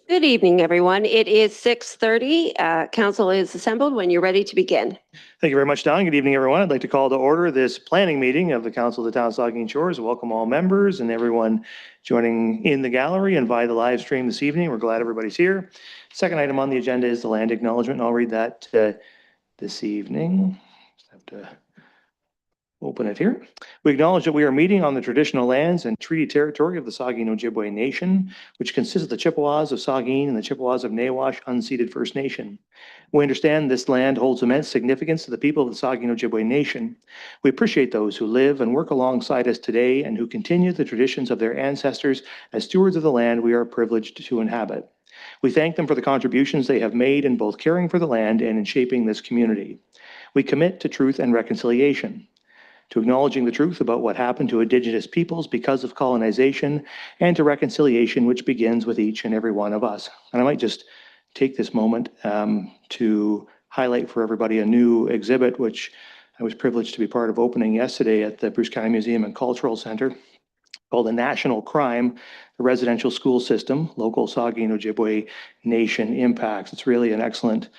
Good evening, everyone. It is 6:30. Council is assembled when you're ready to begin. Thank you very much, Don. Good evening, everyone. I'd like to call to order this planning meeting of the Council of the Town of Saugeen Shores. Welcome all members and everyone joining in the gallery and via the live stream this evening. We're glad everybody's here. Second item on the agenda is the land acknowledgement, and I'll read that this evening. Just have to open it here. We acknowledge that we are meeting on the traditional lands and treaty territory of the Saugeen Ojibwe Nation, which consists of the Chippewas of Saugeen and the Chippewas of Nawash unceded First Nation. We understand this land holds immense significance to the people of the Saugeen Ojibwe Nation. We appreciate those who live and work alongside us today and who continue the traditions of their ancestors as stewards of the land we are privileged to inhabit. We thank them for the contributions they have made in both caring for the land and in shaping this community. We commit to truth and reconciliation, to acknowledging the truth about what happened to Indigenous peoples because of colonization, and to reconciliation, which begins with each and every one of us. And I might just take this moment to highlight for everybody a new exhibit, which I was privileged to be part of opening yesterday at the Bruce County Museum and Cultural Center, called The National Crime, the Residential School System, Local Saugeen Ojibwe Nation Impacts. It's really an excellent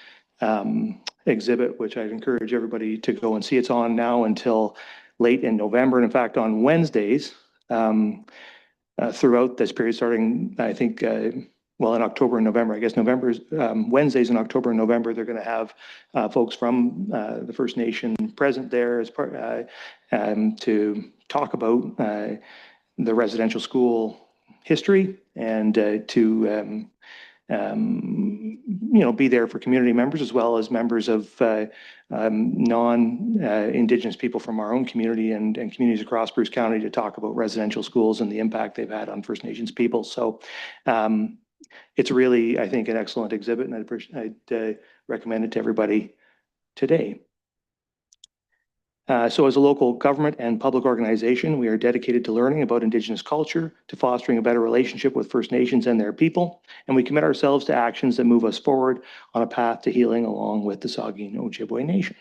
exhibit, which I'd encourage everybody to go and see. It's on now until late in November. And in fact, on Wednesdays, throughout this period, starting, I think, well, in October and November, I guess November's Wednesdays in October and November, they're going to have folks from the First Nation present there as part to talk about the residential school history and to be there for community members as well as members of non-Indigenous people from our own community and communities across Bruce County to talk about residential schools and the impact they've had on First Nations people. So it's really, I think, an excellent exhibit, and I'd recommend it to everybody today. So as a local government and public organization, we are dedicated to learning about Indigenous culture, to fostering a better relationship with First Nations and their people, and we commit ourselves to actions that move us forward on a path to healing along with the Saugeen Ojibwe Nation.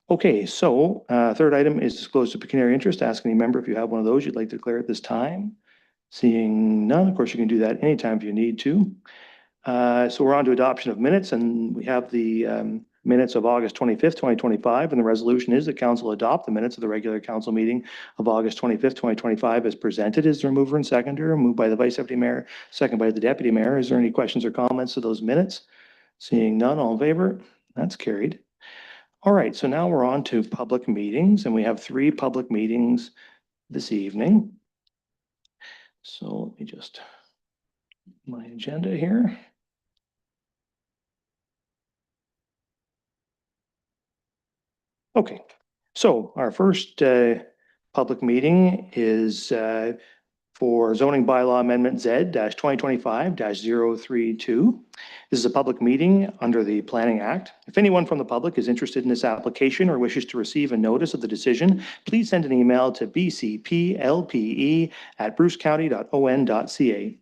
Okay, so third item is disclosure of pecuniary interest. Ask any member if you have one of those you'd like to declare at this time. Seeing none, of course, you can do that anytime if you need to. So we're on to adoption of minutes, and we have the minutes of August 25th, 2025, and the resolution is that council adopt the minutes of the regular council meeting of August 25th, 2025 as presented. Is there a mover and seconder? Moved by the Vice Deputy Mayor, second by the Deputy Mayor. Is there any questions or comments to those minutes? Seeing none, all in favor? That's carried. All right, so now we're on to public meetings, and we have 3 public meetings this evening. So let me just, my agenda here. Okay, so our first public meeting is for zoning bylaw amendment Z-2025-032. This is a public meeting under the Planning Act. If anyone from the public is interested in this application or wishes to receive a notice of the decision, please send an email to bcplpe@brucecounty.on.ca.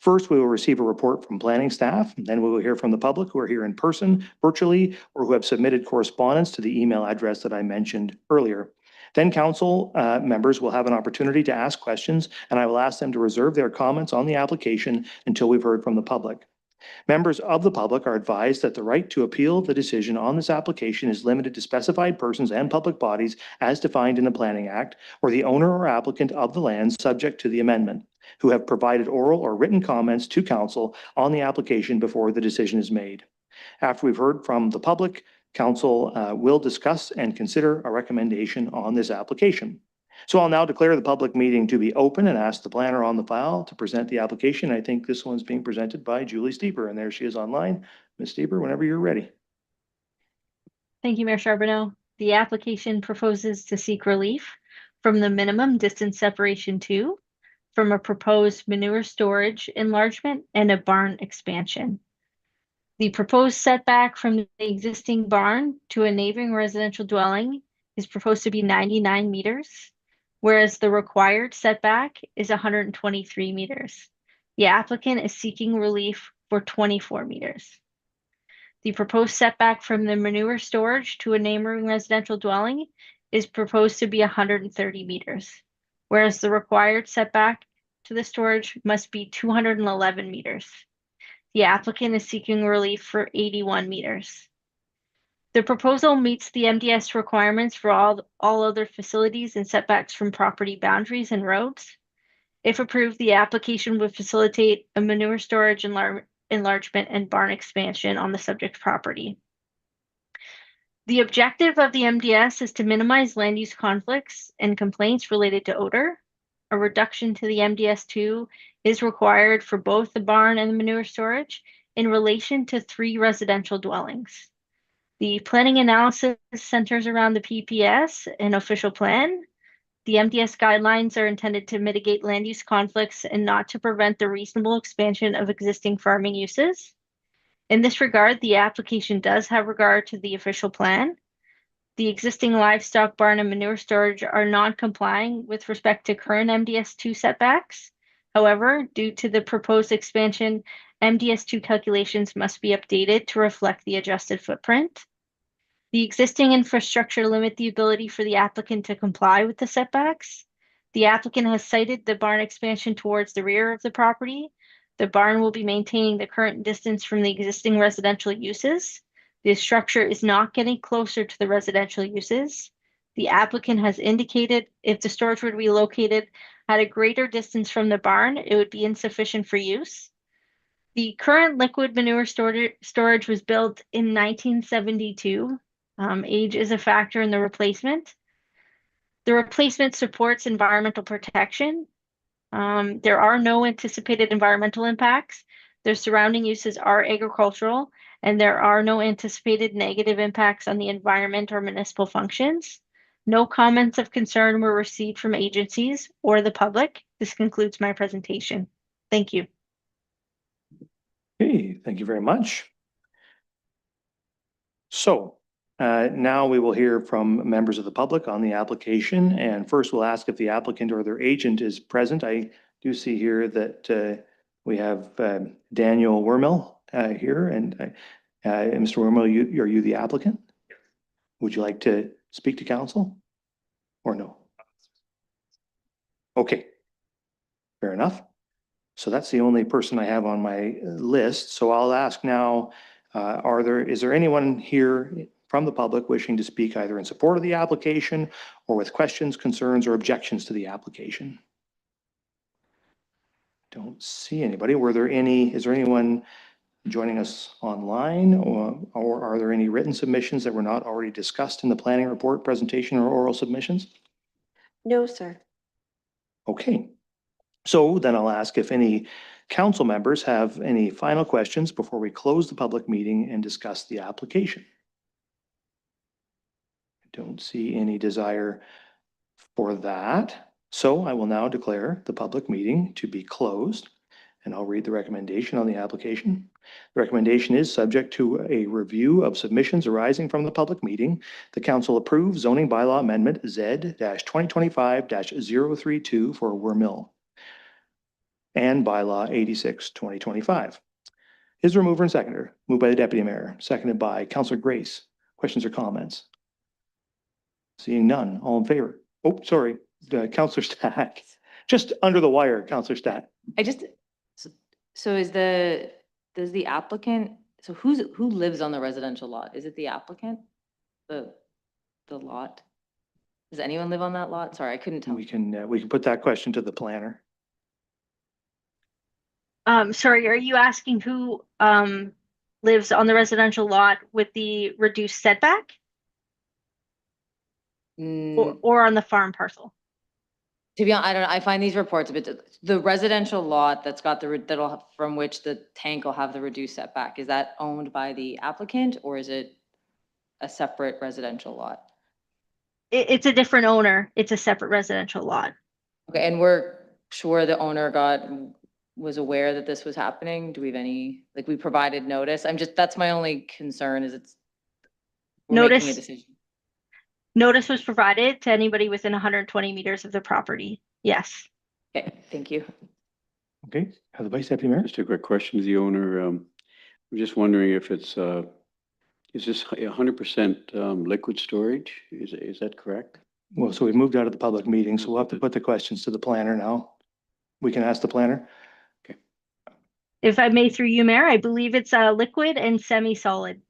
First, we will receive a report from planning staff, and then we will hear from the public who are here in person, virtually, or who have submitted correspondence to the email address that I mentioned earlier. Then council members will have an opportunity to ask questions, and I will ask them to reserve their comments on the application until we've heard from the public. Members of the public are advised that the right to appeal the decision on this application is limited to specified persons and public bodies as defined in the Planning Act, or the owner or applicant of the land subject to the amendment, who have provided oral or written comments to council on the application before the decision is made. After we've heard from the public, council will discuss and consider a recommendation on this application. So I'll now declare the public meeting to be open and ask the planner on the file to present the application. I think this one's being presented by Julie Steeper, and there she is online. Ms. Steeper, whenever you're ready. Thank you, Mayor Charbonneau. The application proposes to seek relief from the minimum distance separation 2 from a proposed manure storage enlargement and a barn expansion. The proposed setback from the existing barn to a neighboring residential dwelling is proposed to be 99 meters, whereas the required setback is 123 meters. The applicant is seeking relief for 24 meters. The proposed setback from the manure storage to a neighboring residential dwelling is proposed to be 130 meters, whereas the required setback to the storage must be 211 meters. The applicant is seeking relief for 81 meters. The proposal meets the MDS requirements for all other facilities and setbacks from property boundaries and roads. If approved, the application would facilitate a manure storage enlargement and barn expansion on the subject property. The objective of the MDS is to minimize land use conflicts and complaints related to odor. A reduction to the MDS2 is required for both the barn and the manure storage in relation to 3 residential dwellings. The planning analysis centers around the PPS and official plan. The MDS guidelines are intended to mitigate land use conflicts and not to prevent the reasonable expansion of existing farming uses. In this regard, the application does have regard to the official plan. The existing livestock barn and manure storage are non-complying with respect to current MDS2 setbacks. However, due to the proposed expansion, MDS2 calculations must be updated to reflect the adjusted footprint. The existing infrastructure limit the ability for the applicant to comply with the setbacks. The applicant has cited the barn expansion towards the rear of the property. The barn will be maintaining the current distance from the existing residential uses. The structure is not getting closer to the residential uses. The applicant has indicated if the storage would be located at a greater distance from the barn, it would be insufficient for use. The current liquid manure storage was built in 1972. Age is a factor in the replacement. The replacement supports environmental protection. There are no anticipated environmental impacts. The surrounding uses are agricultural, and there are no anticipated negative impacts on the environment or municipal functions. No comments of concern were received from agencies or the public. This concludes my presentation. Thank you. Okay, thank you very much. So now we will hear from members of the public on the application. And first we'll ask if the applicant or their agent is present. I do see here that we have Daniel Wormill here. And Mr. Wormill, are you the applicant? Would you like to speak to council or no? Okay, fair enough. So that's the only person I have on my list. So I'll ask now, is there anyone here from the public wishing to speak either in support of the application or with questions, concerns, or objections to the application? Don't see anybody. Is there anyone joining us online or are there any written submissions that were not already discussed in the planning report presentation or oral submissions? No, sir. Okay. So then I'll ask if any council members have any final questions before we close the public meeting and discuss the application. I don't see any desire for that. So I will now declare the public meeting to be closed, and I'll read the recommendation on the application. The recommendation is subject to a review of submissions arising from the public meeting. The council approves zoning bylaw amendment Z-2025-032 for Wormill and bylaw 86/2025. Is there a mover and seconder? Moved by the deputy mayor, seconded by Councillor Grace. Questions or comments? Seeing none, all in favor? Oh, sorry, Councillor Stack. Just under the wire, Councillor Stack. So does the applicant, so who lives on the residential lot? Is it the applicant? The lot? Does anyone live on that lot? Sorry, I couldn't tell. We can put that question to the planner. Sorry, are you asking who lives on the residential lot with the reduced setback or on the farm parcel? To be honest, I find these reports a bit, the residential lot that's got from which the tank will have the reduced setback, is that owned by the applicant or is it a separate residential lot? It's a different owner. It's a separate residential lot. Okay, and we're sure the owner was aware that this was happening? Do we have any, like, we provided notice? That's my only concern is we're making a decision. Notice was provided to anybody within 120 meters of the property. Yes. Okay, thank you. Okay, the Vice Deputy Mayor. Just a quick question to the owner. I'm just wondering if it's, is this 100% liquid storage? Is that correct? Well, so we've moved out of the public meeting, so we'll have to put the questions to the planner now. We can ask the planner. If I may, through you, Mayor, I believe it's liquid and semi-solid.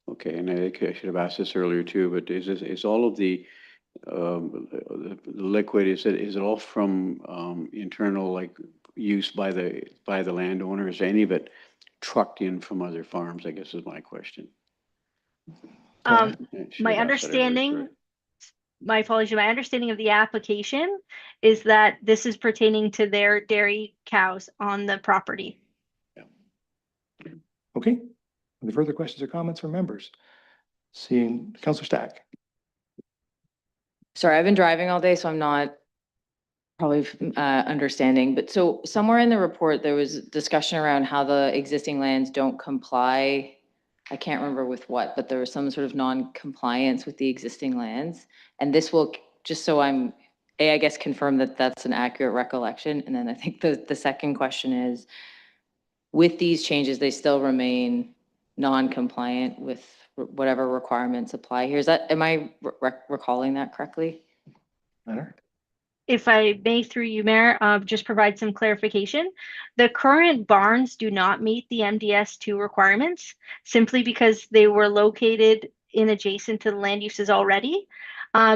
Okay, and I think I should have asked this earlier too, but is all of the liquid, is it all from internal like use by the landowner? Is any of it trucked in from other farms, I guess is my question. Um, I should my have asked that earlier, understanding, sorry. my apology, my understanding of the application is that this is pertaining to their dairy cows on the property. Okay. Any further questions or comments from members? Seeing Councillor Stack. Sorry, I've been driving all day, so I'm not probably understanding, but so somewhere in the report, there was discussion around how the existing lands don't comply. I can't remember with what, but there was some sort of non-compliance with the existing lands. And this will, just so I'm, I guess, confirm that that's an accurate recollection. And then I think the second question is, with these changes, they still remain non-compliant with whatever requirements apply here. Is that, am I recalling that correctly? Planner? If I may, through you, Mayor, just provide some clarification. The current barns do not meet the MDS2 requirements simply because they were located in adjacent to the land uses already.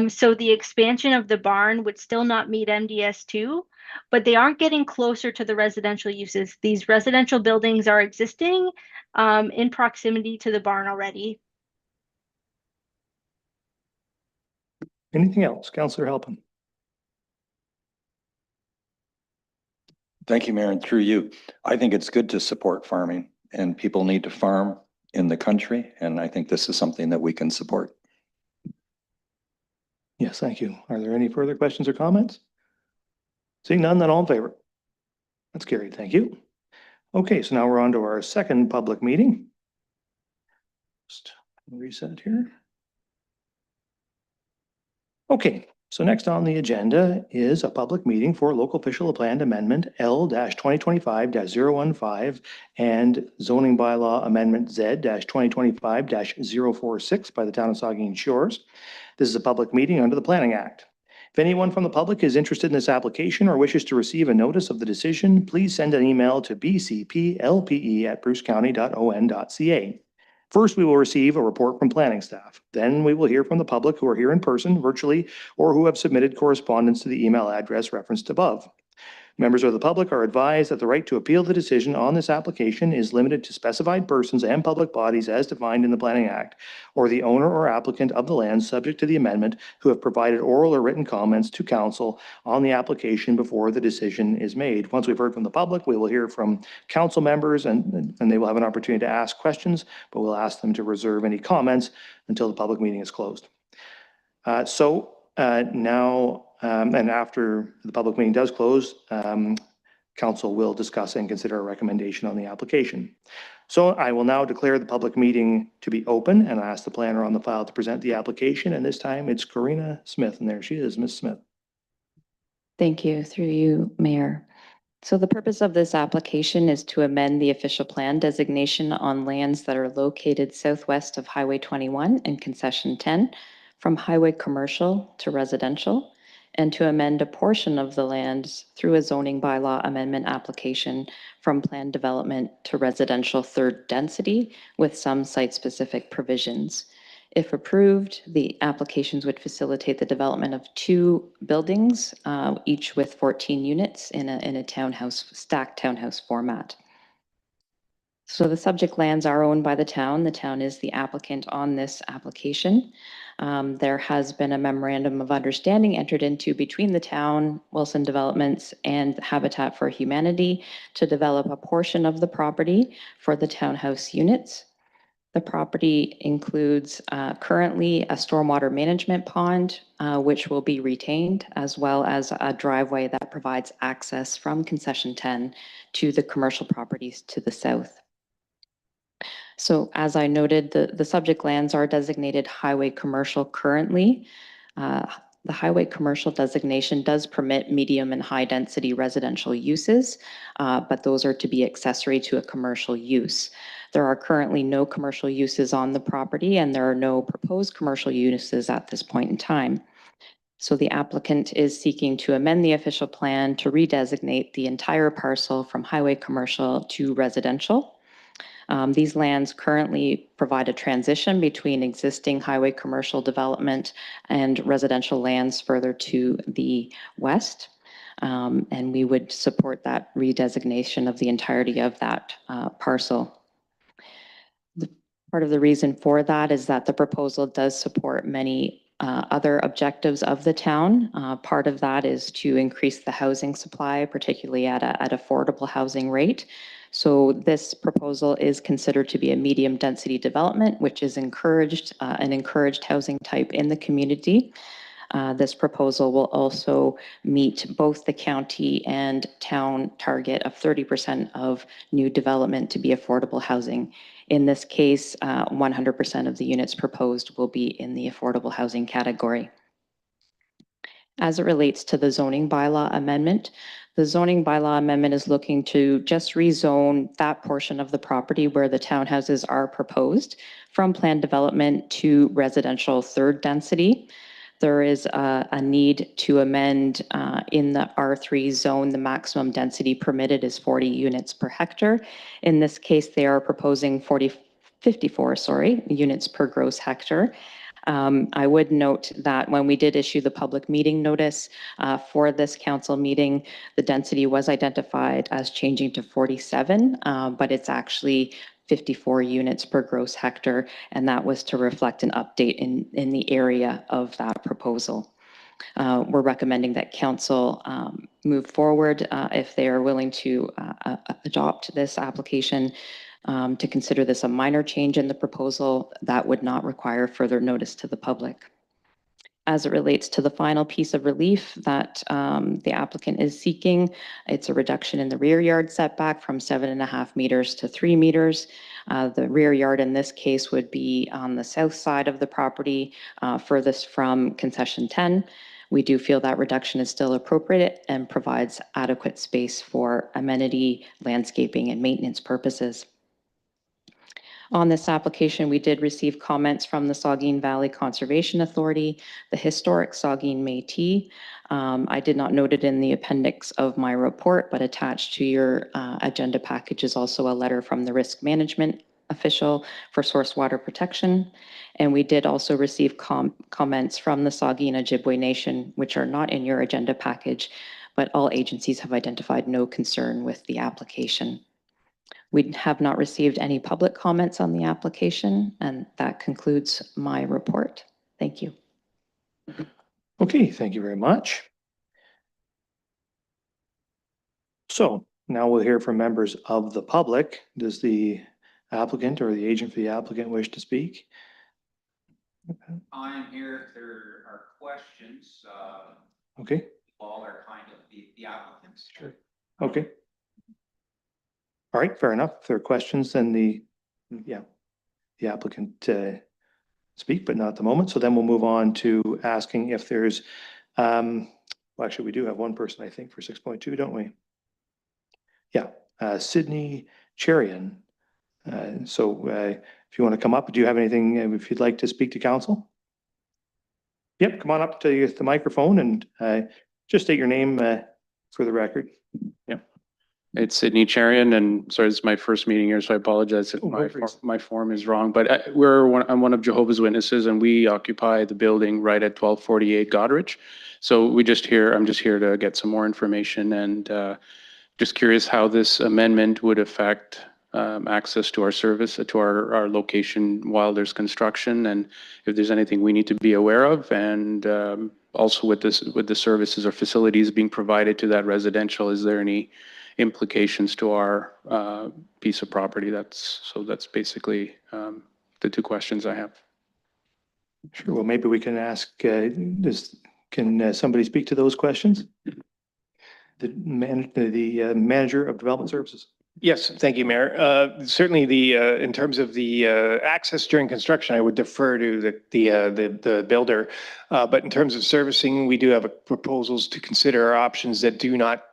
So the expansion of the barn would still not meet MDS2, but they aren't getting closer to the residential uses. These residential buildings are existing in proximity to the barn already. Anything else? Councillor Halpin. Thank you, Mayor, and through you. I think it's good to support farming, and people need to farm in the country, and I think this is something that we can support. Yes, thank you. Are there any further questions or comments? Seeing none, then all in favor? That's carried. Thank you. Okay, so now we're on to our second public meeting. Just reset here. Okay, so next on the agenda is a public meeting for local official plan amendment L-2025-015 and zoning bylaw amendment Z-2025-046 by the town of Saugeen Shores. This is a public meeting under the Planning Act. If anyone from the public is interested in this application or wishes to receive a notice of the decision, please send an email to bcplpe@brucecounty.on.ca. First, we will receive a report from planning staff. Then we will hear from the public who are here in person, virtually, or who have submitted correspondence to the email address referenced above. Members of the public are advised that the right to appeal the decision on this application is limited to specified persons and public bodies as defined in the Planning Act, or the owner or applicant of the land subject to the amendment who have provided oral or written comments to council on the application before the decision is made. Once we've heard from the public, we will hear from council members and they will have an opportunity to ask questions, but we'll ask them to reserve any comments until the public meeting is closed. Now, and after the public meeting does close, council will discuss and consider a recommendation on the application. So I will now declare the public meeting to be open and ask the planner on the file to present the application. And this time it's Karina Smith, and there she is, Ms. Smith. Thank you, through you, Mayor. So the purpose of this application is to amend the official plan designation on lands that are located southwest of Highway 21 and Concession 10 from highway commercial to residential, and to amend a portion of the lands through a zoning bylaw amendment application from planned development to residential third density with some site-specific provisions. If approved, the applications would facilitate the development of 2 buildings, each with 14 units in a townhouse, stacked townhouse format. So the subject lands are owned by the town. The town is the applicant on this application. There has been a memorandum of understanding entered into between the town, Wilson Developments, and Habitat for Humanity to develop a portion of the property for the townhouse units. The property includes currently a stormwater management pond, which will be retained, as well as a driveway that provides access from Concession 10 to the commercial properties to the south. So as I noted, the subject lands are designated highway commercial currently. The highway commercial designation does permit medium and high density residential uses, but those are to be accessory to a commercial use. There are currently no commercial uses on the property, and there are no proposed commercial uses at this point in time. So the applicant is seeking to amend the official plan to redesignate the entire parcel from highway commercial to residential. These lands currently provide a transition between existing highway commercial development and residential lands further to the west. And we would support that redesignation of the entirety of that parcel. Part of the reason for that is that the proposal does support many other objectives of the town. Part of that is to increase the housing supply, particularly at affordable housing rate. So this proposal is considered to be a medium density development, which is encouraged, an encouraged housing type in the community. This proposal will also meet both the county and town target of 30% of new development to be affordable housing. In this case, 100% of the units proposed will be in the affordable housing category. As it relates to the zoning bylaw amendment, the zoning bylaw amendment is looking to just rezone that portion of the property where the townhouses are proposed from planned development to residential third density. There is a need to amend in the R3 zone, the maximum density permitted is 40 units per hectare. In this case, they are proposing 54 units per gross hectare. I would note that when we did issue the public meeting notice for this council meeting, the density was identified as changing to 47, but it's actually 54 units per gross hectare, and that was to reflect an update in the area of that proposal. We're recommending that council move forward if they are willing to adopt this application to consider this a minor change in the proposal that would not require further notice to the public. As it relates to the final piece of relief that the applicant is seeking, it's a reduction in the rear yard setback from 7.5 meters to 3 meters. The rear yard in this case would be on the south side of the property, furthest from concession 10. We do feel that reduction is still appropriate and provides adequate space for amenity, landscaping, and maintenance purposes. On this application, we did receive comments from the Saugeen Valley Conservation Authority, the historic Saugeen Métis. I did not note it in the appendix of my report, but attached to your agenda package is also a letter from the risk management official for source water protection. And we did also receive comments from the Saugeen Ojibwe Nation, which are not in your agenda package, but all agencies have identified no concern with the application. We have not received any public comments on the application, and that concludes my report. Thank you. Okay, thank you very much. So now we'll hear from members of the public. Does the applicant or the agent for the applicant wish to speak? I'm here if there are questions. Okay, All are kind of the applicants. sure. Okay. All right, fair enough. If there are questions, then the applicant speak, but not at the moment. So then we'll move on to asking if there's, well, actually, we do have one person, I think, for 6.2, don't we? Yeah, Sydney Cherian. So if you want to come up, do you have anything, if you'd like to speak to council? Yep, come on up to the microphone and just state your name for the record. Yep. It's Sydney Cherian, and sorry, this is my first meeting here, so I apologize if Oh, no worries. my form is wrong. But I'm one of Jehovah's Witnesses, and we occupy the building right at 1248 Goderich. So I'm just here to get some more information, and just curious how this amendment would affect access to our service, to our location while there's construction, and if there's anything we need to be aware of, and also with the services or facilities being provided to that residential, is there any implications to our piece of property? That's basically the two questions I have. Sure, well, maybe we can ask, can somebody speak to those questions? The manager of development services. Yes, thank you, Mayor. Certainly in terms of the access during construction, I would defer to the builder. But in terms of servicing, we do have proposals to consider options that do not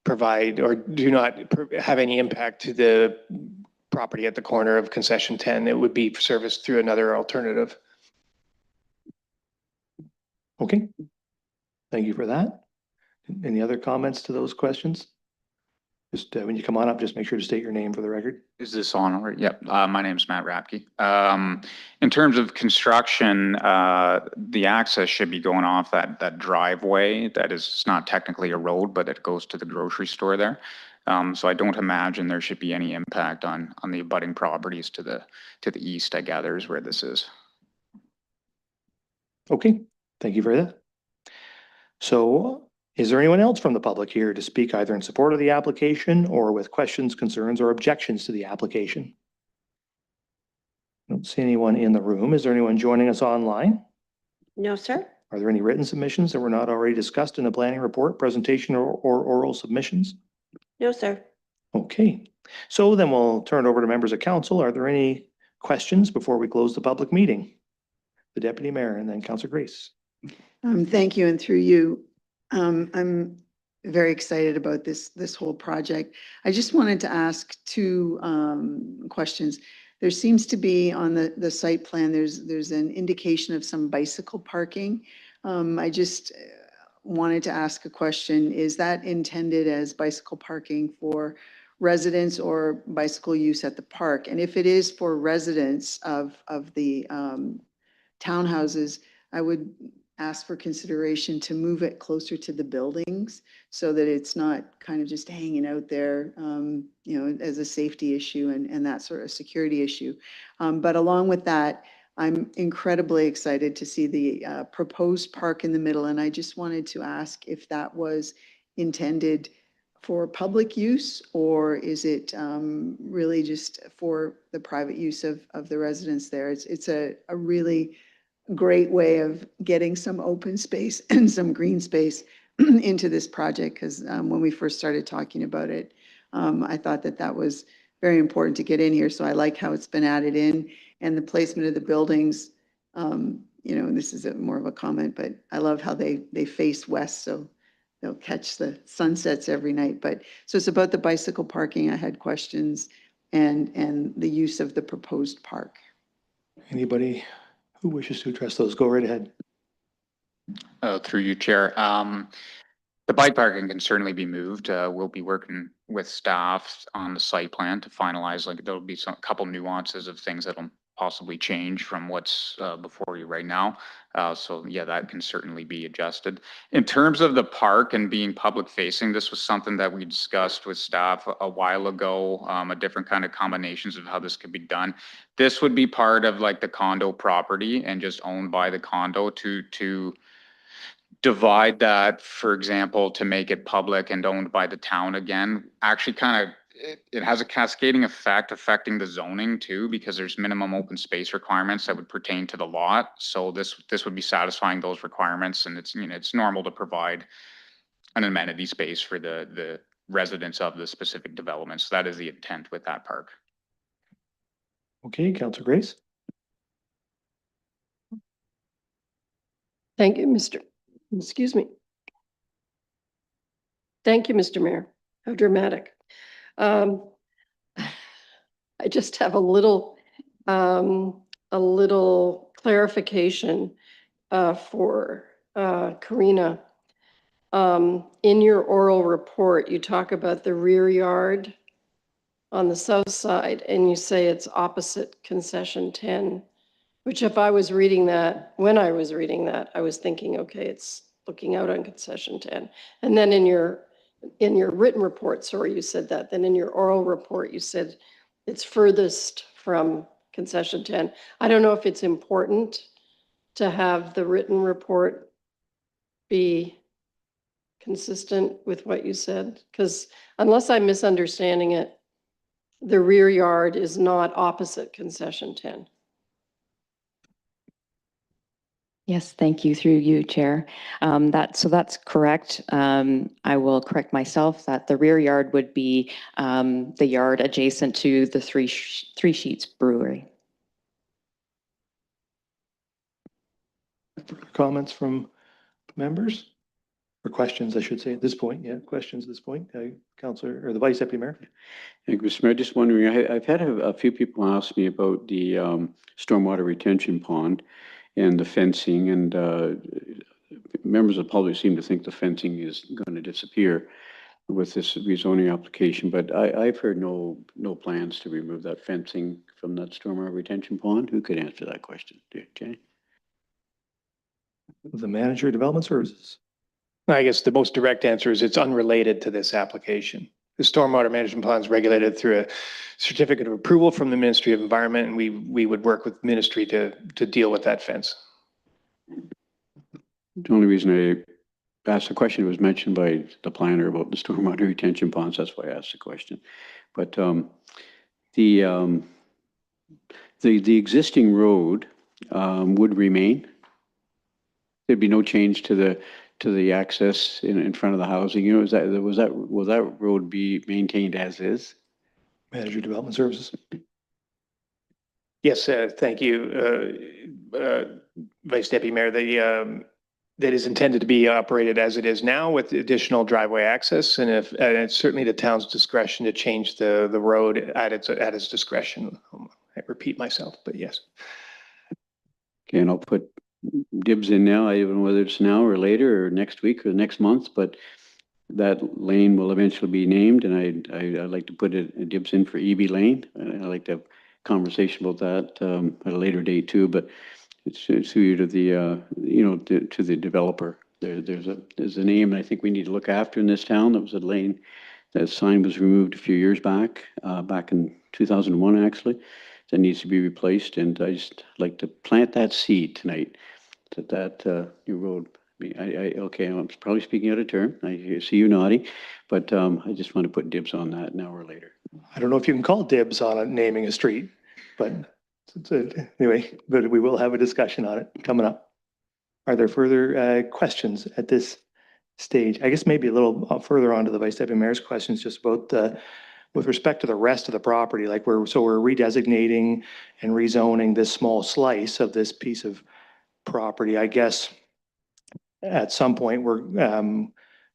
provide or do not have any impact to the property at the corner of concession 10. It would be serviced through another alternative. Okay. Thank you for that. Any other comments to those questions? Just when you come on up, just make sure to state your name for the record. Is this on already? Yep. My name's Matt Rapke. In terms of construction, the access should be going off that driveway that is, it's not technically a road, but it goes to the grocery store there. So I don't imagine there should be any impact on the abutting properties to the east, I gather, is where this is. Okay, thank you for that. So is there anyone else from the public here to speak either in support of the application or with questions, concerns, or objections to the application? I don't see anyone in the room. Is there anyone joining us online? No, sir. Are there any written submissions that were not already discussed in the planning report, presentation, or oral submissions? No, sir. Okay, so then we'll turn it over to members of council. Are there any questions before we close the public meeting? The deputy mayor and then Councillor Grace. Thank you, and through you, I'm very excited about this whole project. I just wanted to ask two questions. There seems to be on the site plan, there's an indication of some bicycle parking. I just wanted to ask a question. Is that intended as bicycle parking for residents or bicycle use at the park? And if it is for residents of the townhouses, I would ask for consideration to move it closer to the buildings so that it's not kind of just hanging out there, you know, as a safety issue and that sort of security issue. But along with that, I'm incredibly excited to see the proposed park in the middle. And I just wanted to ask if that was intended for public use, or is it really just for the private use of the residents there? It's a really great way of getting some open space and some green space into this project, because when we first started talking about it, I thought that was very important to get in here. So I like how it's been added in, and the placement of the buildings. You know, this is more of a comment, but I love how they face west, so they'll catch the sunsets every night. But so it's about the bicycle parking. I had questions, and the use of the proposed park. Anybody who wishes to address those, go right ahead. Through you, Chair. The bike parking can certainly be moved. We'll be working with staff on the site plan to finalize, like there'll be a couple nuances of things that'll possibly change from what's before you right now. So yeah, that can certainly be adjusted. In terms of the park and being public facing, this was something that we discussed with staff a while ago, a different kind of combinations of how this could be done. This would be part of like the condo property and just owned by the condo to divide that, for example, to make it public and owned by the town again, actually kind of, it has a cascading effect affecting the zoning too, because there's minimum open space requirements that would pertain to the lot. So this would be satisfying those requirements, and it's, you know, it's normal to provide an amenity space for the residents of the specific development. So that is the intent with that park. Okay, Councillor Grace. Thank you, excuse me. Thank you, Mr. Mayor. How dramatic. I just have a little clarification for Karina. In your oral report, you talk about the rear yard on the south side, and you say it's opposite concession 10, which if I was reading that, when I was reading that, I was thinking, okay, it's looking out on concession 10. And then in your written report, sorry, you said that. Then in your oral report, you said it's furthest from concession 10. I don't know if it's important to have the written report be consistent with what you said, because unless I'm misunderstanding it, the rear yard is not opposite concession 10. Yes, thank you, through you, Chair. So that's correct. I will correct myself that the rear yard would be the yard adjacent to the Three Sheets Brewery. Comments from members? Or questions, I should say, at this point. Yeah, questions at this point. Councillor, or the Vice Deputy Mayor. Thank you, Mr. Mayor. Just wondering, I've had a few people ask me about the stormwater retention pond and the fencing, and members of the public seem to think the fencing is going to disappear with this rezoning application, but I've heard no plans to remove that fencing from that stormwater retention pond. Who could answer that question? Jay? The manager of development services. I guess the most direct answer is it's unrelated to this application. The stormwater management plan is regulated through a certificate of approval from the Ministry of Environment, and we would work with ministry to deal with that fence. The only reason I asked the question was mentioned by the planner about the stormwater retention ponds. That's why I asked the question. But the existing road would remain. There'd be no change to the access in front of the housing. You know, will that road be maintained as is? Manager of development services. Yes, thank you, Vice Deputy Mayor. That is intended to be operated as it is now with additional driveway access, and it's certainly the town's discretion to change the road at its discretion. I repeat myself, but yes. Okay, and I'll put dibs in now. I don't know whether it's now or later or next week or next month, but that lane will eventually be named, and I'd like to put a dibs in for EB Lane. I'd like to have a conversation about that at a later date too, but it's to the to the developer. There's a name I think we need to look after in this town. That was a lane. That sign was removed a few years back, back in 2001 actually. That needs to be replaced, and I just like to plant that seed tonight. That new road. Okay, I'm probably speaking out of turn. I see you nodding, but I just want to put dibs on that now or later. I don't know if you can call dibs on naming a street, but anyway, but we will have a discussion on it coming up. Are there further questions at this stage? I guess maybe a little further on to the Vice Deputy Mayor's questions, just about with respect to the rest of the property, like we're redesignating and rezoning this small slice of this piece of property. I guess at some point we're going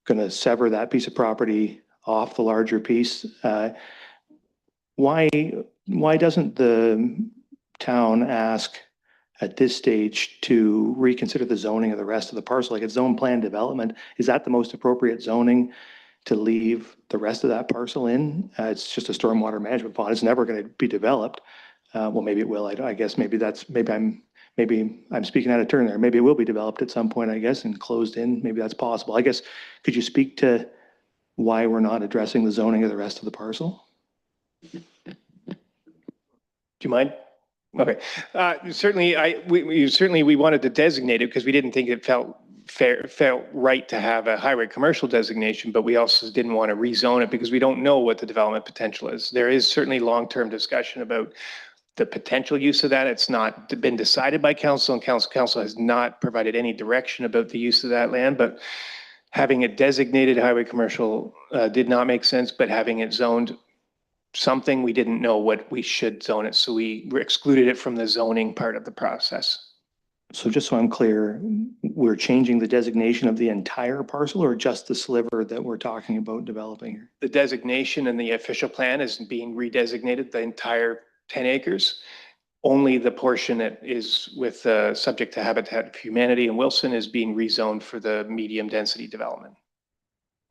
to sever that piece of property off the larger piece. Why doesn't the town ask at this stage to reconsider the zoning of the rest of the parcel? Like it's zone plan development, is that the most appropriate zoning to leave the rest of that parcel in? It's just a stormwater management pond. It's never going to be developed. Well, maybe it will. I guess maybe I'm speaking out of turn there. Maybe it will be developed at some point, I guess, and closed in. Maybe that's possible. I guess, could you speak to why we're not addressing the zoning of the rest of the parcel? Do you mind? Okay. Certainly, we wanted to designate it because we didn't think it felt right to have a highway commercial designation, but we also didn't want to rezone it because we don't know what the development potential is. There is certainly long-term discussion about the potential use of that. It's not been decided by council, and council has not provided any direction about the use of that land, but having it designated highway commercial did not make sense, but having it zoned something, we didn't know what we should zone it, so we excluded it from the zoning part of the process. So just so I'm clear, we're changing the designation of the entire parcel or just the sliver that we're talking about developing here? The designation in the official plan is being redesignated, the entire 10 acres. Only the portion that is with subject to Habitat for Humanity and Wilson is being rezoned for the medium density development.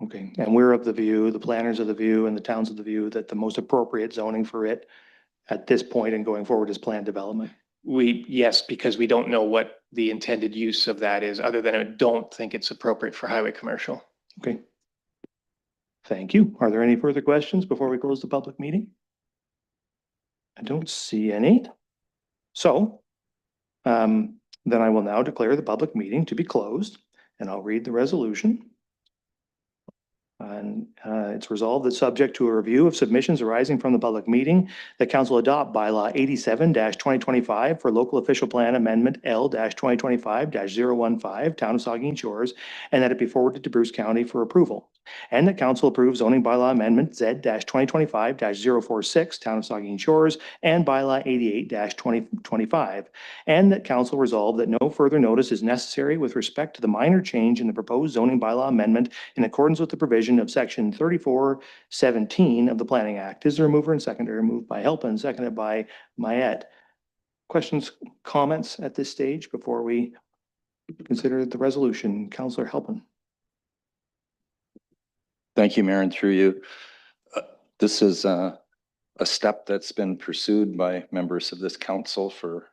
Okay, and we're of the view, the planners of the view and the towns of the view that the most appropriate zoning for it at this point and going forward is planned development? Yes, because we don't know what the intended use of that is, other than I don't think it's appropriate for highway commercial. Okay. Thank you. Are there any further questions before we close the public meeting? I don't see any. So then I will now declare the public meeting to be closed, and I'll read the resolution. And it's resolved that subject to a review of submissions arising from the public meeting, the council adopt bylaw 87-2025 for local official plan amendment L-2025-015 Town of Saugeen Shores, and that it be forwarded to Bruce County for approval. And that council approves zoning bylaw amendment Z-2025-046 Town of Saugeen Shores and bylaw 88-2025. And that council resolve that no further notice is necessary with respect to the minor change in the proposed zoning bylaw amendment in accordance with the provision of section 3417 of the Planning Act. Is there a mover and seconder? Moved by Halpin, seconded by Mayette. Questions, comments at this stage before we consider the resolution. Councillor Halpin. Thank you, Mayor, and through you. This is a step that's been pursued by members of this council for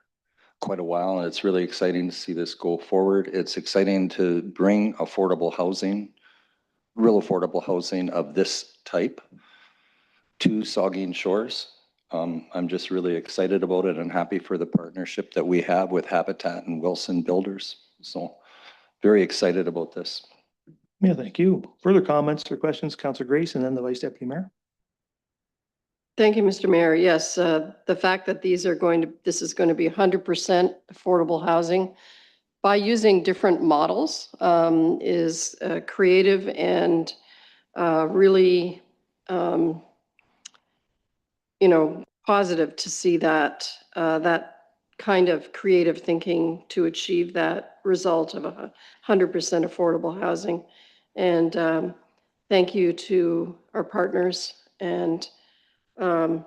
quite a while, and it's really exciting to see this go forward. It's exciting to bring affordable housing, real affordable housing of this type to Saugeen Shores. I'm just really excited about it and happy for the partnership that we have with Habitat and Wilson Builders. So very excited about this. Yeah, thank you. Further comments or questions, Councillor Grace, and then the Vice Deputy Mayor. Thank you, Mr. Mayor. Yes, the fact that this is going to be 100% affordable housing by using different models is creative and really, positive to see that kind of creative thinking to achieve that result of 100% affordable housing. And thank you to our partners, and I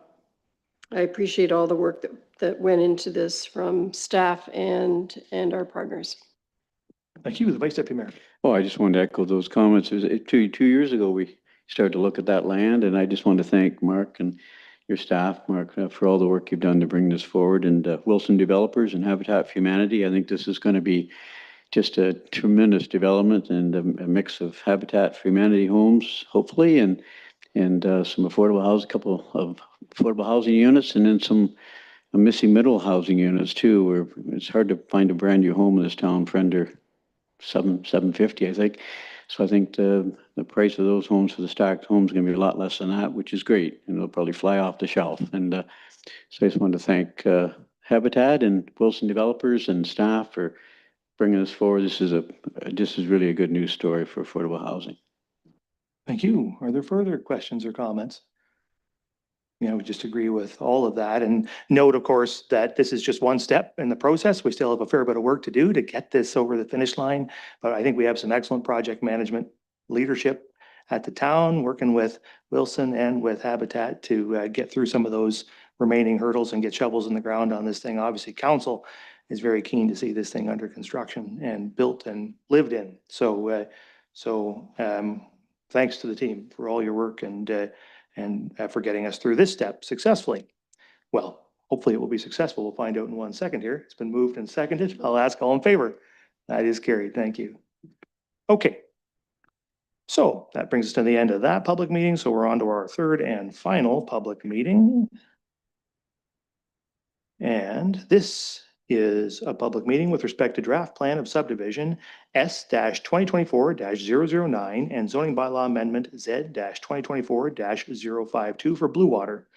appreciate all the work that went into this from staff and our partners. Thank you, the Vice Deputy Mayor. Oh, I just wanted to echo those comments. It was 2 years ago, we started to look at that land, and I just want to thank Mark and your staff, Mark, for all the work you've done to bring this forward, and Wilson Developers and Habitat for Humanity. I think this is going to be just a tremendous development and a mix of Habitat for Humanity homes, hopefully, and some affordable housing, a couple of affordable housing units, and then some missing middle housing units too, where it's hard to find a brand new home in this town for under $750, I think. So I think the price of those homes for the stacked homes is going to be a lot less than that, which is great, and it'll probably fly off the shelf. And so I just wanted to thank Habitat and Wilson Developers and staff for bringing this forward. This is really a good news story for affordable housing. Thank you. Are there further questions or comments? Yeah, we just agree with all of that, and note, of course, that this is just one step in the process. We still have a fair bit of work to do to get this over the finish line, but I think we have some excellent project management leadership at the town, working with Wilson and with Habitat to get through some of those remaining hurdles and get shovels in the ground on this thing. Obviously, council is very keen to see this thing under construction and built and lived in. So thanks to the team for all your work and for getting us through this step successfully. Well, hopefully it will be successful. We'll find out in 1 second here. It's been moved and seconded. I'll ask all in favor. That is carried. Thank you. Okay. So that brings us to the end of that public meeting. So we're on to our third and final public meeting. And this is a public meeting with respect to draft plan of subdivision S-2024-009 and zoning bylaw amendment Z-2024-052 for Blue Water.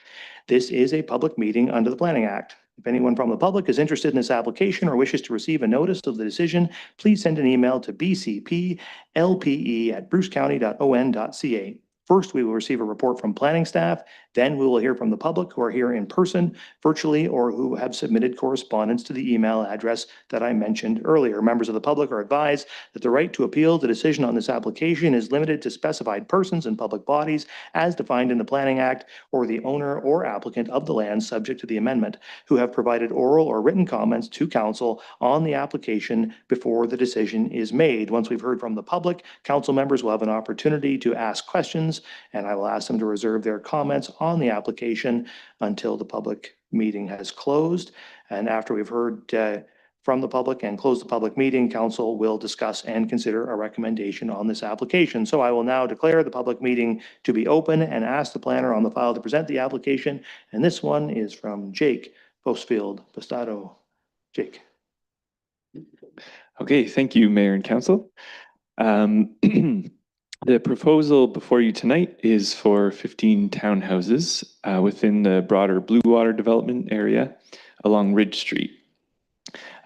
This is a public meeting under the Planning Act. If anyone from the public is interested in this application or wishes to receive a notice of the decision, please send an email to bcplpe@brucecounty.on.ca. First, we will receive a report from planning staff. Then we will hear from the public who are here in person, virtually, or who have submitted correspondence to the email address that I mentioned earlier. Members of the public are advised that the right to appeal the decision on this application is limited to specified persons and public bodies as defined in the Planning Act, or the owner or applicant of the land subject to the amendment, who have provided oral or written comments to council on the application before the decision is made. Once we've heard from the public, council members will have an opportunity to ask questions, and I will ask them to reserve their comments on the application until the public meeting has closed. And after we've heard from the public and closed the public meeting, council will discuss and consider a recommendation on this application. So I will now declare the public meeting to be open and ask the planner on the file to present the application. And this one is from Jake Postfield-Bastado. Jake. Okay, thank you, Mayor and Council. The proposal before you tonight is for 15 townhouses within the broader Blue Water development area along Ridge Street.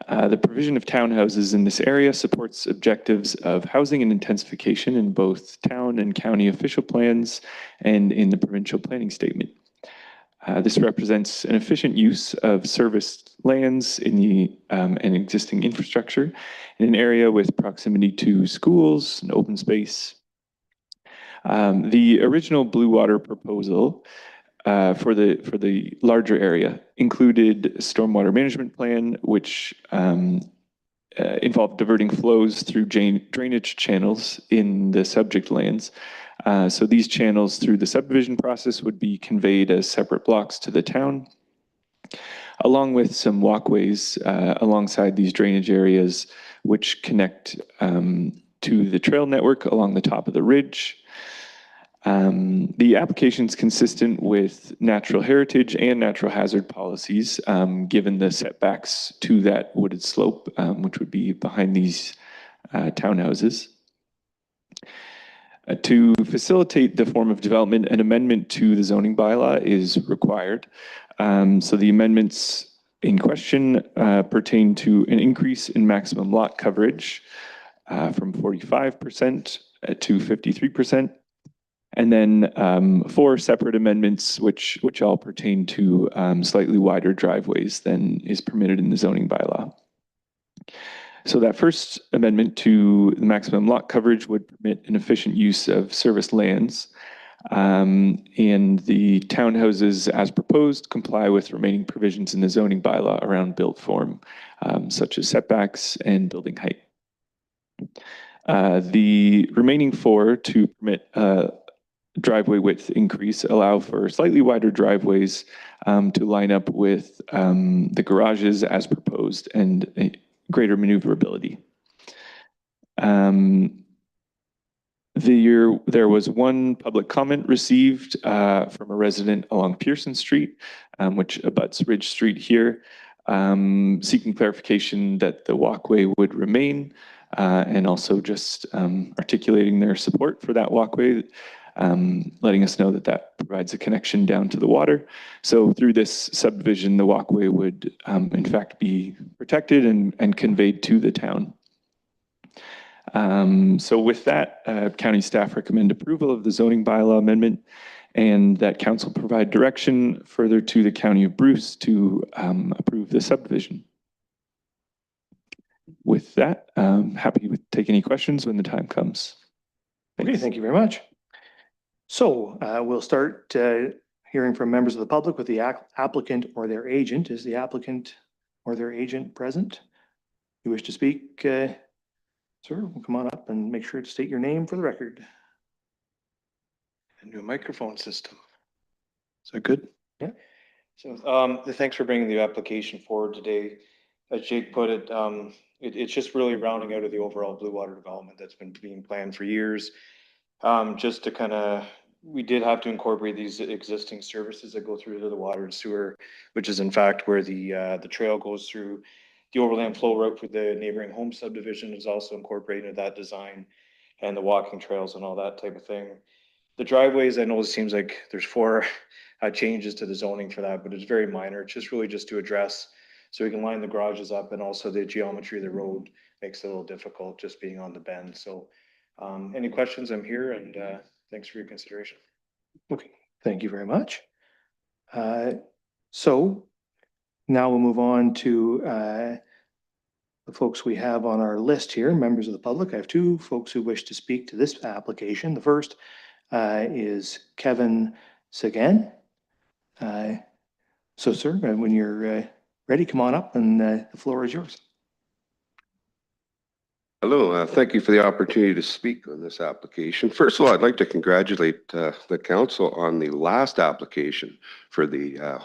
The provision of townhouses in this area supports objectives of housing and intensification in both town and county official plans and in the provincial planning statement. This represents an efficient use of serviced lands in the and existing infrastructure in an area with proximity to schools and open space. The original Blue Water proposal for the larger area included a stormwater management plan, which involve diverting flows through drainage channels in the subject lands. So these channels through the subdivision process would be conveyed as separate blocks to the town, along with some walkways alongside these drainage areas, which connect to the trail network along the top of the ridge. The application is consistent with natural heritage and natural hazard policies, given the setbacks to that wooded slope, which would be behind these townhouses. To facilitate the form of development, an amendment to the zoning bylaw is required. So the amendments in question pertain to an increase in maximum lot coverage from 45% to 53%. And then 4 separate amendments, which all pertain to slightly wider driveways than is permitted in the zoning bylaw. So that first amendment to the maximum lot coverage would permit an efficient use of serviced lands. And the townhouses, as proposed, comply with remaining provisions in the zoning bylaw around built form, such as setbacks and building height. The remaining 4 to permit driveway width increase allow for slightly wider driveways to line up with the garages as proposed and greater maneuverability. There was one public comment received from a resident along Pearson Street, which abuts Ridge Street here, seeking clarification that the walkway would remain, and also just articulating their support for that walkway, letting us know that that provides a connection down to the water. So through this subdivision, the walkway would in fact be protected and conveyed to the town. So with that, county staff recommend approval of the zoning bylaw amendment and that council provide direction further to the County of Bruce to approve the subdivision. With that, happy to take any questions when the time comes. Okay, Thanks. thank you very much. So we'll start hearing from members of the public with the applicant or their agent. Is the applicant or their agent present? You wish to speak, sir? Well, come on up and make sure to state your name for the record. A new microphone system. Is that good? Yeah. So thanks for bringing the application forward today. As Jake put it, it's just really rounding out of the overall blue water development that's been being planned for years. Just to we did have to incorporate these existing services that go through to the water and sewer, which is in fact where the trail goes through. The overland flow route for the neighboring home subdivision is also incorporated into that design, and the walking trails and all that type of thing. The driveways, I know it seems like there's 4 changes to the zoning for that, but it's very minor. It's just really just to address so we can line the garages up, and also the geometry of the road makes it a little difficult just being on the bend. So any questions, I'm here, and thanks for your consideration. Okay, thank you very much. So now we'll move on to the folks we have on our list here, members of the public. I have 2 folks who wish to speak to this application. The first is Kevin Saugeen. So sir, when you're ready, come on up and the floor is yours. Hello, thank you for the opportunity to speak on this application. First of all, I'd like to congratulate the council on the last application for the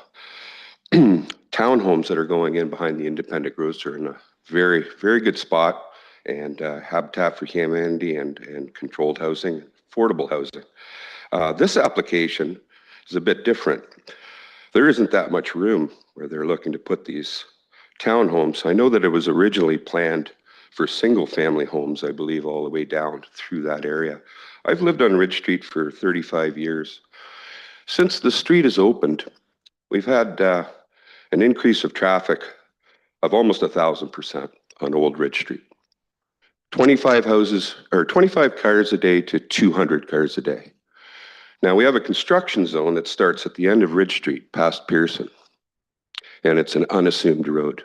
townhomes that are going in behind the independent grocer in a very, very good spot, and Habitat for Humanity and controlled housing, affordable housing. This application is a bit different. There isn't that much room where they're looking to put these townhomes. I know that it was originally planned for single family homes, I believe, all the way down through that area. I've lived on Ridge Street for 35 years. Since the street is opened, we've had an increase of traffic of almost 1,000% on Old Ridge Street. 25 cars a day to 200 cars a day. Now we have a construction zone that starts at the end of Ridge Street past Pearson, and it's an unassumed road.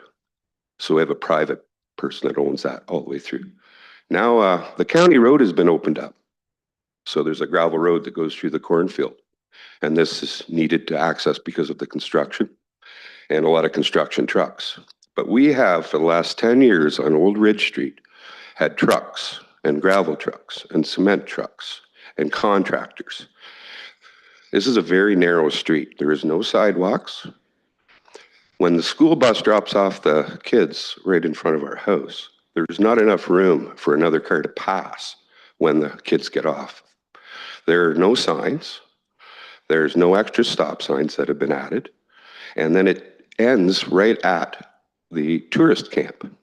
So we have a private person that owns that all the way through. Now the county road has been opened up. So there's a gravel road that goes through the cornfield, and this is needed to access because of the construction and a lot of construction trucks. But we have, for the last 10 years on Old Ridge Street, had trucks and gravel trucks and cement trucks and contractors. This is a very narrow street. There is no sidewalks. When the school bus drops off the kids right in front of our house, there's not enough room for another car to pass when the kids get off. There are no signs. There's no extra stop signs that have been added. And then it ends right at the tourist camp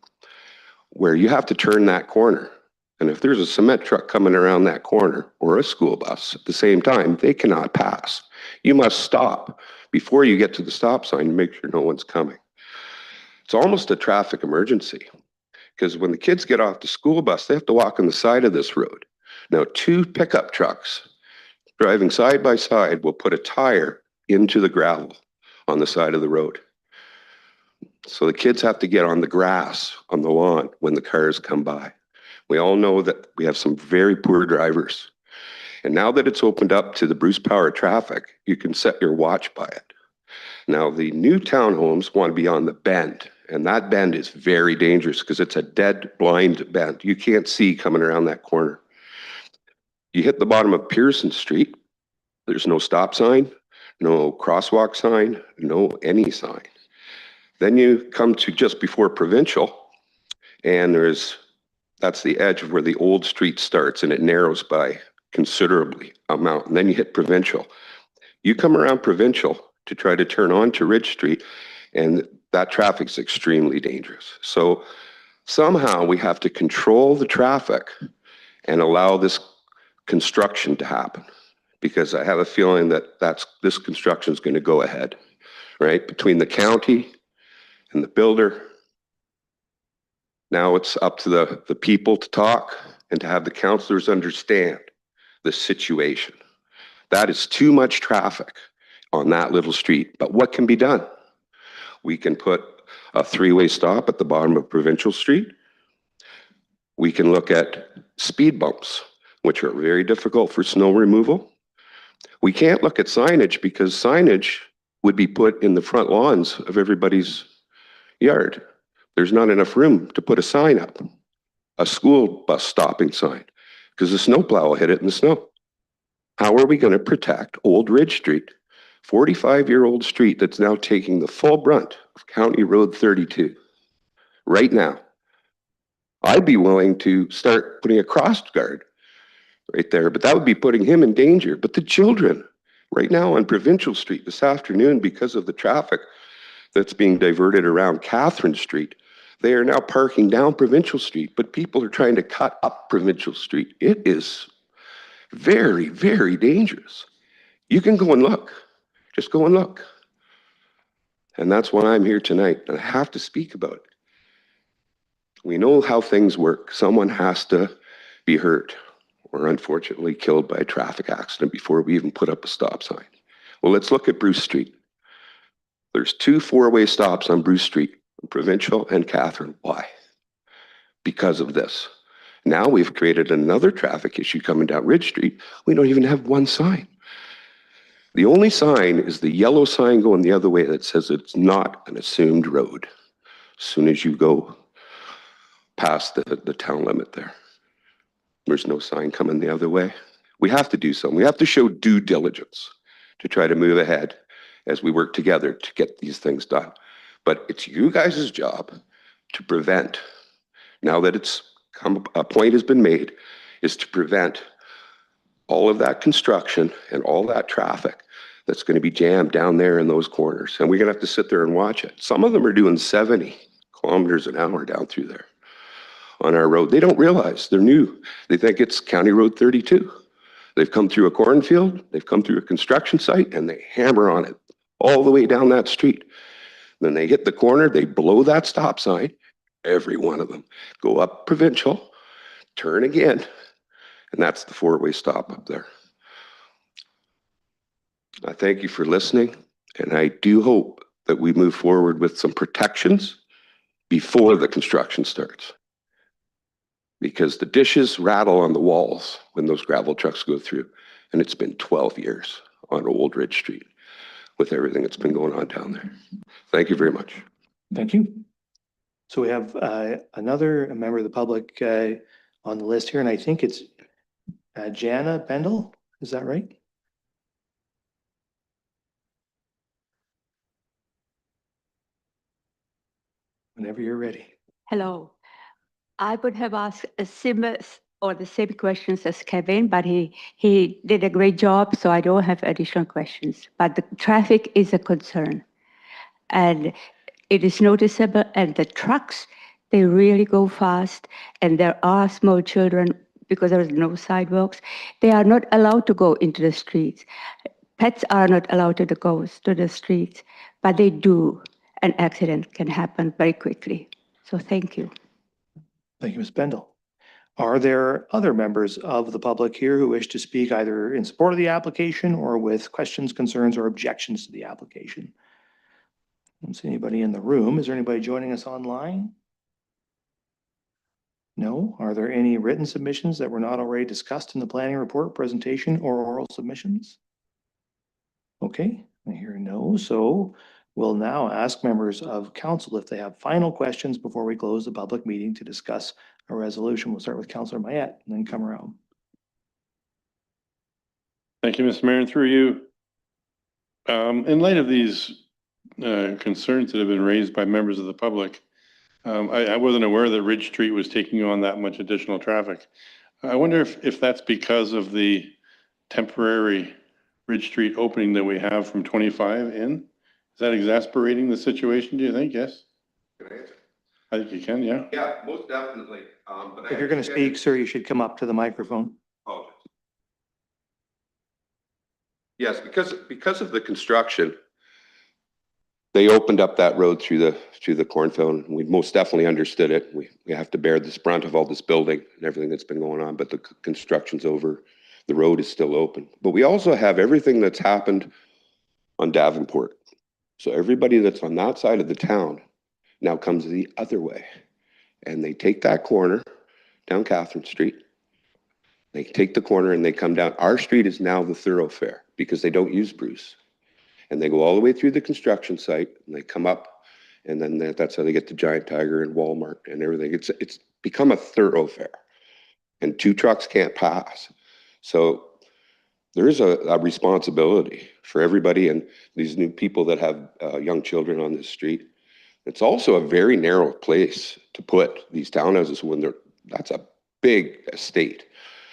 where you have to turn that corner. And if there's a cement truck coming around that corner or a school bus at the same time, they cannot pass. You must stop before you get to the stop sign to make sure no one's coming. It's almost a traffic emergency because when the kids get off the school bus, they have to walk on the side of this road. Now, 2 pickup trucks driving side by side will put a tire into the gravel on the side of the road. So the kids have to get on the grass on the lawn when the cars come by. We all know that we have some very poor drivers. And now that it's opened up to the Bruce Power traffic, you can set your watch by it. Now, the new townhomes want to be on the bend, and that bend is very dangerous because it's a dead blind bend. You can't see coming around that corner. You hit the bottom of Pearson Street, there's no stop sign, no crosswalk sign, no any sign. Then you come to just before Provincial, and that's the edge of where the old street starts, and it narrows by considerably amount. And then you hit Provincial. You come around Provincial to try to turn onto Ridge Street, and that traffic's extremely dangerous. So somehow we have to control the traffic and allow this construction to happen, because I have a feeling that this construction is going to go ahead, right? Between the county and the builder. Now it's up to the people to talk and to have the councillors understand the situation. That is too much traffic on that little street. But what can be done? We can put a 3-way stop at the bottom of Provincial Street. We can look at speed bumps, which are very difficult for snow removal. We can't look at signage because signage would be put in the front lawns of everybody's yard. There's not enough room to put a sign up, a school bus stopping sign, because the snowplow will hit it in the snow. How are we going to protect Old Ridge Street, 45-year-old street that's now taking the full brunt of County Road 32 right now? I'd be willing to start putting a cross guard right there, but that would be putting him in danger. But the children right now on Provincial Street this afternoon, because of the traffic that's being diverted around Catherine Street, they are now parking down Provincial Street, but people are trying to cut up Provincial Street. It is very, very dangerous. You can go and look. Just go and look. And that's why I'm here tonight, and I have to speak about it. We know how things work. Someone has to be hurt or unfortunately killed by a traffic accident before we even put up a stop sign. Well, let's look at Bruce Street. There's 2 4-way stops on Bruce Street, Provincial and Catherine. Why? Because of this. Now we've created another traffic issue coming down Ridge Street. We don't even have 1 sign. The only sign is the yellow sign going the other way that says it's not an assumed road. As soon as you go past the town limit there, there's no sign coming the other way. We have to do something. We have to show due diligence to try to move ahead as we work together to get these things done. But it's you guys' job to prevent, now that a point has been made, is to prevent all of that construction and all that traffic that's going to be jammed down there in those corners. And we're going to have to sit there and watch it. Some of them are doing 70 kilometers an hour down through there on our road. They don't realize, they're new. They think it's County Road 32. They've come through a cornfield, they've come through a construction site, and they hammer on it all the way down that street. Then they hit the corner, they blow that stop sign, every one of them. Go up Provincial, turn again, and that's the 4-way stop up there. I thank you for listening, and I do hope that we move forward with some protections before the construction starts. Because the dishes rattle on the walls when those gravel trucks go through, and it's been 12 years on Old Ridge Street with everything that's been going on down there. Thank you very much. Thank you. So we have another member of the public on the list here, and I think it's Jana Bendel. Is that right? Whenever you're ready. Hello. I would have asked a similar or the same questions as Kevin, but he did a great job, so I don't have additional questions. But the traffic is a concern. And it is noticeable, and the trucks, they really go fast, and there are small children, because there is no sidewalks, they are not allowed to go into the streets. Pets are not allowed to go to the streets, but they do. An accident can happen very quickly. So thank you. Thank you, Ms. Bendel. Are there other members of the public here who wish to speak either in support of the application or with questions, concerns, or objections to the application? I don't see anybody in the room. Is there anybody joining us online? No. Are there any written submissions that were not already discussed in the planning report, presentation, or oral submissions? Okay, I hear no. So we'll now ask members of council if they have final questions before we close the public meeting to discuss a resolution. We'll start with Councillor Mayette and then come around. Thank you, Mr. Mayor, and through you. In light of these concerns that have been raised by members of the public, I wasn't aware that Ridge Street was taking on that much additional traffic. I wonder if that's because of the temporary Ridge Street opening that we have from 25 in? Is that exasperating the situation, do you think? Yes? I think you can, yeah. Yeah, most definitely. If you're going to speak, sir, you should come up to the microphone. Apologies. Yes, because of the construction, they opened up that road through the cornfield. We most definitely understood it. We have to bear this brunt of all this building and everything that's been going on, but the construction's over. The road is still open. But we also have everything that's happened on Davenport. So everybody that's on that side of the town now comes the other way. And they take that corner down Catherine Street. They take the corner and they come down. Our street is now the thoroughfare because they don't use Bruce. And they go all the way through the construction site and they come up, and then that's how they get to Giant Tiger and Walmart and everything. It's become a thoroughfare, and two trucks can't pass. So there is a responsibility for everybody and these new people that have young children on this street. It's also a very narrow place to put these townhouses when that's a big estate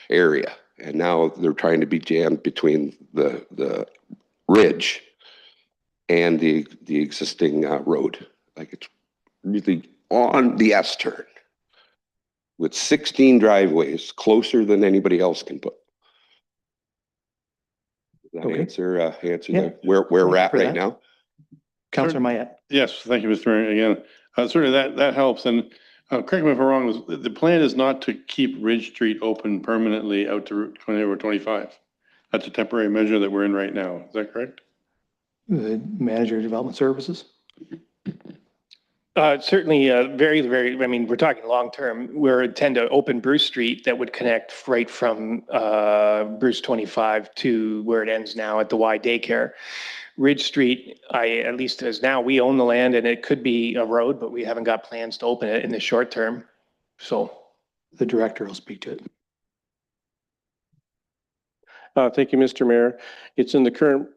area. And now they're trying to be jammed between the ridge and the existing road. Like it's really on the S turn with 16 driveways closer than anybody else can put. Does that Okay. answer Yeah. where we're at right now? Councillor Mayette. Yes, thank you, Mr. Mayor, again. Certainly that helps. And correct me if I'm wrong, the plan is not to keep Ridge Street open permanently out to Route 20 or 25. That's a temporary measure that we're in right now. Is that correct? The Manager of Development Services. Certainly, very, I mean, we're talking long-term. We intend to open Bruce Street that would connect right from Bruce 25 to where it ends now at the Y daycare. Ridge Street, at least as now, we own the land and it could be a road, but we haven't got plans to open it in the short term. So the director will speak to it. Thank you, Mr. Mayor. It's in the current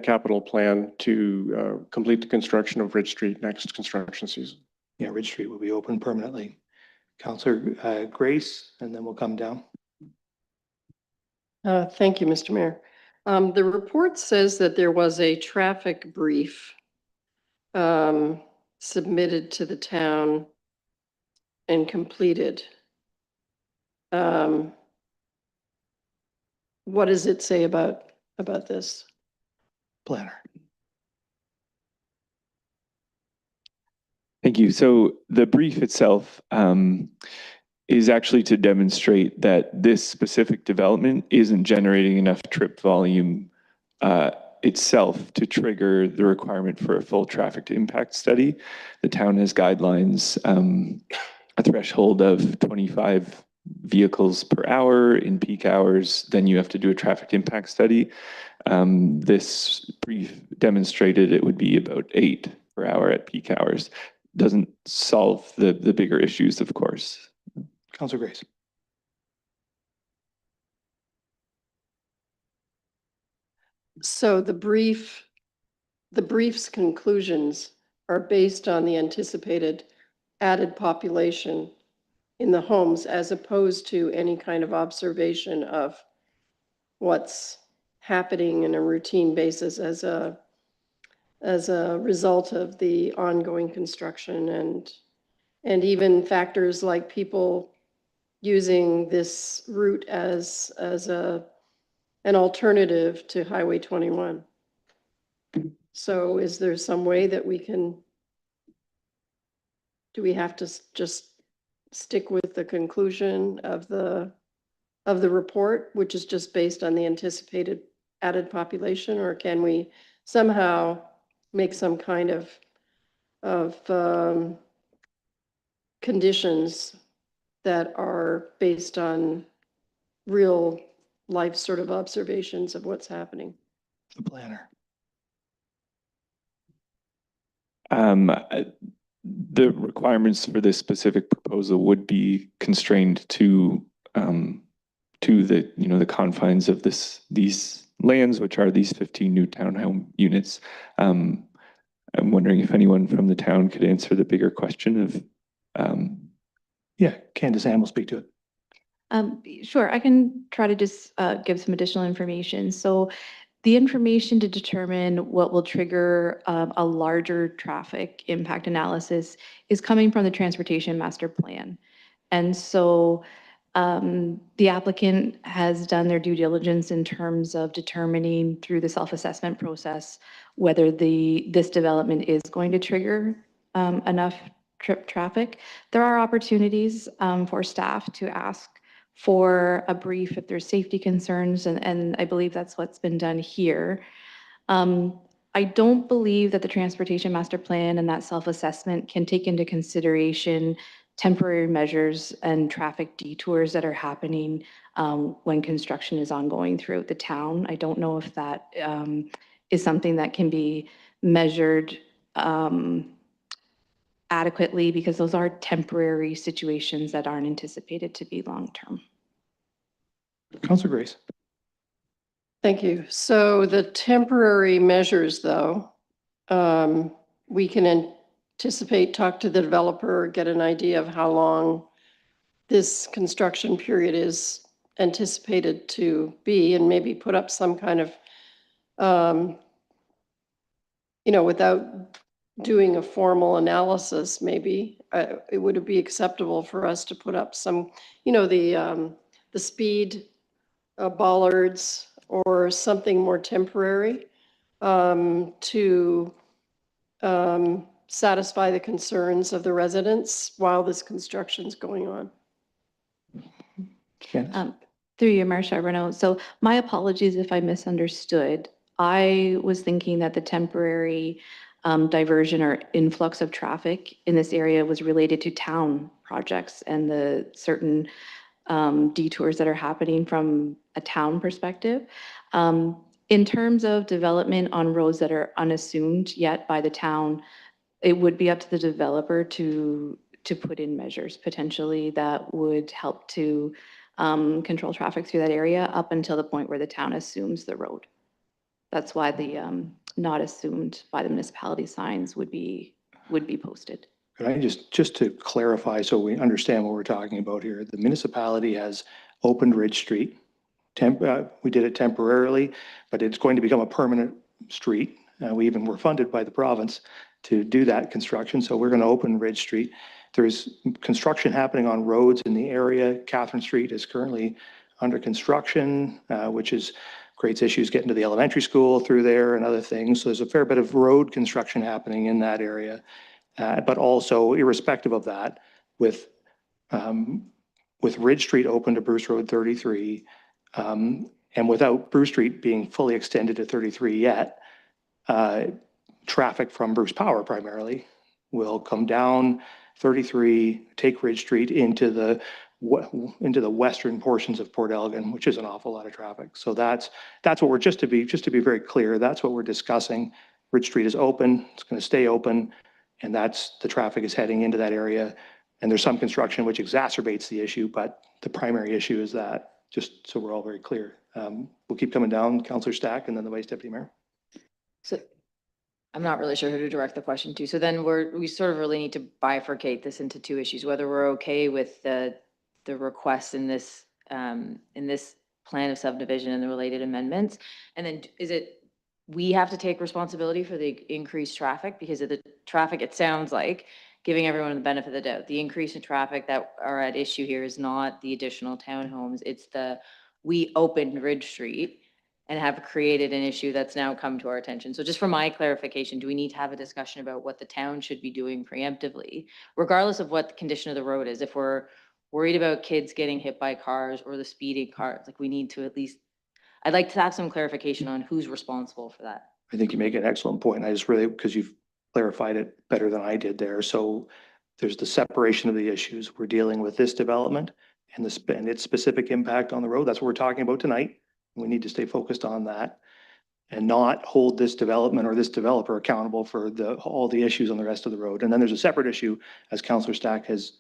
capital plan to complete the construction of Ridge Street next construction season. Yeah, Ridge Street will be open permanently. Councillor Grace, and then we'll come down. Thank you, Mr. Mayor. The report says that there was a traffic brief submitted to the town and completed. What does it say about this? Planner. Thank you. So the brief itself is actually to demonstrate that this specific development isn't generating enough trip volume itself to trigger the requirement for a full traffic impact study. The town has guidelines, a threshold of 25 vehicles per hour in peak hours, then you have to do a traffic impact study. This brief demonstrated it would be about 8 per hour at peak hours. doesn't solve the bigger issues, of course. Councilor Grace. So the brief's conclusions are based on the anticipated added population in the homes as opposed to any kind of observation of what's happening in a routine basis as a result of the ongoing construction and even factors like people using this route as an alternative to Highway 21. So is there some way that do we have to just stick with the conclusion of the report, which is just based on the anticipated added population, or can we somehow make some kind of conditions that are based on real life sort of observations of what's happening? The planner. The requirements for this specific proposal would be constrained to the, the confines of these lands, which are these 15 new townhome units. I'm wondering if anyone from the town could answer the bigger question of. Yeah, Candace Ann will speak to it. Sure, I can try to just give some additional information. So the information to determine what will trigger a larger traffic impact analysis is coming from the Transportation Master Plan. And so the applicant has done their due diligence in terms of determining through the self-assessment process whether this development is going to trigger enough traffic. There are opportunities for staff to ask for a brief if there's safety concerns, and I believe that's what's been done here. I don't believe that the Transportation Master Plan and that self-assessment can take into consideration temporary measures and traffic detours that are happening when construction is ongoing throughout the town. I don't know if that is something that can be measured adequately, because those are temporary situations that aren't anticipated to be long-term. Councilor Grace. Thank you. So the temporary measures, though, we can anticipate, talk to the developer, get an idea of how long this construction period is anticipated to be, and maybe put up some kind of, without doing a formal analysis, maybe it would be acceptable for us to put up some, the speed bollards or something more temporary to satisfy the concerns of the residents while this construction is going on. Through you, Mayor Charbonneau. So my apologies if I misunderstood. I was thinking that the temporary diversion or influx of traffic in this area was related to town projects and the certain detours that are happening from a town perspective. In terms of development on roads that are unassumed yet by the town, it would be up to the developer to put in measures potentially that would help to control traffic through that area up until the point where the town assumes the road. That's why the not assumed by the municipality signs would be posted. Could I just to clarify so we understand what we're talking about here, the municipality has opened Ridge Street. We did it temporarily, but it's going to become a permanent street. We even were funded by the province to do that construction. So we're going to open Ridge Street. There's construction happening on roads in the area. Catherine Street is currently under construction, which creates issues getting to the elementary school through there and other things. So there's a fair bit of road construction happening in that area. But also, irrespective of that, with Ridge Street open to Bruce Road 33, and without Bruce Street being fully extended to 33 yet, traffic from Bruce Power primarily will come down 33, take Ridge Street into the western portions of Port Elgin, which is an awful lot of traffic. So that's what we're just to be very clear. That's what we're discussing. Ridge Street is open. It's going to stay open. And that's, the traffic is heading into that area. And there's some construction which exacerbates the issue, but the primary issue is that, just so we're all very clear. We'll keep coming down, Councillor Stack and then the Vice Deputy Mayor. So I'm not really sure who to direct the question to. So then we sort of really need to bifurcate this into two issues, whether we're okay with the request in this plan of subdivision and the related amendments. And then is it, we have to take responsibility for the increased traffic because of the traffic, it sounds like, giving everyone the benefit of the doubt. The increase in traffic that are at issue here is not the additional townhomes. It's we opened Ridge Street and have created an issue that's now come to our attention. So just for my clarification, do we need to have a discussion about what the town should be doing preemptively, regardless of what the condition of the road is? If we're worried about kids getting hit by cars or the speeding cars, like we need to at least, I'd like to have some clarification on who's responsible for that. I think you make an excellent point. I just really, because you've clarified it better than I did there. So there's the separation of the issues. We're dealing with this development and its specific impact on the road. That's what we're talking about tonight. We need to stay focused on that and not hold this development or this developer accountable for all the issues on the rest of the road. And then there's a separate issue, as Councillor Stack has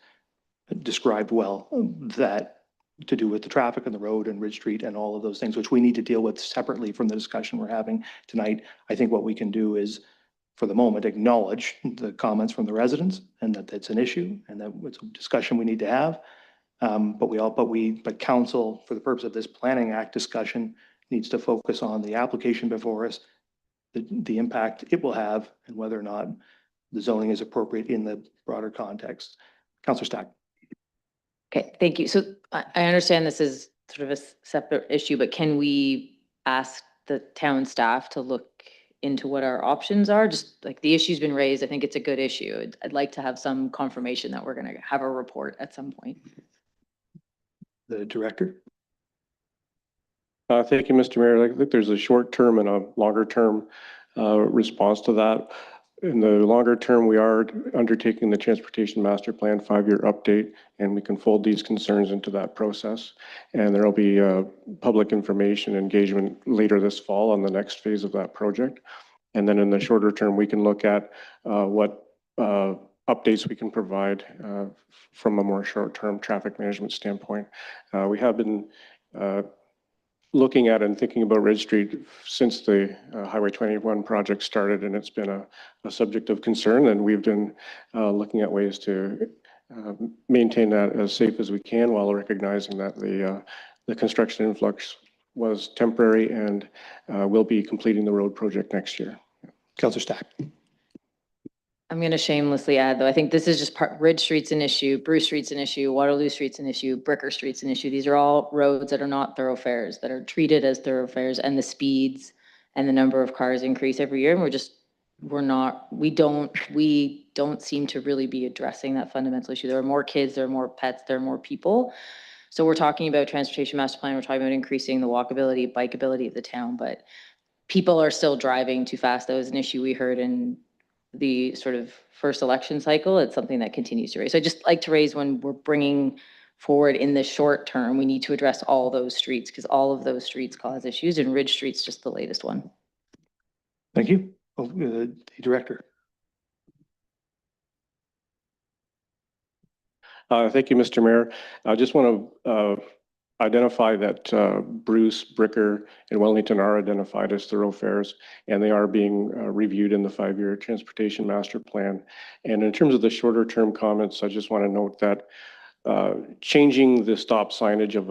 described well, that to do with the traffic on the road and Ridge Street and all of those things, which we need to deal with separately from the discussion we're having tonight. I think what we can do is, for the moment, acknowledge the comments from the residents and that it's an issue and that it's a discussion we need to have. But council, for the purpose of this Planning Act discussion, needs to focus on the application before us, the impact it will have, and whether or not the zoning is appropriate in the broader context. Councillor Stack. Okay, thank you. So I understand this is sort of a separate issue, but can we ask the town staff to look into what our options are? Just like the issue's been raised, I think it's a good issue. I'd like to have some confirmation that we're going to have a report at some point. The director. Thank you, Mr. Mayor. I think there's a short term and a longer term response to that. In the longer term, we are undertaking the Transportation Master Plan 5-year update, and we can fold these concerns into that process. And there will be public information engagement later this fall on the next phase of that project. And then in the shorter term, we can look at what updates we can provide from a more short-term traffic management standpoint. We have been looking at and thinking about Ridge Street since the Highway 21 project started, and it's been a subject of concern, and we've been looking at ways to maintain that as safe as we can while recognizing that the construction influx was temporary and we'll be completing the road project next year. Councillor Stack. I'm going to shamelessly add, though, I think this is just Ridge Street's an issue, Bruce Street's an issue, Waterloo Street's an issue, Bricker Street's an issue. These are all roads that are not thoroughfares, that are treated as thoroughfares, and the speeds and the number of cars increase every year. And we don't seem to really be addressing that fundamental issue. There are more kids, there are more pets, there are more people. So we're talking about Transportation Master Plan, we're talking about increasing the walkability, bikeability of the town, but people are still driving too fast. That was an issue we heard in the sort of first election cycle. It's something that continues to raise. So I just like to raise, when we're bringing forward in the short term, we need to address all those streets because all of those streets cause issues, and Ridge Street's just the latest one. Thank you. The director. Thank you, Mr. Mayor. I just want to identify that Bruce, Bricker, and Wellington are identified as thoroughfares, and they are being reviewed in the 5-year Transportation Master Plan. And in terms of the shorter term comments, I just want to note that changing the stop signage of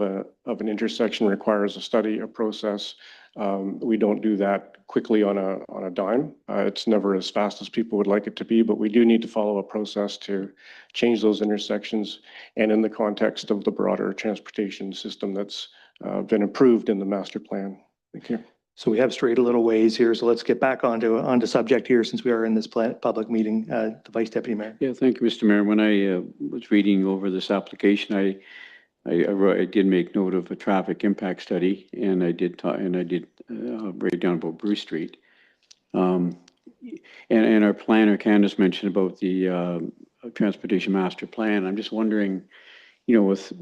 an intersection requires a study, a process. We don't do that quickly on a dime. It's never as fast as people would like it to be, but we do need to follow a process to change those intersections, and in the context of the broader transportation system that's been approved in the master plan. Thank you. So we have strayed a little ways here, so let's get back onto subject here since we are in this public meeting. The Vice Deputy Mayor. Yeah, thank you, Mr. Mayor. When I was reading over this application, I did make note of a traffic impact study, and I did write down about Bruce Street. And our planner, Candace, mentioned about the Transportation Master Plan. I'm just wondering, with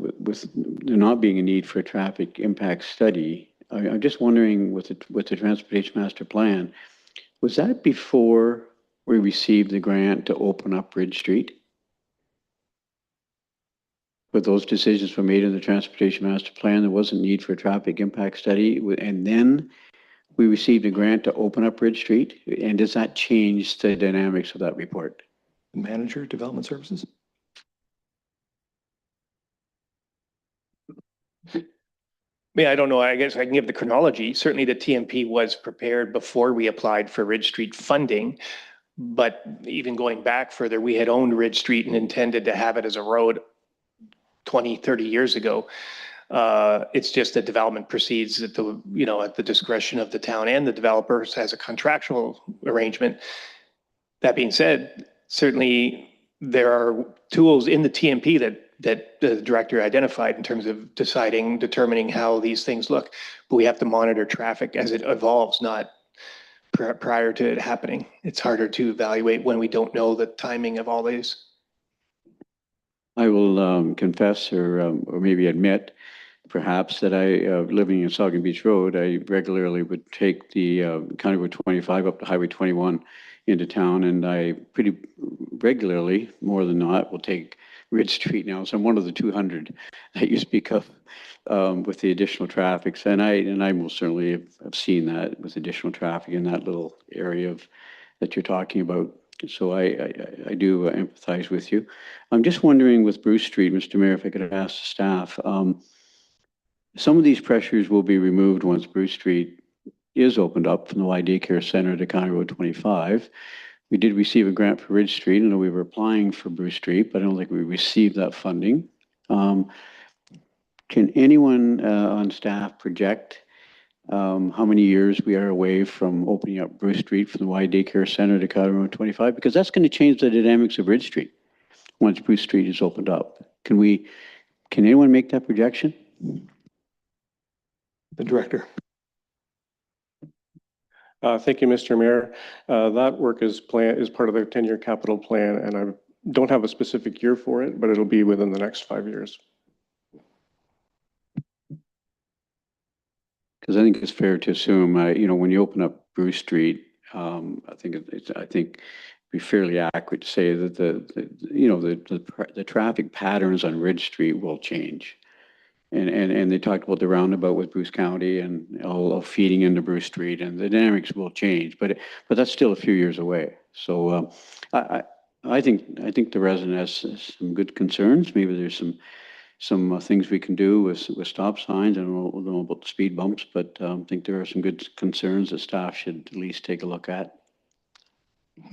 there not being a need for a traffic impact study, I'm just wondering with the Transportation Master Plan, was that before we received the grant to open up Ridge Street. But those decisions were made in the Transportation Master Plan. There wasn't need for a traffic impact study. And then we received a grant to open up Ridge Street. And does that change the dynamics of that report? Manager, Development Services. Yeah, I don't know. I guess I can give the chronology. Certainly the TMP was prepared before we applied for Ridge Street funding. But even going back further, we had owned Ridge Street and intended to have it as a road 20, 30 years ago. It's just that development proceeds at the, at the discretion of the town and the developers as a contractual arrangement. That being said, certainly there are tools in the TMP that the director identified in terms of determining how these things look. But we have to monitor traffic as it evolves, not prior to it happening. It's harder to evaluate when we don't know the timing of all these. I will confess or maybe admit perhaps that living in Saugeen Beach Road, I regularly would take the County Road 25 up to Highway 21 into town, and I pretty regularly, more than not, will take Ridge Street now. So I'm one of the 200 that you speak of with the additional traffic. And I most certainly have seen that with additional traffic in that little area that you're talking about. So I do empathize with you. I'm just wondering with Bruce Street, Mr. Mayor, if I could ask the staff, some of these pressures will be removed once Bruce Street is opened up from the Y Daycare Center to County Road 25. We did receive a grant for Ridge Street. I know we were applying for Bruce Street, but I don't think we received that funding. Can anyone on staff project how many years we are away from opening up Bruce Street from the Y Daycare Center to County Road 25? Because that's going to change the dynamics of Ridge Street once Bruce Street is opened up. Can anyone make that projection? The director. Thank you, Mr. Mayor. That work is part of the 10-year capital plan, and I don't have a specific year for it, but it'll be within the next 5 years. Because I think it's fair to assume, when you open up Bruce Street, I think it'd be fairly accurate to say that the traffic patterns on Ridge Street will change. And they talked about the roundabout with Bruce County and all feeding into Bruce Street, and the dynamics will change, but that's still a few years away. So I think the resident has some good concerns. Maybe there's some things we can do with stop signs. I don't know about the speed bumps, but I think there are some good concerns that staff should at least take a look at.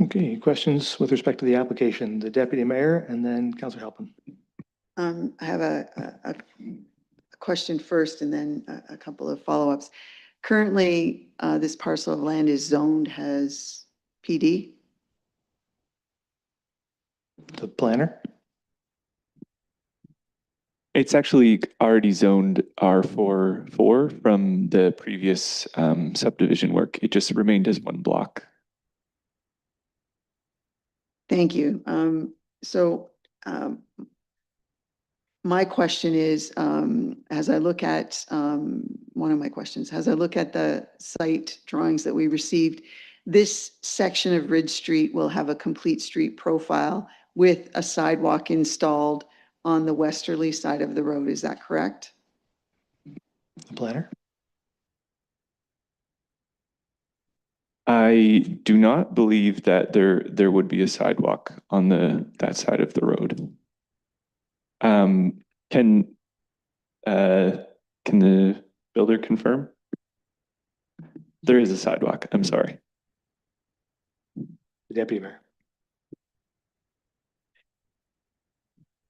Okay, questions with respect to the application? The deputy mayor and then Councillor Halpin. I have a question first and then a couple of follow-ups. Currently, this parcel of land is zoned as PD. The planner. It's actually already zoned R44 from the previous subdivision work. It just remained as one block. Thank you. My question is, as I look at, one of my questions, as I look at the site drawings that we received, this section of Ridge Street will have a complete street profile with a sidewalk installed on the westerly side of the road. Is that correct? The planner. I do not believe that there would be a sidewalk on that side of the road. Can the builder confirm? There is a sidewalk. I'm sorry. The deputy mayor.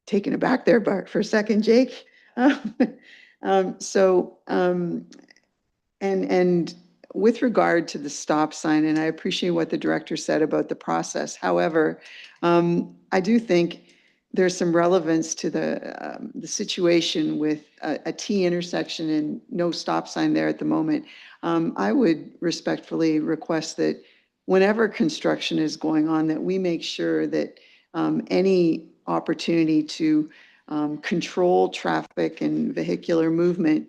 Taken aback there, Bart, for a second, Jake. And with regard to the stop sign, and I appreciate what the director said about the process. However, I do think there's some relevance to the situation with a T intersection and no stop sign there at the moment. I would respectfully request that whenever construction is going on, that we make sure that any opportunity to control traffic and vehicular movement,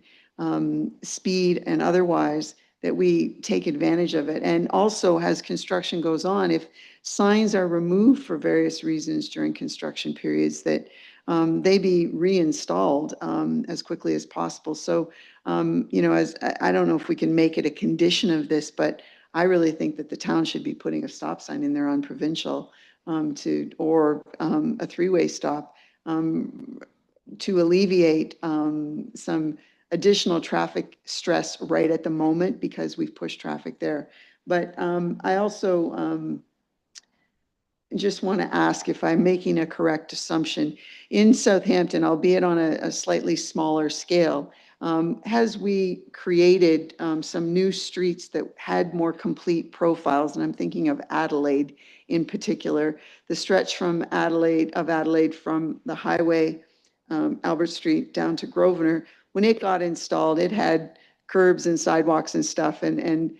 speed and otherwise, that we take advantage of it. And also, as construction goes on, if signs are removed for various reasons during construction periods, that they be reinstalled as quickly as possible. So, you know, as I don't know if we can make it a condition of this, but I really think that the town should be putting a stop sign in there on Provincial or a three-way stop to alleviate some additional traffic stress right at the moment, because we've pushed traffic there. But I also just want to ask if I'm making a correct assumption. In Southampton, albeit on a slightly smaller scale, has we created some new streets that had more complete profiles? And I'm thinking of Adelaide in particular, the stretch from Adelaide from the highway, Albert Street down to Grosvenor. When it got installed, it had curbs and sidewalks and stuff, and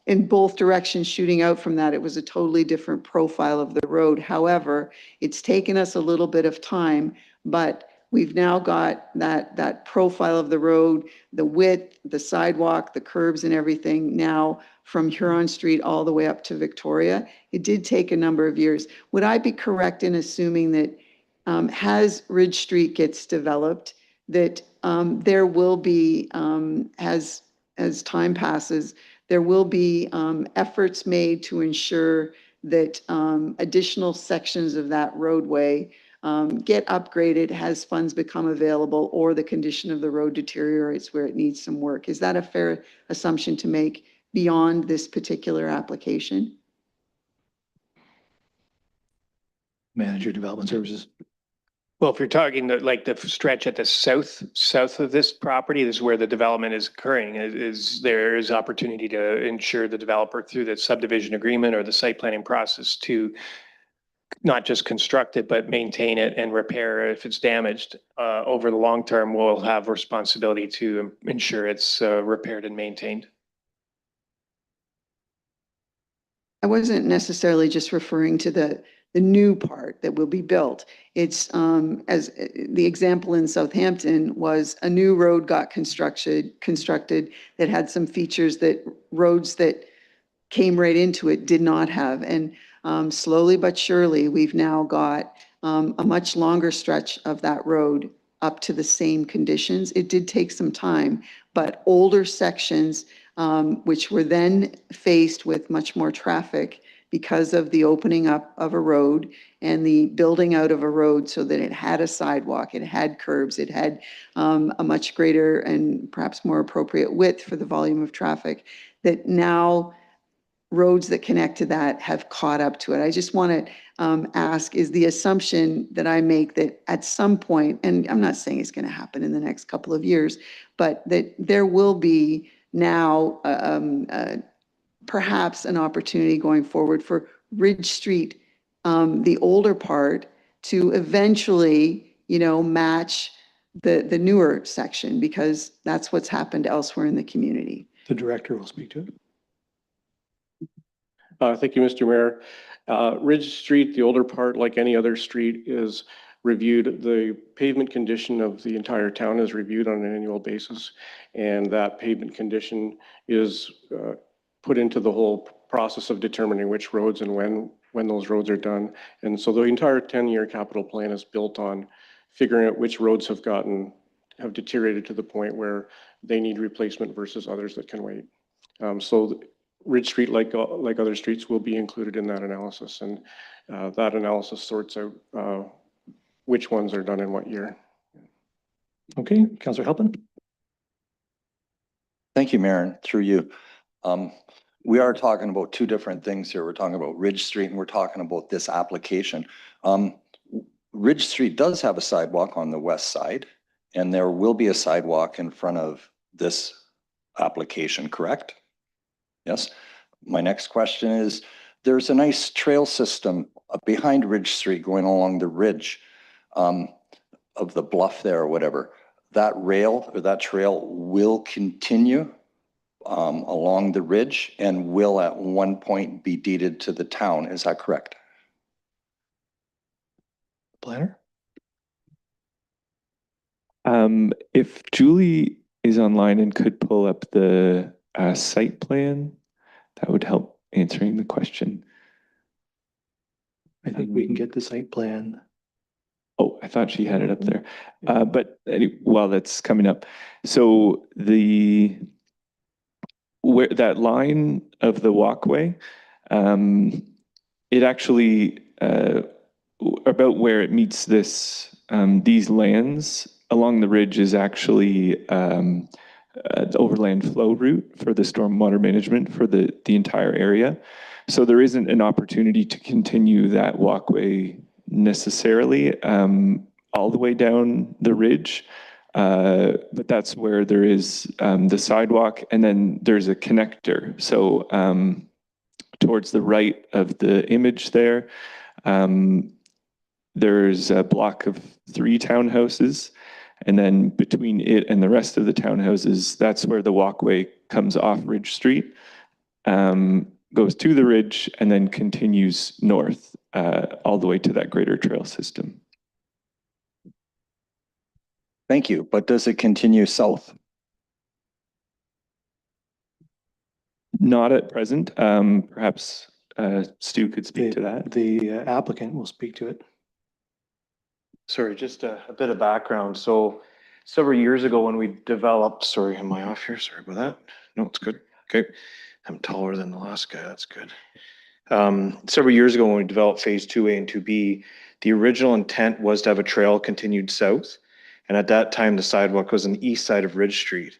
in both directions shooting out from that, it was a totally different profile of the road. However, it's taken us a little bit of time, but we've now got that profile of the road, the width, the sidewalk, the curbs and everything now from Huron Street all the way up to Victoria. It did take a number of years. Would I be correct in assuming that as Ridge Street gets developed, that there will be, as time passes, there will be efforts made to ensure that additional sections of that roadway get upgraded as funds become available, or the condition of the road deteriorates where it needs some work? Is that a fair assumption to make beyond this particular application? Manager Development Services. Well, if you're talking like the stretch at the south of this property, this is where the development is occurring. There is opportunity to ensure the developer through the subdivision agreement or the site planning process to not just construct it, but maintain it and repair if it's damaged. Over the long term, we'll have responsibility to ensure it's repaired and maintained. I wasn't necessarily just referring to the new part that will be built. It's as the example in Southampton was a new road got constructed that had some features that roads that came right into it did not have. And slowly but surely, we've now got a much longer stretch of that road up to the same conditions. It did take some time, but older sections, which were then faced with much more traffic because of the opening up of a road and the building out of a road so that it had a sidewalk, it had curbs, it had a much greater and perhaps more appropriate width for the volume of traffic, that now roads that connect to that have caught up to it. I just want to ask, is the assumption that I make that at some point, and I'm not saying it's going to happen in the next couple of years, but that there will be now perhaps an opportunity going forward for Ridge Street, the older part, to eventually, you know, match the newer section, because that's what's happened elsewhere in the community. The director will speak to it. Thank you, Mr. Mayor. Ridge Street, the older part, like any other street, is reviewed. The pavement condition of the entire town is reviewed on an annual basis, and that pavement condition is put into the whole process of determining which roads and when those roads are done. And so the entire 10-year capital plan is built on figuring out which roads have deteriorated to the point where they need replacement versus others that can wait. So Ridge Street, like other streets, will be included in that analysis, and that analysis sorts out which ones are done in what year. Okay, Councillor Halpin. Thank you, Mayor, through you. We are talking about two different things here. We're talking about Ridge Street and we're talking about this application. Ridge Street does have a sidewalk on the west side, and there will be a sidewalk in front of this application, correct? Yes. My next question is, there's a nice trail system behind Ridge Street going along the ridge of the bluff there or whatever. That rail or that trail will continue along the ridge and will at one point be deeded to the town. Is that correct? Planner? If Julie is online and could pull up the site plan, that would help answering the question. I think we can get the site plan. Oh, I thought she had it up there. But while that's coming up, so where that line of the walkway, it actually about where it meets these lands along the ridge is actually the overland flow route for the stormwater management for the entire area. So there isn't an opportunity to continue that walkway necessarily all the way down the ridge. But that's where there is the sidewalk, and then there's a connector. So towards the right of the image there, there's a block of 3 townhouses. And then between it and the rest of the townhouses, that's where the walkway comes off Ridge Street, goes to the ridge, and then continues north all the way to that greater trail system. Thank you. But does it continue south? Not at present. Perhaps Stu could speak to that. The applicant will speak to it. Sorry, just a bit of background. So several years ago when we developed, sorry, am I off here? Sorry about that. No, it's good. Okay. I'm taller than the last guy. That's good. Several years ago when we developed phase 2A and 2B, the original intent was to have a trail continued south. And at that time, the sidewalk was on the east side of Ridge Street.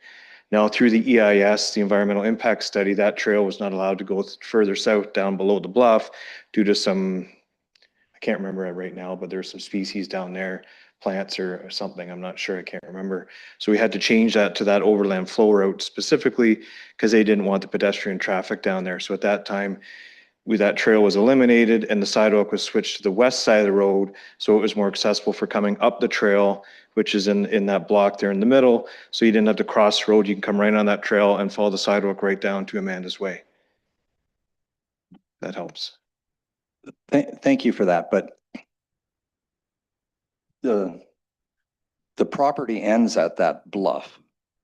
Now through the EIS, the environmental impact study, that trail was not allowed to go further south down below the bluff due to some, I can't remember it right now, but there's some species down there, plants or something, I'm not sure, I can't remember. So we had to change that to that overland flow route specifically because they didn't want the pedestrian traffic down there. So at that time, that trail was eliminated and the sidewalk was switched to the west side of the road. So it was more accessible for coming up the trail, which is in that block there in the middle. So you didn't have to cross the road. You can come right on that trail and follow the sidewalk right down to Amanda's Way. That helps. Thank you for that, but the property ends at that bluff,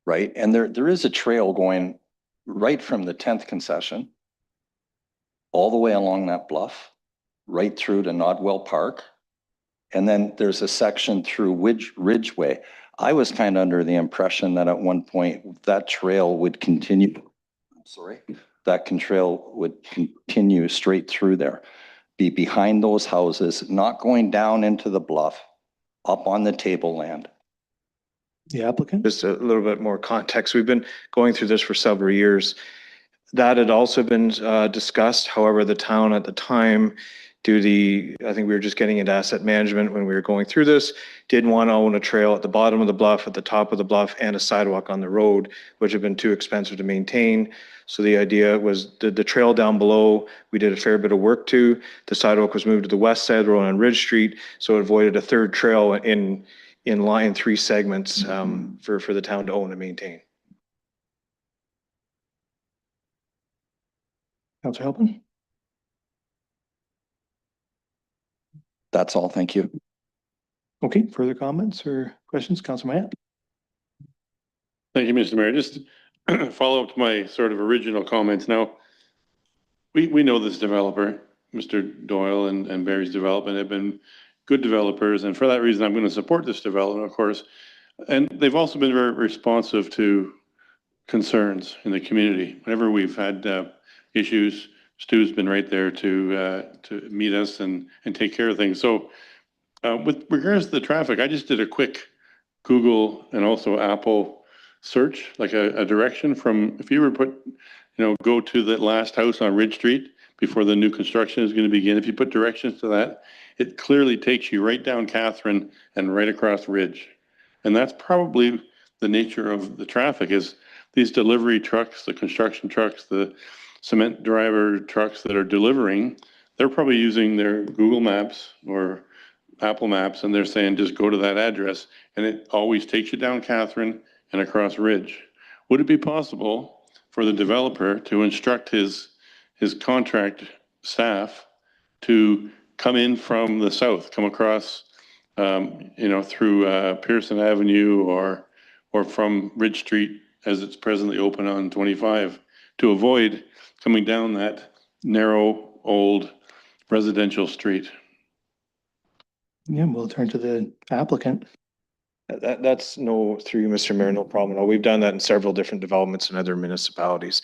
right? And there is a trail going right from the 10th concession all the way along that bluff, right through to Nodwell Park. And then there's a section through Ridgeway. I was kind of under the impression that at one point that trail would continue, that trail would continue straight through there, be behind those houses, not going down into the bluff, up on the tableland. The applicant? Just a little bit more context. We've been going through this for several years. That had also been discussed. However, the town at the time, I think we were just getting into asset management when we were going through this, didn't want to own a trail at the bottom of the bluff, at the top of the bluff, and a sidewalk on the road, which have been too expensive to maintain. So the idea was the trail down below, we did a fair bit of work to. The sidewalk was moved to the west side of the road on Ridge Street, so it avoided a third trail in line 3 segments for the town to own and maintain. Councilor Halpin? That's all. Thank you. Okay, further comments or questions? Councilor Matt? Thank you, Mr. Mayor. Just follow up to my sort of original comments. Now, we know this developer, Mr. Doyle and Barry's Development have been good developers. And for that reason, I'm going to support this development, of course. And they've also been very responsive to concerns in the community. Whenever we've had issues, Stu's been right there to meet us and take care of things. So with regards to the traffic, I just did a quick Google and also Apple search, like a direction from, if you were go to that last house on Ridge Street before the new construction is going to begin. If you put directions to that, it clearly takes you right down Catherine and right across Ridge. And that's probably the nature of the traffic is these delivery trucks, the construction trucks, the cement driver trucks that are delivering, they're probably using their Google Maps or Apple Maps, and they're saying, just go to that address. And it always takes you down Catherine and across Ridge. Would it be possible for the developer to instruct his contract staff to come in from the south, come across, through Pearson Avenue or from Ridge Street as it's presently open on 25 to avoid coming down that narrow, old residential street? Yeah, we'll turn to the applicant. That's no, through you, Mr. Mayor, no problem at all. We've done that in several different developments in other municipalities.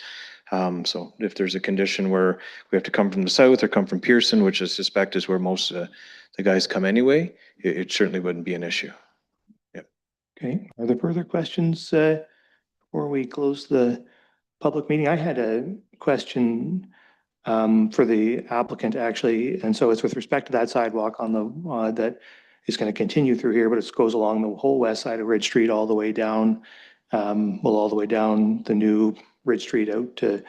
So if there's a condition where we have to come from the south or come from Pearson, which I suspect is where most of the guys come anyway, it certainly wouldn't be an issue. Okay, are there further questions before we close the public meeting? I had a question for the applicant, actually, and so it's with respect to that sidewalk on the, that is going to continue through here, but it goes along the whole west side of Ridge Street all the way down, all the way down the new Ridge Street out to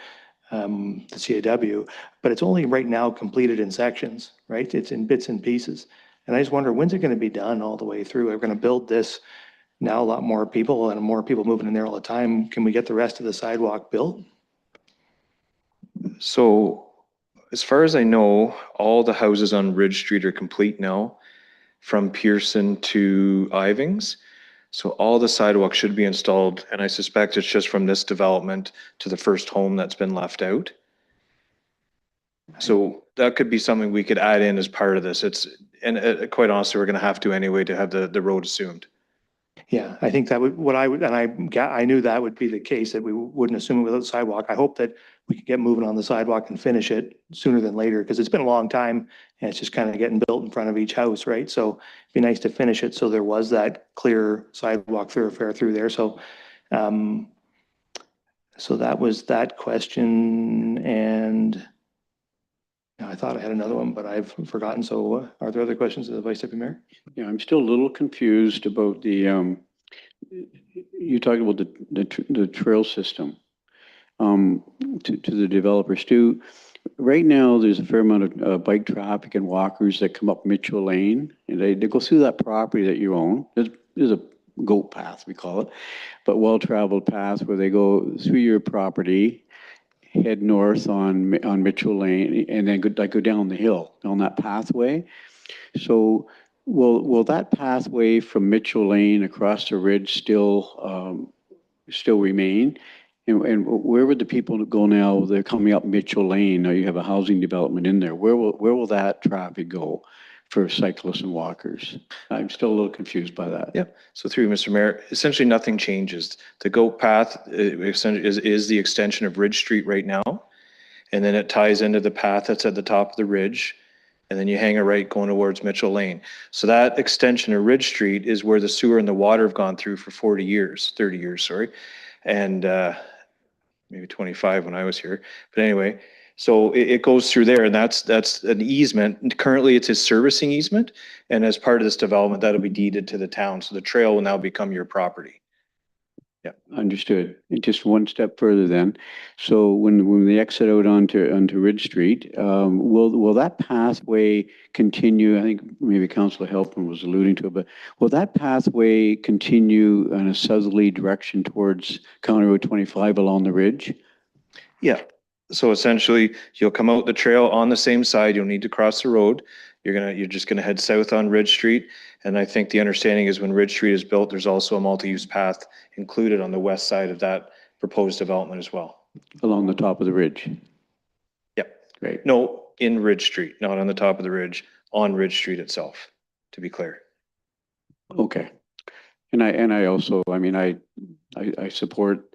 the CAW, but it's only right now completed in sections, right? It's in bits and pieces. And I just wonder, when's it going to be done all the way through? We're going to build this now, a lot more people and more people moving in there all the time. Can we get the rest of the sidewalk built? So as far as I know, all the houses on Ridge Street are complete now from Pearson to Ivings. So all the sidewalk should be installed, and I suspect it's just from this development to the first home that's been left out. So that could be something we could add in as part of this. Quite honestly, we're going to have to anyway to have the road assumed. Yeah, I think that would, what I would, and I knew that would be the case, that we wouldn't assume it without the sidewalk. I hope that we could get moving on the sidewalk and finish it sooner than later, because it's been a long time and it's just kind of getting built in front of each house, right? So it'd be nice to finish it so there was that clear sidewalk thoroughfare through there. So, so that was that question, and I thought I had another one, but I've forgotten. So are there other questions of the Vice Deputy Mayor? Yeah, I'm still a little confused about the, you talked about the trail system to the developers too. Right now, there's a fair amount of bike traffic and walkers that come up Mitchell Lane, and they go through that property that you own. There's a goat path, we call it, but well-traveled path where they go through your property, head north on Mitchell Lane, and then go down the hill on that pathway. So will that pathway from Mitchell Lane across the ridge still remain? And where would the people go now? They're coming up Mitchell Lane. Now you have a housing development in there. Where will that traffic go for cyclists and walkers? I'm still a little confused by that. Yeah. So through you, Mr. Mayor, essentially nothing changes. The goat path is the extension of Ridge Street right now. And then it ties into the path that's at the top of the ridge. And then you hang a right going towards Mitchell Lane. So that extension of Ridge Street is where the sewer and the water have gone through for 30 years, sorry. And maybe 25 when I was here. But anyway, so it goes through there, and that's an easement. Currently, it's his servicing easement. And as part of this development, that'll be deeded to the town. So the trail will now become your property. Yeah. Understood. And just one step further then. So when they exit out onto Ridge Street, will that pathway continue? I think maybe Councillor Helpman was alluding to it, but will that pathway continue in a southerly direction towards County Road 25 along the ridge? Yeah. So essentially, you'll come out the trail on the same side. You'll need to cross the road. You're just gonna head south on Ridge Street. And I think the understanding is when Ridge Street is built, there's also a multi-use path included on the west side of that proposed development as well. Along the top of the ridge? Yep. Great. No, in Ridge Street, not on the top of the ridge, on Ridge Street itself, to be clear. Okay. And I also, I mean, I support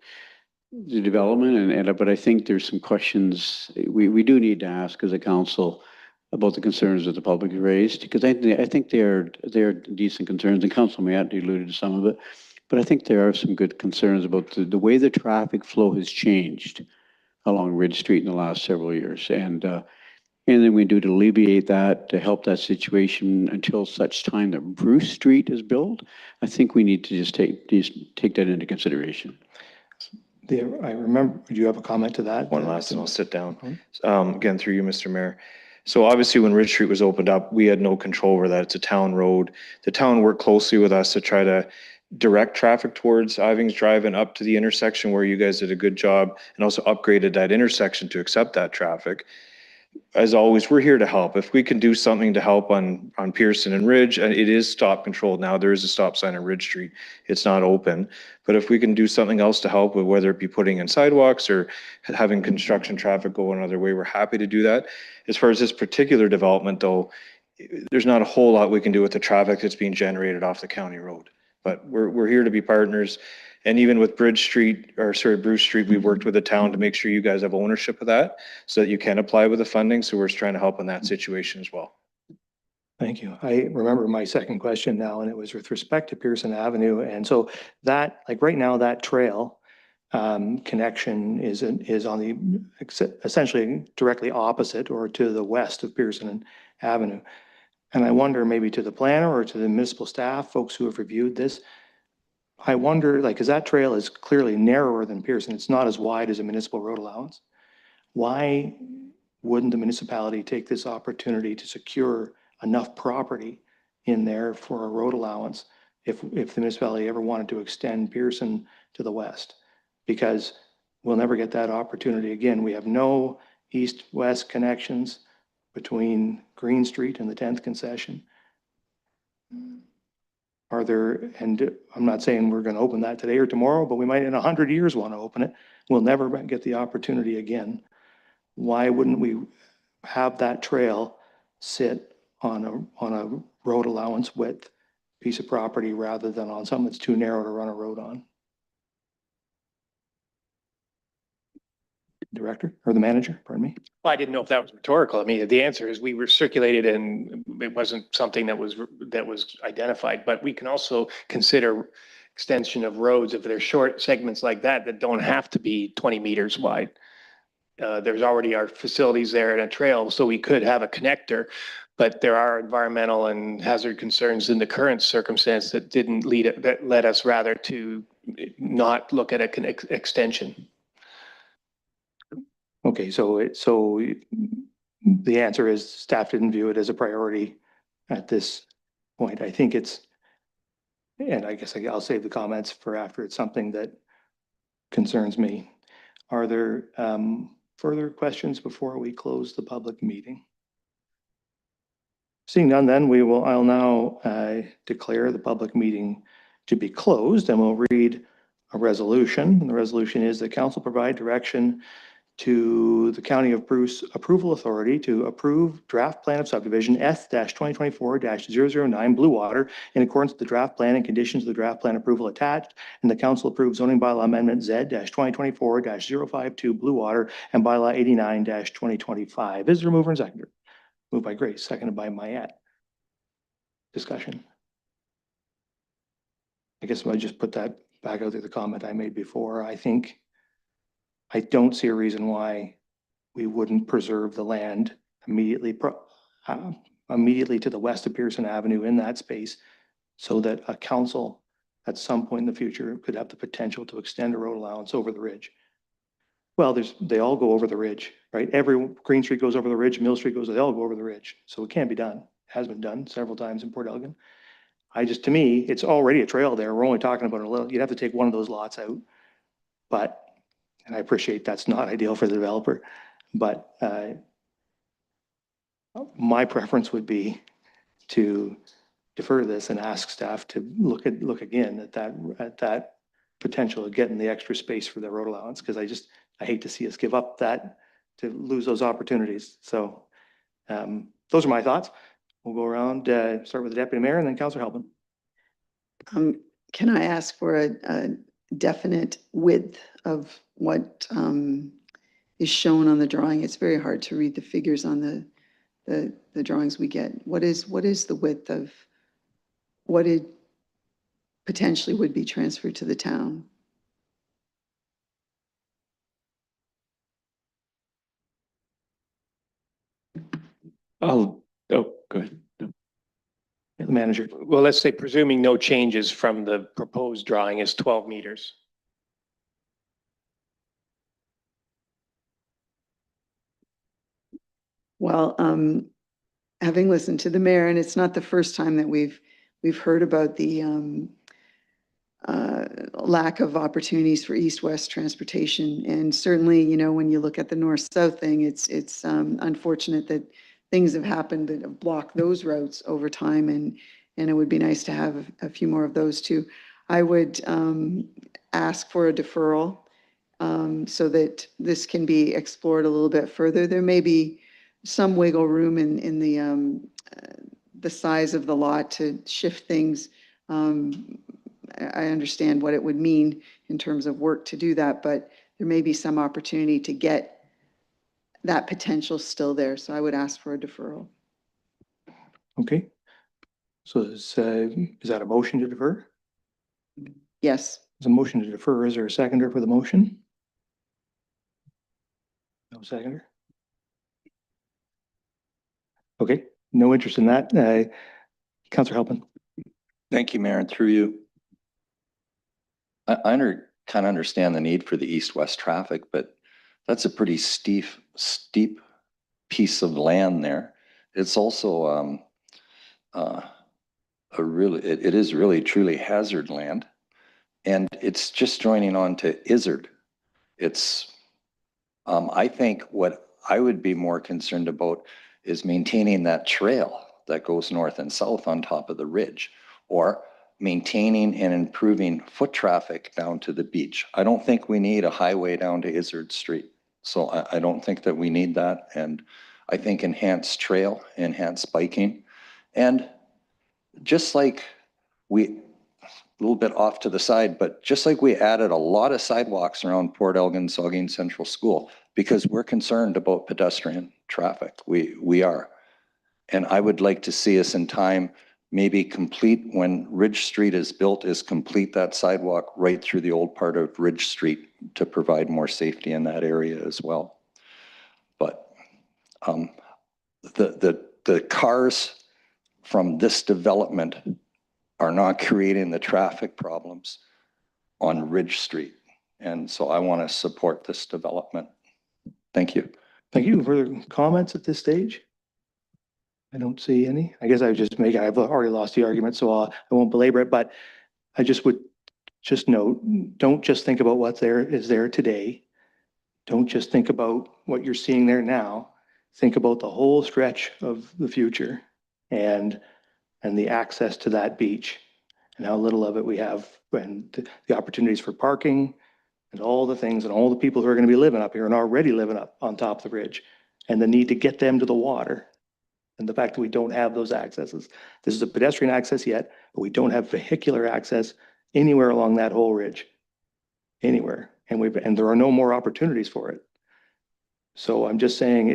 the development but I think there's some questions we do need to ask as a council about the concerns that the public has raised, because I think they're decent concerns, and Council Matt alluded to some of it, but I think there are some good concerns about the way the traffic flow has changed along Ridge Street in the last several years, and then we do to alleviate that, to help that situation until such time that Bruce Street is built. I think we need to just take that into consideration. I remember, do you have a comment to that? One last and I'll sit down. Again, through you, Mr. Mayor. So obviously when Ridge Street was opened up, we had no control over that. It's a town road. The town worked closely with us to try to direct traffic towards Ivings Drive and up to the intersection, where you guys did a good job, and also upgraded that intersection to accept that traffic. As always, we're here to help. If we can do something to help on Pearson and Ridge, and it is stop controlled now, there is a stop sign on Ridge Street. It's not open. But if we can do something else to help with, whether it be putting in sidewalks or having construction traffic go another way, we're happy to do that. As far as this particular development though, there's not a whole lot we can do with the traffic that's being generated off the county road. But we're here to be partners. And even with Bruce Street, we worked with the town to make sure you guys have ownership of that so that you can apply with the funding. So we're just trying to help in that situation as well. Thank you. I remember my second question now, and it was with respect to Pearson Avenue. And so that, like right now, that trail connection is on the essentially directly opposite or to the west of Pearson Avenue. And I wonder maybe to the planner or to the municipal staff, folks who have reviewed this, I wonder, like, because that trail is clearly narrower than Pearson. It's not as wide as a municipal road allowance. Why wouldn't the municipality take this opportunity to secure enough property in there for a road allowance if the municipality ever wanted to extend Pearson to the west? Because we'll never get that opportunity again. We have no east-west connections between Green Street and the 10th concession. Are there, and I'm not saying we're going to open that today or tomorrow, but we might in 100 years want to open it. We'll never get the opportunity again. Why wouldn't we have that trail sit on a road allowance width piece of property rather than on something that's too narrow to run a road on? Director or the manager, pardon me. Well, I didn't know if that was rhetorical. I mean, the answer is we were circulated and it wasn't something that was identified, but we can also consider extension of roads if they're short segments like that don't have to be 20 meters wide. There's already our facilities there and a trail, so we could have a connector, but there are environmental and hazard concerns in the current circumstance that led us rather to not look at an extension. Okay, so the answer is staff didn't view it as a priority at this point. I think it's, and I guess I'll save the comments for after it's something that concerns me. Are there further questions before we close the public meeting? Seeing none, then I'll now declare the public meeting to be closed, and we'll read a resolution. And the resolution is that council provide direction to the County of Bruce Approval Authority to approve draft plan of subdivision S-2024-009 Blue Water in accordance with the draft plan and conditions of the draft plan approval attached, and the council approves zoning bylaw amendment Z-2024-052 Blue Water and bylaw 89-2025. Is there a mover and seconder? Moved by Grace, seconded by Mayette. Discussion. I guess I'll just put that back out there, the comment I made before. I don't see a reason why we wouldn't preserve the land immediately to the west of Pearson Avenue in that space so that a council at some point in the future could have the potential to extend a road allowance over the ridge. Well, they all go over the ridge, right? Every Green Street goes over the ridge, Mill Street they all go over the ridge. So it can be done. It has been done several times in Port Elgin. To me, it's already a trail there. We're only talking about a little, you'd have to take one of those lots out, but and I appreciate that's not ideal for the developer, but my preference would be to defer this and ask staff to look again at that potential of getting the extra space for the road allowance, because I hate to see us give up that to lose those opportunities. So those are my thoughts. We'll go around, start with the deputy mayor and then Councillor Halpin. Can I ask for a definite width of what is shown on the drawing? It's very hard to read the figures on the drawings we get. What is the width of what it potentially would be transferred to the town? Go ahead. The manager. Well, let's say presuming no changes from the proposed drawing is 12 meters. Well, having listened to the mayor, and it's not the first time that we've heard about the lack of opportunities for east-west transportation. And certainly, when you look at the north-south thing, it's unfortunate that things have happened that have blocked those routes over time, and it would be nice to have a few more of those too. I would ask for a deferral so that this can be explored a little bit further. There may be some wiggle room in the the size of the lot to shift things. I understand what it would mean in terms of work to do that, but there may be some opportunity to get that potential still there. So I would ask for a deferral. Okay. So is that a motion to defer? Yes. There's a motion to defer. Is there a seconder for the motion? No seconder? Okay, no interest in that. Councillor Halpin. Thank you, Mayor, and through you. I kind of understand the need for the east-west traffic, but that's a pretty steep piece of land there. It's also it is really truly hazard land, and it's just joining on to Izzard. It's I think what I would be more concerned about is maintaining that trail that goes north and south on top of the ridge, or maintaining and improving foot traffic down to the beach. I don't think we need a highway down to Izzard Street. So I don't think that we need that. And I think enhanced trail, enhanced biking, and just like a little bit off to the side, but just like we added a lot of sidewalks around Port Elgin, Saugeen Central School, because we're concerned about pedestrian traffic. We are. And I would like to see us in time maybe complete, when Ridge Street is built, is complete that sidewalk right through the old part of Ridge Street to provide more safety in that area as well. But the cars from this development are not creating the traffic problems on Ridge Street. And so I want to support this development. Thank you. Thank you. Further comments at this stage? I don't see any. I guess I've already lost the argument, so I won't belabor it, but I just would note, don't just think about what is there today. Don't just think about what you're seeing there now. Think about the whole stretch of the future and the access to that beach and how little of it we have, and the opportunities for parking and all the things and all the people who are going to be living up here and already living up on top of the bridge, and the need to get them to the water. And the fact that we don't have those accesses. This is a pedestrian access yet, but we don't have vehicular access anywhere along that whole ridge. Anywhere. And there are no more opportunities for it. So I'm just saying,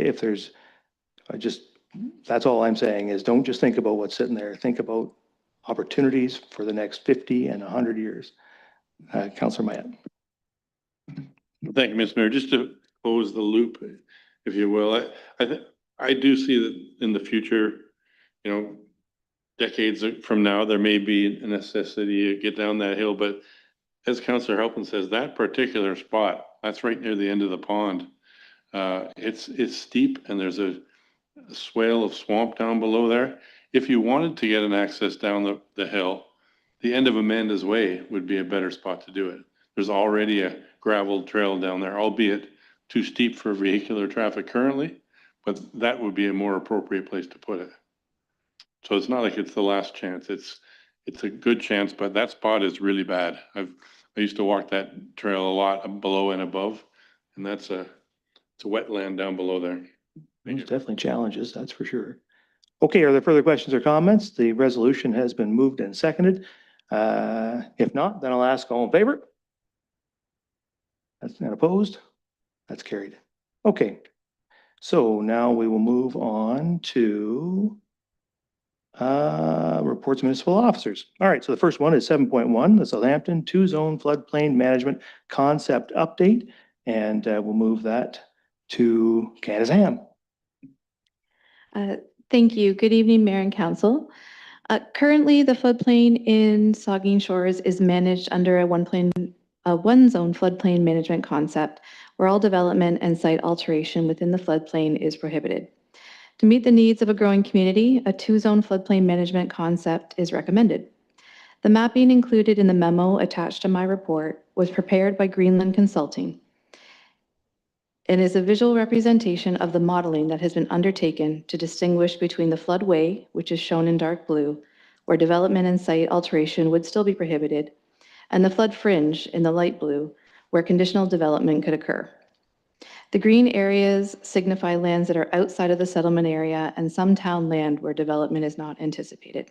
that's all I'm saying is, don't just think about what's sitting there. Think about opportunities for the next 50 and 100 years. Councillor Mayette. Thank you, Mr. Mayor. Just to close the loop, if you will, I do see that in the future, decades from now, there may be a necessity to get down that hill. But as Councillor Halpin says, that particular spot, that's right near the end of the pond. It's steep, and there's a swale of swamp down below there. If you wanted to get an access down the hill, the end of Amanda's Way would be a better spot to do it. There's already a gravel trail down there, albeit too steep for vehicular traffic currently, but that would be a more appropriate place to put it. So it's not like it's the last chance. It's a good chance, but that spot is really bad. I used to walk that trail a lot below and above, and it's a wetland down below there. There's definitely challenges, that's for sure. Okay, are there further questions or comments? The resolution has been moved and seconded. If not, then I'll ask all in favor. That's not opposed. That's carried. Okay, so now we will move on to reports of municipal officers. All right, so the first one is 7.1, the Southampton two-zone floodplain management concept update, and we'll move that to Candace Ham. Thank you. Good evening, Mayor and Council. Currently, the floodplain in Saugeen Shores is managed under a one-zone floodplain management concept, where all development and site alteration within the floodplain is prohibited. To meet the needs of a growing community, a two-zone floodplain management concept is recommended. The mapping included in the memo attached to my report was prepared by Greenland Consulting and is a visual representation of the modeling that has been undertaken to distinguish between the floodway, which is shown in dark blue, where development and site alteration would still be prohibited, and the flood fringe in the light blue, where conditional development could occur. The green areas signify lands that are outside of the settlement area and some town land where development is not anticipated.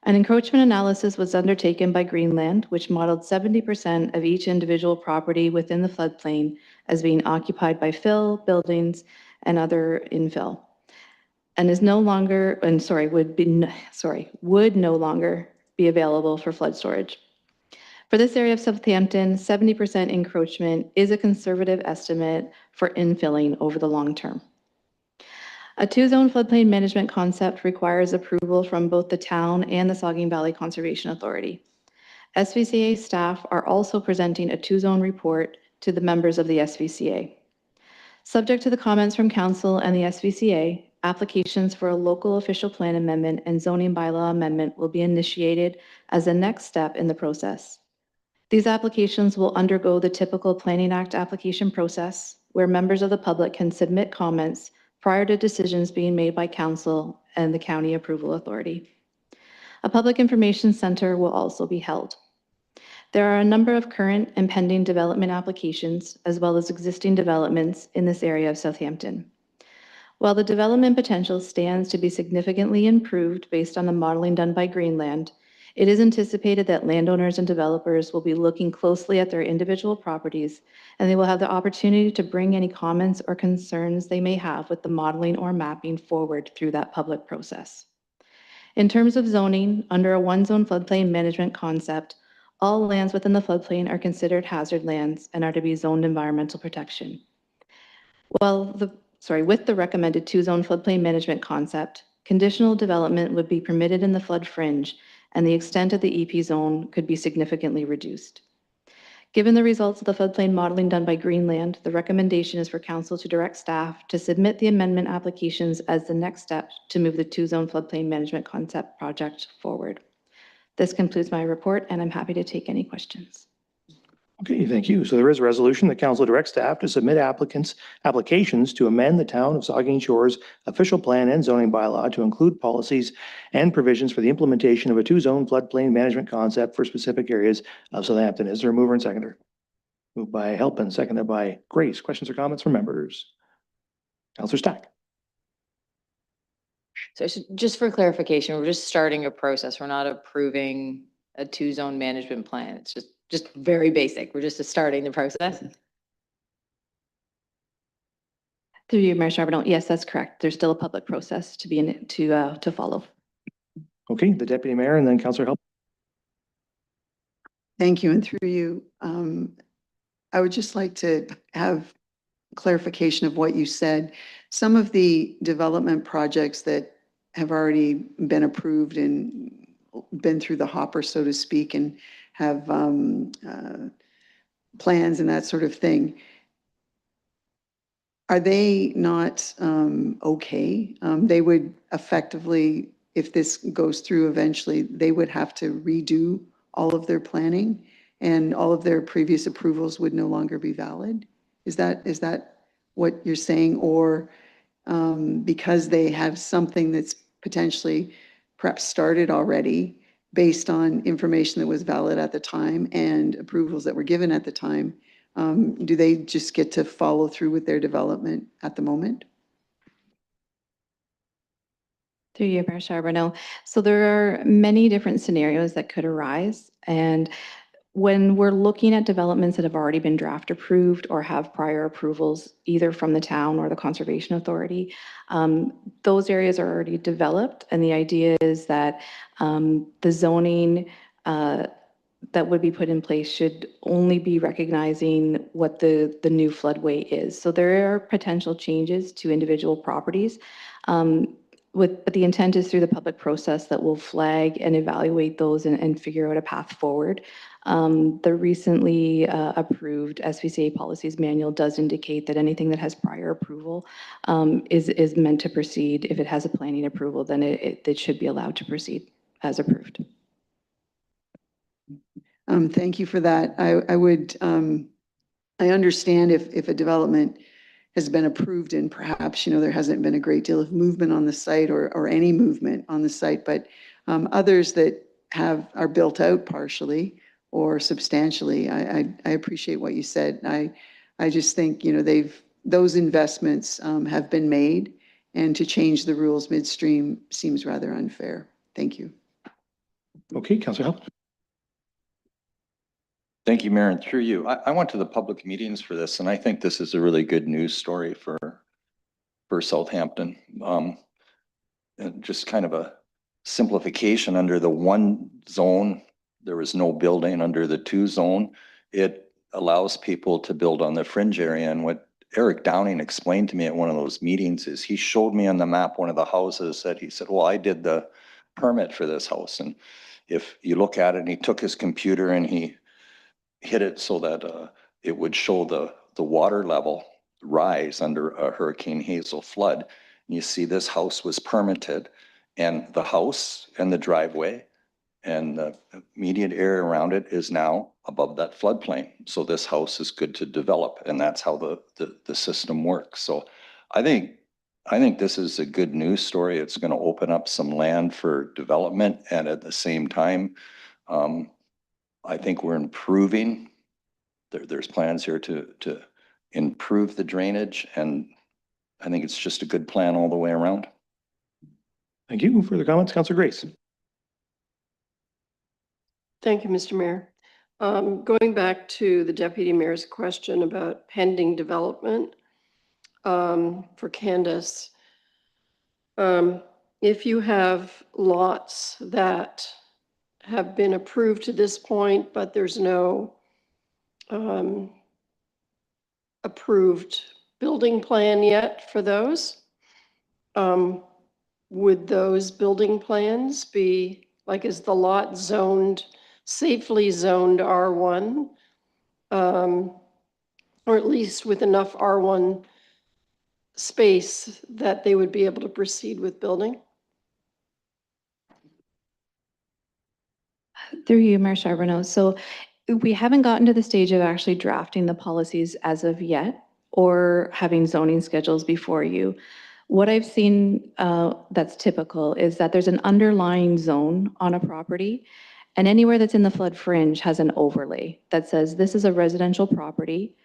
An encroachment analysis was undertaken by Greenland, which modeled 70% of each individual property within the floodplain as being occupied by fill, buildings, and other infill, and is no longer, would no longer be available for flood storage. For this area of Southampton, 70% encroachment is a conservative estimate for infilling over the long term. A two-zone floodplain management concept requires approval from both the town and the Saugeen Valley Conservation Authority. SVCA staff are also presenting a two-zone report to the members of the SVCA. Subject to the comments from Council and the SVCA, applications for a local official plan amendment and zoning bylaw amendment will be initiated as a next step in the process. These applications will undergo the typical Planning Act application process, where members of the public can submit comments prior to decisions being made by Council and the County Approval Authority. A public information center will also be held. There are a number of current and pending development applications, as well as existing developments in this area of Southampton. While the development potential stands to be significantly improved based on the modeling done by Greenland, it is anticipated that landowners and developers will be looking closely at their individual properties, and they will have the opportunity to bring any comments or concerns they may have with the modeling or mapping forward through that public process. In terms of zoning, under a one-zone floodplain management concept, all lands within the floodplain are considered hazard lands and are to be zoned environmental protection. With the recommended two-zone floodplain management concept, conditional development would be permitted in the flood fringe, and the extent of the EP zone could be significantly reduced. Given the results of the floodplain modeling done by Greenland, the recommendation is for Council to direct staff to submit the amendment applications as the next step to move the two-zone floodplain management concept project forward. This concludes my report, and I'm happy to take any questions. Okay, thank you. So there is a resolution that council directs staff to submit applications to amend the town of Saugeen Shores official plan and zoning bylaw to include policies and provisions for the implementation of a two-zone floodplain management concept for specific areas of Southampton. Is there a mover and seconder? Moved by Halpin, seconded by Grace. Questions or comments from members? Councillor Stack. So just for clarification, we're just starting a process. We're not approving a two-zone management plan. It's just very basic. We're just starting the process. Through you, Mayor Charbonneau. Yes, that's correct. There's still a public process to follow. Okay, the deputy mayor and then Councillor Halpin. Thank you, and through you, I would just like to have clarification of what you said. Some of the development projects that have already been approved and been through the hopper, so to speak, and have plans and that sort of thing, are they not okay? They would effectively, if this goes through eventually, they would have to redo all of their planning and all of their previous approvals would no longer be valid? Is that what you're saying? Or because they have something that's potentially perhaps started already based on information that was valid at the time and approvals that were given at the time, do they just get to follow through with their development at the moment? Through you, Mayor Charbonneau. So there are many different scenarios that could arise. And when we're looking at developments that have already been draft approved or have prior approvals, either from the town or the Conservation Authority, those areas are already developed. And the idea is that the zoning that would be put in place should only be recognizing what the new floodway is. So there are potential changes to individual properties. But the intent is through the public process that we'll flag and evaluate those and figure out a path forward. The recently approved SVCA policies manual does indicate that anything that has prior approval is meant to proceed. If it has a planning approval, then it should be allowed to proceed as approved. Thank you for that. I understand if a development has been approved and perhaps, there hasn't been a great deal of movement on the site or any movement on the site, but others that are built out partially or substantially, I appreciate what you said. I I just think, those investments have been made, and to change the rules midstream seems rather unfair. Thank you. Okay, Councillor Hell. Thank you, Mayor, and through you. I went to the public meetings for this, and I think this is a really good news story for Southampton. And just kind of a simplification under the 1 zone. There was no building under the 2 zone. It allows people to build on the fringe area. And what Eric Downing explained to me at one of those meetings is he showed me on the map one of the houses that he said, well, I did the permit for this house. And if you look at it, and he took his computer and he hit it so that it would show the water level rise under a Hurricane Hazel flood. And you see this house was permitted, and the house and the driveway and the immediate area around it is now above that floodplain. So this house is good to develop, and that's how the system works. So I think this is a good news story. It's going to open up some land for development, and at the same time, I think we're improving. There's plans here to improve the drainage, and I think it's just a good plan all the way around. Thank you. Further comments, Councillor Grace? Thank you, Mr. Mayor. Going back to the Deputy Mayor's question about pending development for Candace, if you have lots that have been approved to this point, but there's no approved building plan yet for those, would those building plans be, like, is the lot zoned, safely zoned R1? Or at least with enough R1 space that they would be able to proceed with building? Through you, Mayor Charbonneau. So we haven't gotten to the stage of actually drafting the policies as of yet, or having zoning schedules before you. What I've seen that's typical is that there's an underlying zone on a property, and anywhere that's in the flood fringe has an overlay that says this is a residential property,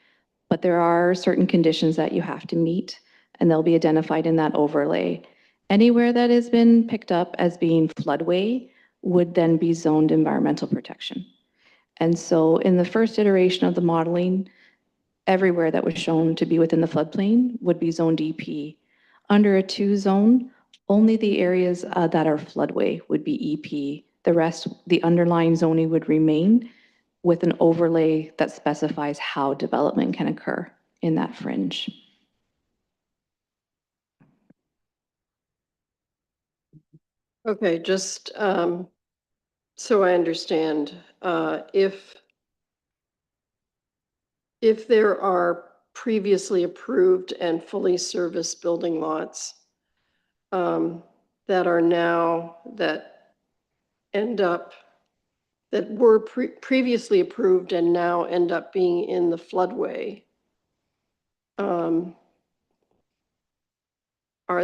but there are certain conditions that you have to meet, and they'll be identified in that overlay. Anywhere that has been picked up as being floodway would then be zoned environmental protection. And so in the first iteration of the modeling, everywhere that was shown to be within the floodplain would be zoned EP. Under a 2 zone, only the areas that are floodway would be EP. The rest, the underlying zoning would remain with an overlay that specifies how development can occur in that fringe. Okay, just so I understand, if there are previously approved and fully serviced building lots that are now, that end up, that were previously approved and now end up being in the floodway, are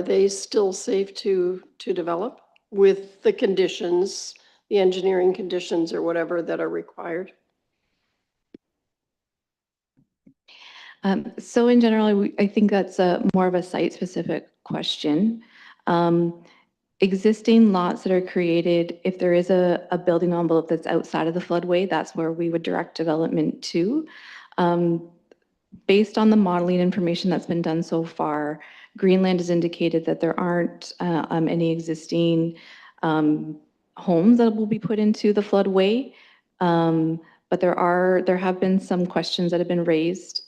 they still safe to develop with the conditions, the engineering conditions or whatever that are required? So in general, I think that's more of a site-specific question. Existing lots that are created, if there is a building envelope that's outside of the floodway, that's where we would direct development to. Based on the modeling information that's been done so far, Greenland has indicated that there aren't any existing homes that will be put into the floodway. But there have been some questions that have been raised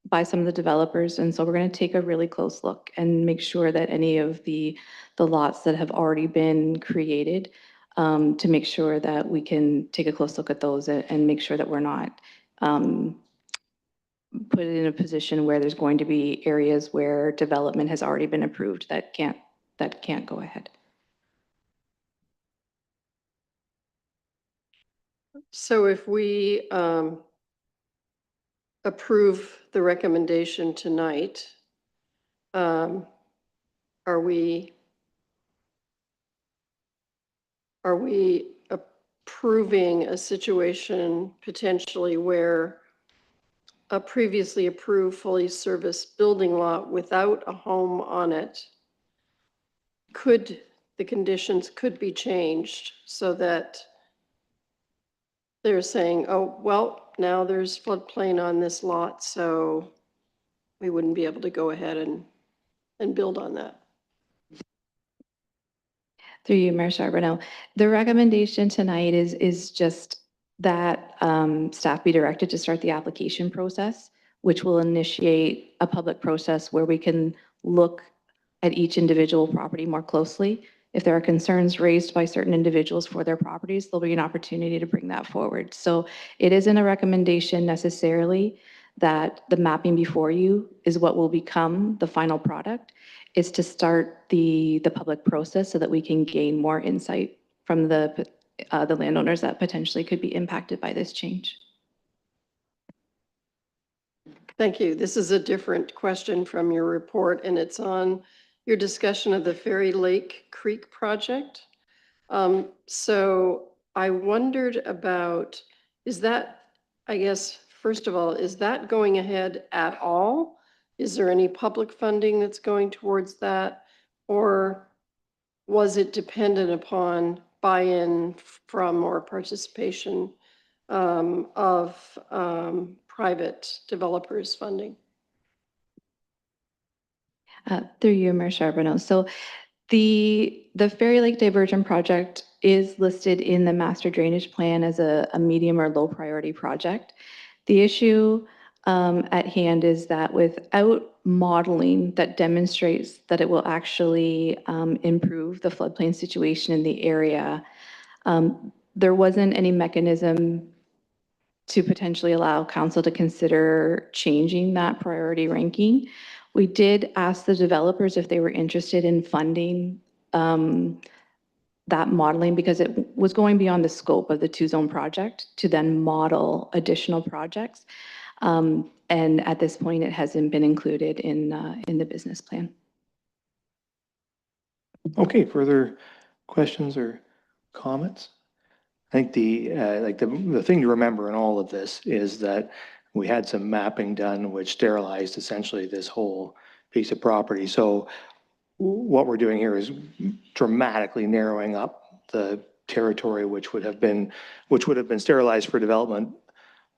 by some of the developers, and so we're going to take a really close look and make sure that any of the lots that have already been created, to make sure that we can take a close look at those and make sure that we're not put in a position where there's going to be areas where development has already been approved that can't go ahead. So if we approve the recommendation tonight, are we approving a situation potentially where a previously approved fully serviced building lot without a home on it, the conditions could be changed so that they're saying, oh, well, now there's floodplain on this lot, so we wouldn't be able to go ahead and build on that. Through you, Mayor Charbonneau. The recommendation tonight is just that staff be directed to start the application process, which will initiate a public process where we can look at each individual property more closely. If there are concerns raised by certain individuals for their properties, there'll be an opportunity to bring that forward. So it isn't a recommendation necessarily that the mapping before you is what will become the final product. Is to start the public process so that we can gain more insight from the landowners that potentially could be impacted by this change. Thank you. This is a different question from your report, and it's on your discussion of the Fairy Lake Creek project. So I wondered about, is that, I guess, first of all, is that going ahead at all? Is there any public funding that's going towards that? Or was it dependent upon buy-in from or participation of private developers funding? Through you, Mayor Charbonneau. So the Fairy Lake Diversion Project is listed in the master drainage plan as a medium or low priority project. The issue at hand is that without modeling that demonstrates that it will actually improve the floodplain situation in the area, there wasn't any mechanism to potentially allow council to consider changing that priority ranking. We did ask the developers if they were interested in funding that modeling because it was going beyond the scope of the two-zone project to then model additional projects. And at this point, it hasn't been included in the business plan. Okay, further questions or comments? I think the thing to remember in all of this is that we had some mapping done which sterilized essentially this whole piece of property. So what we're doing here is dramatically narrowing up the territory which would have been sterilized for development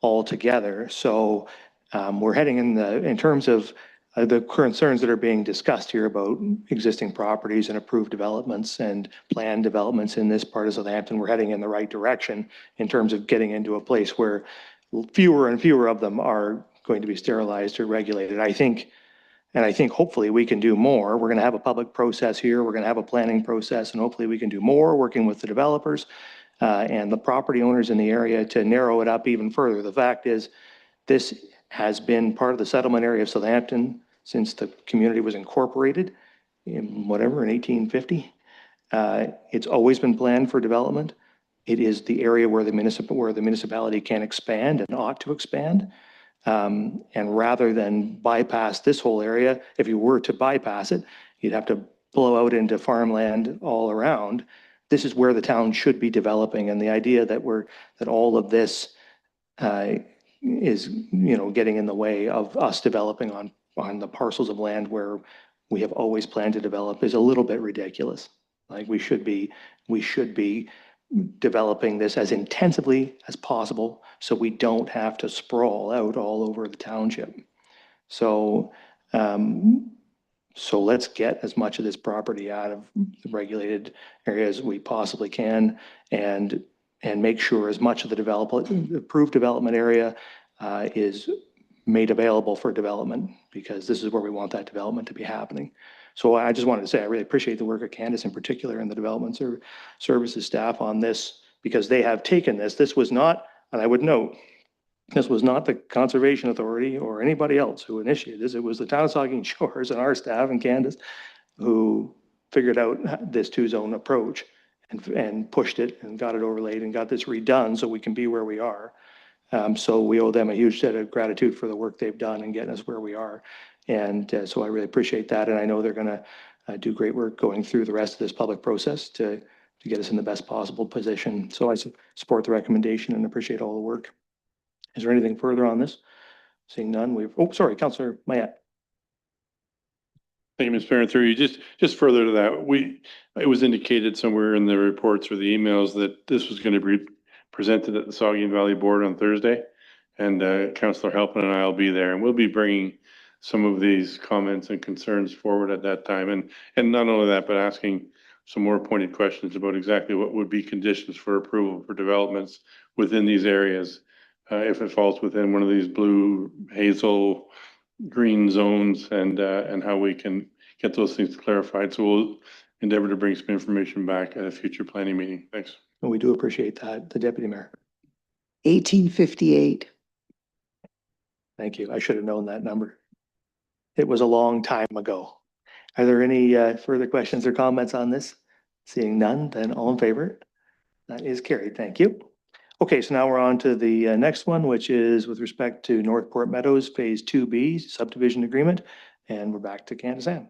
altogether. So we're heading in terms of the concerns that are being discussed here about existing properties and approved developments and planned developments in this part of Southampton. We're heading in the right direction in terms of getting into a place where fewer and fewer of them are going to be sterilized or regulated. I think hopefully we can do more. We're going to have a public process here. We're going to have a planning process, and hopefully we can do more working with the developers and the property owners in the area to narrow it up even further. The fact is, this has been part of the settlement area of Southampton since the community was incorporated in 1850. It's always been planned for development. It is the area where the municipality can expand and ought to expand. And rather than bypass this whole area, if you were to bypass it, you'd have to blow out into farmland all around. This is where the town should be developing, and the idea that all of this is getting in the way of us developing on the parcels of land where we have always planned to develop is a little bit ridiculous. Like we should be developing this as intensively as possible so we don't have to sprawl out all over the township. So let's get as much of this property out of the regulated areas as we possibly can and make sure as much of the approved development area is made available for development, because this is where we want that development to be happening. So I just wanted to say I really appreciate the work of Candace in particular and the development services staff on this, because they have taken this. This was not, and I would note, this was not the Conservation Authority or anybody else who initiated this. It was the town of Saugeen Shores and our staff and Candace who figured out this two-zone approach and pushed it and got it overlaid and got this redone so we can be where we are. So we owe them a huge debt of gratitude for the work they've done in getting us where we are. And so I really appreciate that. And I know they're going to do great work going through the rest of this public process to get us in the best possible position. So I support the recommendation and appreciate all the work. Is there anything further on this? Seeing none, sorry, Councillor Mayette. Thank you, Mr. Mayor. Through you, just further to that, it was indicated somewhere in the reports or the emails that this was going to be presented at the Saugeen Valley Board on Thursday. And Councillor Halpin and I will be there, and we'll be bringing some of these comments and concerns forward at that time. And not only that, but asking some more pointed questions about exactly what would be conditions for approval for developments within these areas. If it falls within one of these blue, hazel, green zones, and how we can get those things clarified. So we'll endeavor to bring some information back at a future planning meeting. Thanks. And we do appreciate that, the Deputy Mayor. 1858. Thank you. I should have known that number. It was a long time ago. Are there any further questions or comments on this? Seeing none, then all in favor? That is carried. Thank you. Okay, so now we're on to the next one, which is with respect to Northport Meadows Phase 2B subdivision agreement. And we're back to Candace Ann.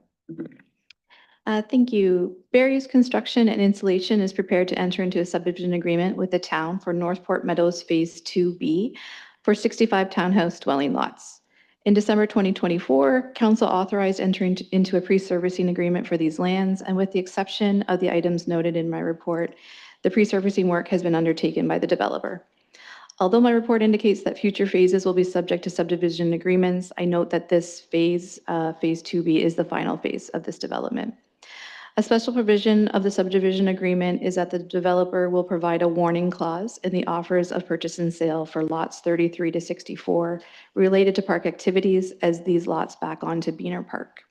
Thank you. Barry's Construction and Installation is prepared to enter into a subdivision agreement with the town for Northport Meadows Phase 2B for 65 townhouse dwelling lots. In December 2024, Council authorized entering into a pre-servicing agreement for these lands, and with the exception of the items noted in my report, the pre-servicing work has been undertaken by the developer. Although my report indicates that future phases will be subject to subdivision agreements, I note that this phase, Phase 2B, is the final phase of this development. A special provision of the subdivision agreement is that the developer will provide a warning clause in the offers of purchase and sale for lots 33 to 64 related to park activities as these lots back onto Beaner Park.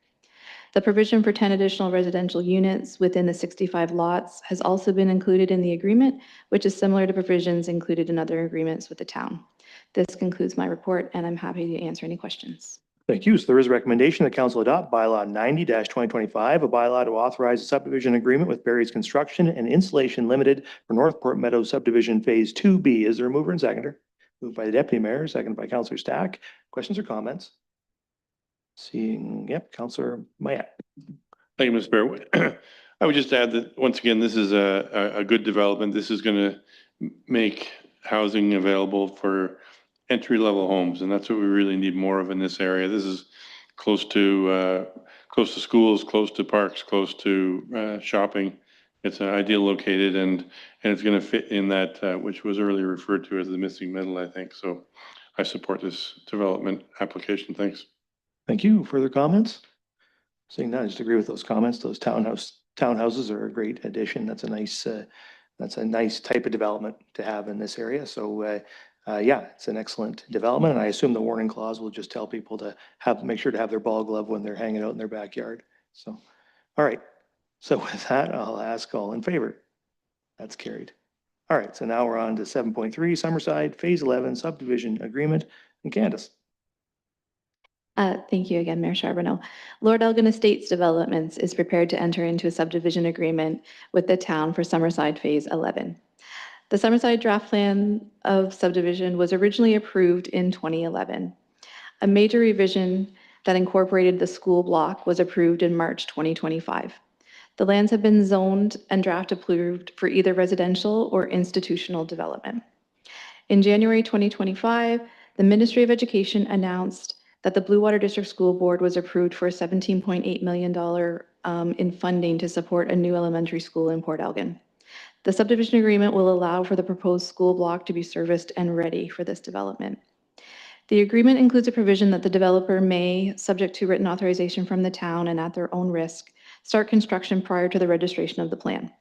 The provision for 10 additional residential units within the 65 lots has also been included in the agreement, which is similar to provisions included in other agreements with the town. This concludes my report, and I'm happy to answer any questions. Thank you. So there is a recommendation that council adopt bylaw 90-2025, a bylaw to authorize a subdivision agreement with Barry's Construction and Installation Limited for Northport Meadows Subdivision Phase 2B. Is there a mover and seconder? Moved by the Deputy Mayor, seconded by Councillor Stack. Questions or comments? Seeing, yep, Councillor Mayette. Thank you, Mr. Mayor. I would just add that, once again, this is a good development. This is going to make housing available for entry-level homes, and that's what we really need more of in this area. This is close to schools, close to parks, close to shopping. It's ideal located, and it's going to fit in that which was earlier referred to as the missing middle, I think. So I support this development application. Thanks. Thank you. Further comments? Seeing none, I just agree with those comments. Those townhouses are a great addition. That's a nice type of development to have in this area. So yeah, it's an excellent development. And I assume the warning clause will just tell people to make sure to have their ball glove when they're hanging out in their backyard. So, all right. So with that, I'll ask all in favor. That's carried. All right. So now we're on to 7.3 Summerside Phase 11 subdivision agreement. And Candace. Thank you again, Mayor Charbonneau. Lord Elgin Estates Developments is prepared to enter into a subdivision agreement with the town for Summerside Phase 11. The Summerside draft plan of subdivision was originally approved in 2011. A major revision that incorporated the school block was approved in March 2025. The lands have been zoned and draft approved for either residential or institutional development. In January 2025, the Ministry of Education announced that the Blue Water District School Board was approved for $17.8 million in funding to support a new elementary school in Port Elgin. The subdivision agreement will allow for the proposed school block to be serviced and ready for this development. The agreement includes a provision that the developer may, subject to written authorization from the town and at their own risk, start construction prior to the registration of the plan.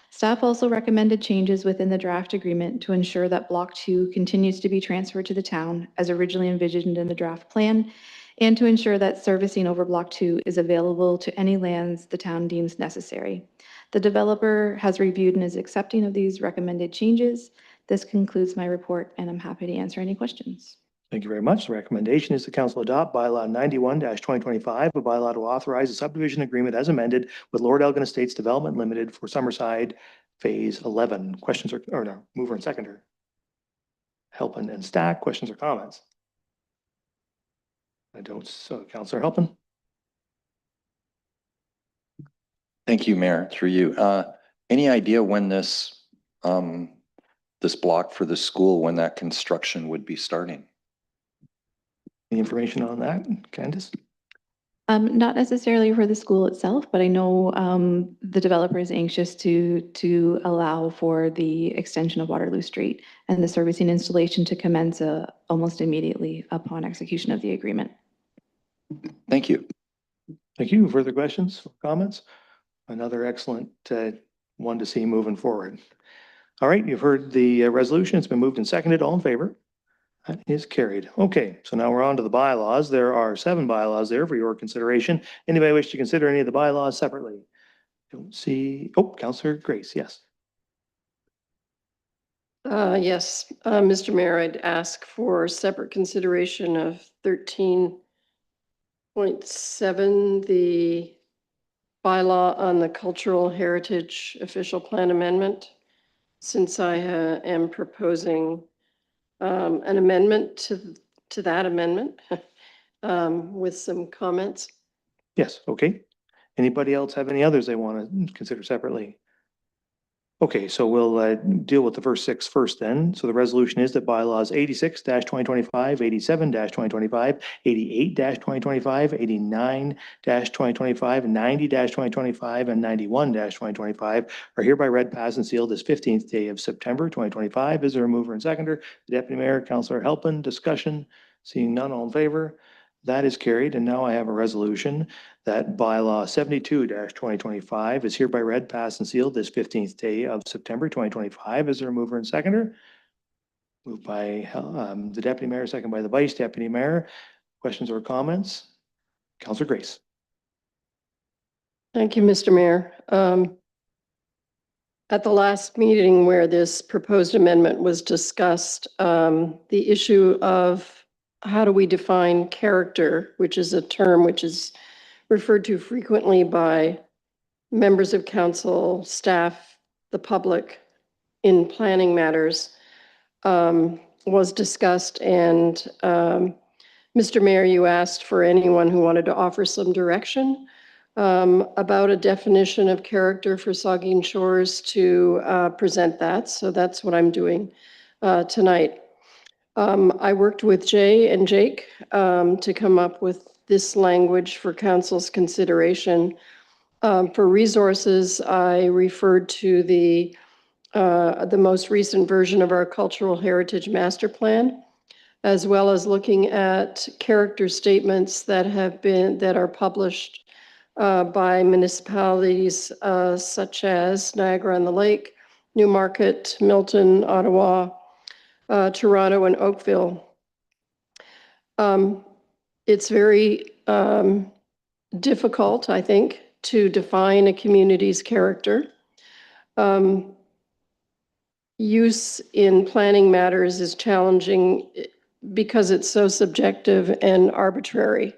Staff also recommended changes within the draft agreement to ensure that Block 2 continues to be transferred to the town as originally envisioned in the draft plan, and to ensure that servicing over Block 2 is available to any lands the town deems necessary. The developer has reviewed and is accepting of these recommended changes. This concludes my report, and I'm happy to answer any questions. Thank you very much. The recommendation is the council adopt bylaw 91-2025, a bylaw to authorize a subdivision agreement as amended with Lord Elgin Estates Development Limited for Summerside Phase 11. Questions or no, mover and seconder? Halpin and Stack, questions or comments? I don't, so Councillor Halpin. Thank you, Mayor, through you. Any idea when this block for the school, when that construction would be starting? Any information on that, Candace? Not necessarily for the school itself, but I know the developer is anxious to allow for the extension of Waterloo Street and the servicing installation to commence almost immediately upon execution of the agreement. Thank you. Thank you. Further questions, comments? Another excellent one to see moving forward. All right, you've heard the resolution. It's been moved and seconded. All in favor? That is carried. Okay, so now we're on to the bylaws. There are 7 bylaws there for your consideration. Anybody wish to consider any of the bylaws separately? Don't see. Oh, Councillor Grace, yes. Yes, Mr. Mayor, I'd ask for separate consideration of 13.7, the bylaw on the cultural heritage official plan amendment, since I am proposing an amendment to that amendment with some comments. Yes, okay. Anybody else have any others they want to consider separately? Okay, so we'll deal with the first 6 first then. So the resolution is that bylaws 86-2025, 87-2025, 88-2025, 89-2025, 90-2025, and 91-2025 are hereby read, passed, and sealed this 15th day of September 2025. Is there a mover and seconder? The Deputy Mayor, Councillor Halpin, discussion. Seeing none, all in favor? That is carried. And now I have a resolution that bylaw 72-2025 is hereby read, passed, and sealed this 15th day of September 2025. Is there a mover and seconder? Moved by the Deputy Mayor, second by the Vice Deputy Mayor. Questions or comments? Councillor Grace. Thank you, Mr. Mayor. At the last meeting where this proposed amendment was discussed, the issue of how do we define character, which is a term which is referred to frequently by members of council, staff, the public in planning matters, was discussed. And Mr. Mayor, you asked for anyone who wanted to offer some direction about a definition of character for Saugeen Shores to present that. So that's what I'm doing tonight. I worked with Jay and Jake to come up with this language for council's consideration. For resources, I referred to the most recent version of our Cultural Heritage Master Plan, as well as looking at character statements that are published by municipalities such as Niagara-on-the-Lake, Newmarket, Milton, Ottawa, Toronto, and Oakville. It's very difficult, I think, to define a community's character. Use in planning matters is challenging because it's so subjective and arbitrary.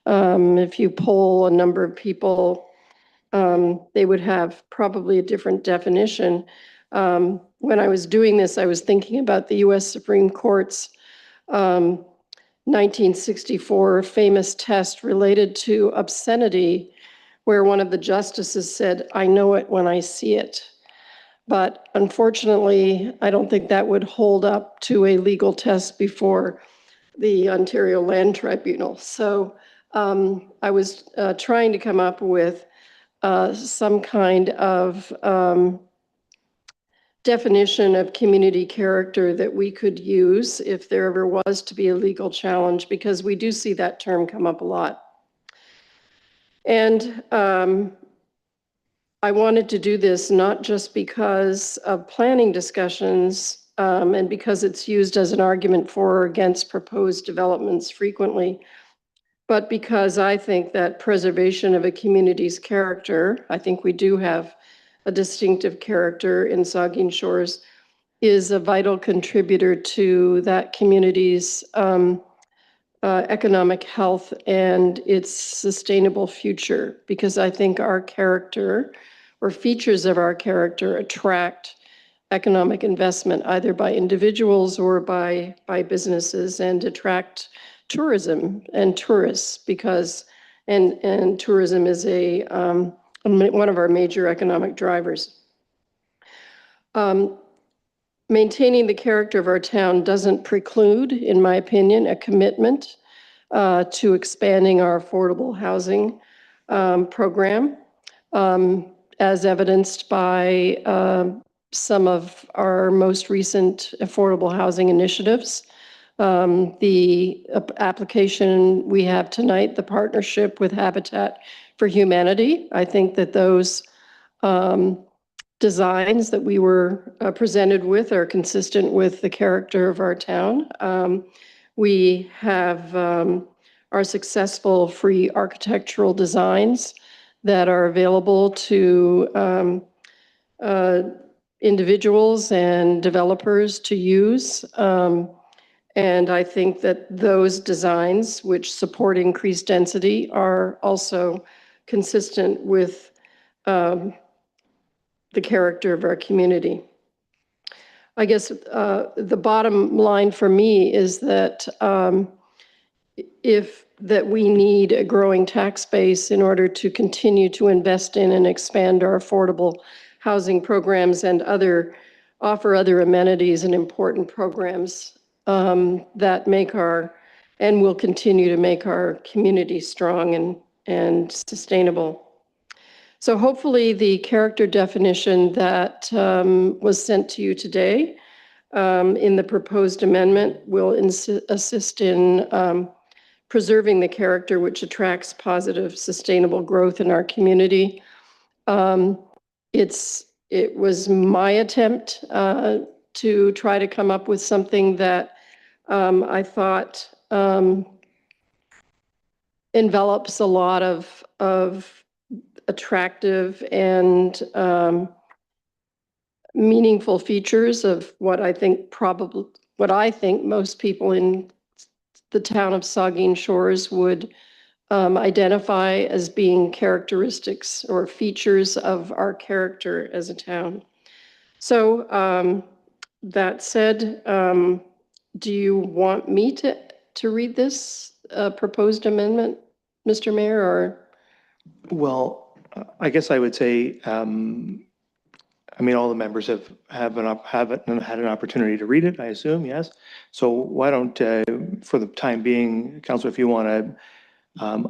If you poll a number of people, they would have probably a different definition. When I was doing this, I was thinking about the US Supreme Court's 1964 famous test related to obscenity, where one of the justices said, "I know it when I see it." But unfortunately, I don't think that would hold up to a legal test before the Ontario Land Tribunal. So I was trying to come up with some kind of definition of community character that we could use if there ever was to be a legal challenge, because we do see that term come up a lot. And I wanted to do this not just because of planning discussions and because it's used as an argument for or against proposed developments frequently, but because I think that preservation of a community's character, I think we do have a distinctive character in Saugeen Shores, is a vital contributor to that community's economic health and its sustainable future, because I think our character or features of our character attract economic investment either by individuals or by businesses, and attract tourism and tourists, because and tourism is one of our major economic drivers. Maintaining the character of our town doesn't preclude, in my opinion, a commitment to expanding our affordable housing program, as evidenced by some of our most recent affordable housing initiatives. The application we have tonight, the partnership with Habitat for Humanity, I think that those designs that we were presented with are consistent with the character of our town. We have our successful free architectural designs that are available to individuals and developers to use. And I think that those designs, which support increased density, are also consistent with the character of our community. I guess the bottom line for me is that that we need a growing tax base in order to continue to invest in and expand our affordable housing programs and offer other amenities and important programs that make and will continue to make our community strong and sustainable. So hopefully the character definition that was sent to you today in the proposed amendment will assist in preserving the character which attracts positive, sustainable growth in our community. It was my attempt to try to come up with something that I thought envelops a lot of attractive and meaningful features of what I think most people in the town of Saugeen Shores would identify as being characteristics or features of our character as a town. So that said, do you want me to read this proposed amendment, Mr. Mayor, or? Well, I guess I would say, I mean, all the members have had an opportunity to read it, I assume, yes? So why don't, for the time being, Councilor, if you want to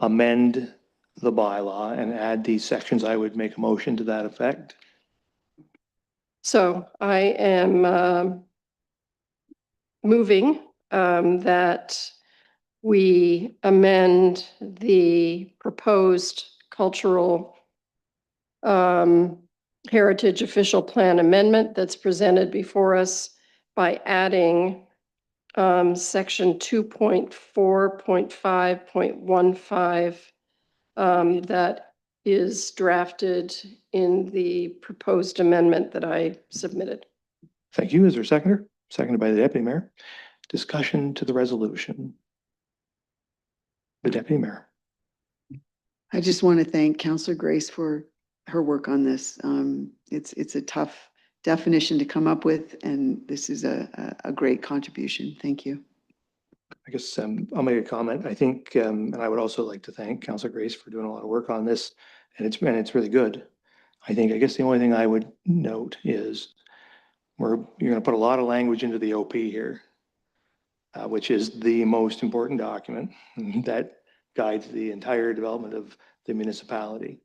amend the bylaw and add these sections, I would make a motion to that effect. So I am moving that we amend the proposed cultural heritage official plan amendment that's presented before us by adding section 2.4.5.15 that is drafted in the proposed amendment that I submitted. Thank you. Is there a seconder? Seconded by the Deputy Mayor. Discussion to the resolution. The Deputy Mayor. I just want to thank Councillor Grace for her work on this. It's a tough definition to come up with, and this is a great contribution. Thank you. I guess I'll make a comment. I think, and I would also like to thank Councillor Grace for doing a lot of work on this, and it's really good. I guess the only thing I would note is you're going to put a lot of language into the OP here, which is the most important document that guides the entire development of the municipality.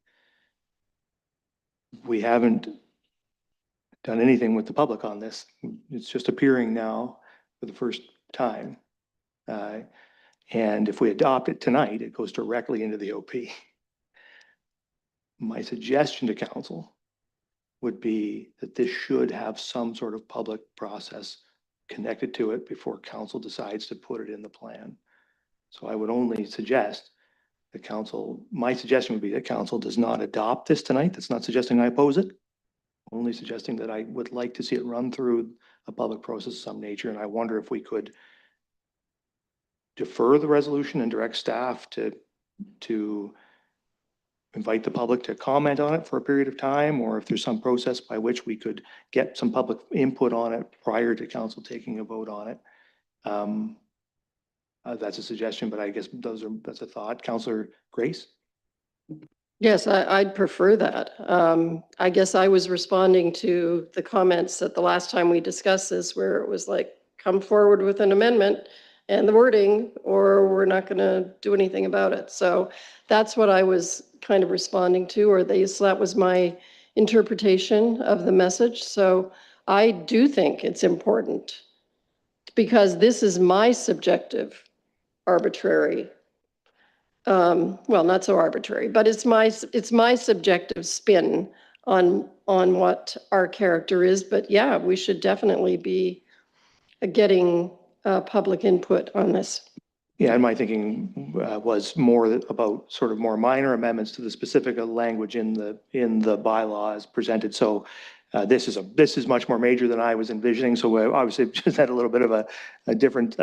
We haven't done anything with the public on this. It's just appearing now for the first time. And if we adopt it tonight, it goes directly into the OP. My suggestion to council would be that this should have some sort of public process connected to it before council decides to put it in the plan. So I would only suggest that my suggestion would be that council does not adopt this tonight. That's not suggesting I oppose it. Only suggesting that I would like to see it run through a public process of some nature. And I wonder if we could defer the resolution and direct staff to invite the public to comment on it for a period of time, or if there's some process by which we could get some public input on it prior to council taking a vote on it. That's a suggestion, but I guess that's a thought. Councillor Grace? Yes, I'd prefer that. I guess I was responding to the comments that the last time we discussed this, where it was like, come forward with an amendment. and the wording, or we're not going to do anything about it. So that's what I was kind of responding to, or that was my interpretation of the message. So I do think it's important, because this is my subjective, arbitrary, well, not so arbitrary, but it's my subjective spin on what our character is. But yeah, we should definitely be getting public input on this. Yeah, and my thinking was more about sort of more minor amendments to the specific language in the bylaw as presented. So this is much more major than I was envisioning. So we obviously just had a little bit of a different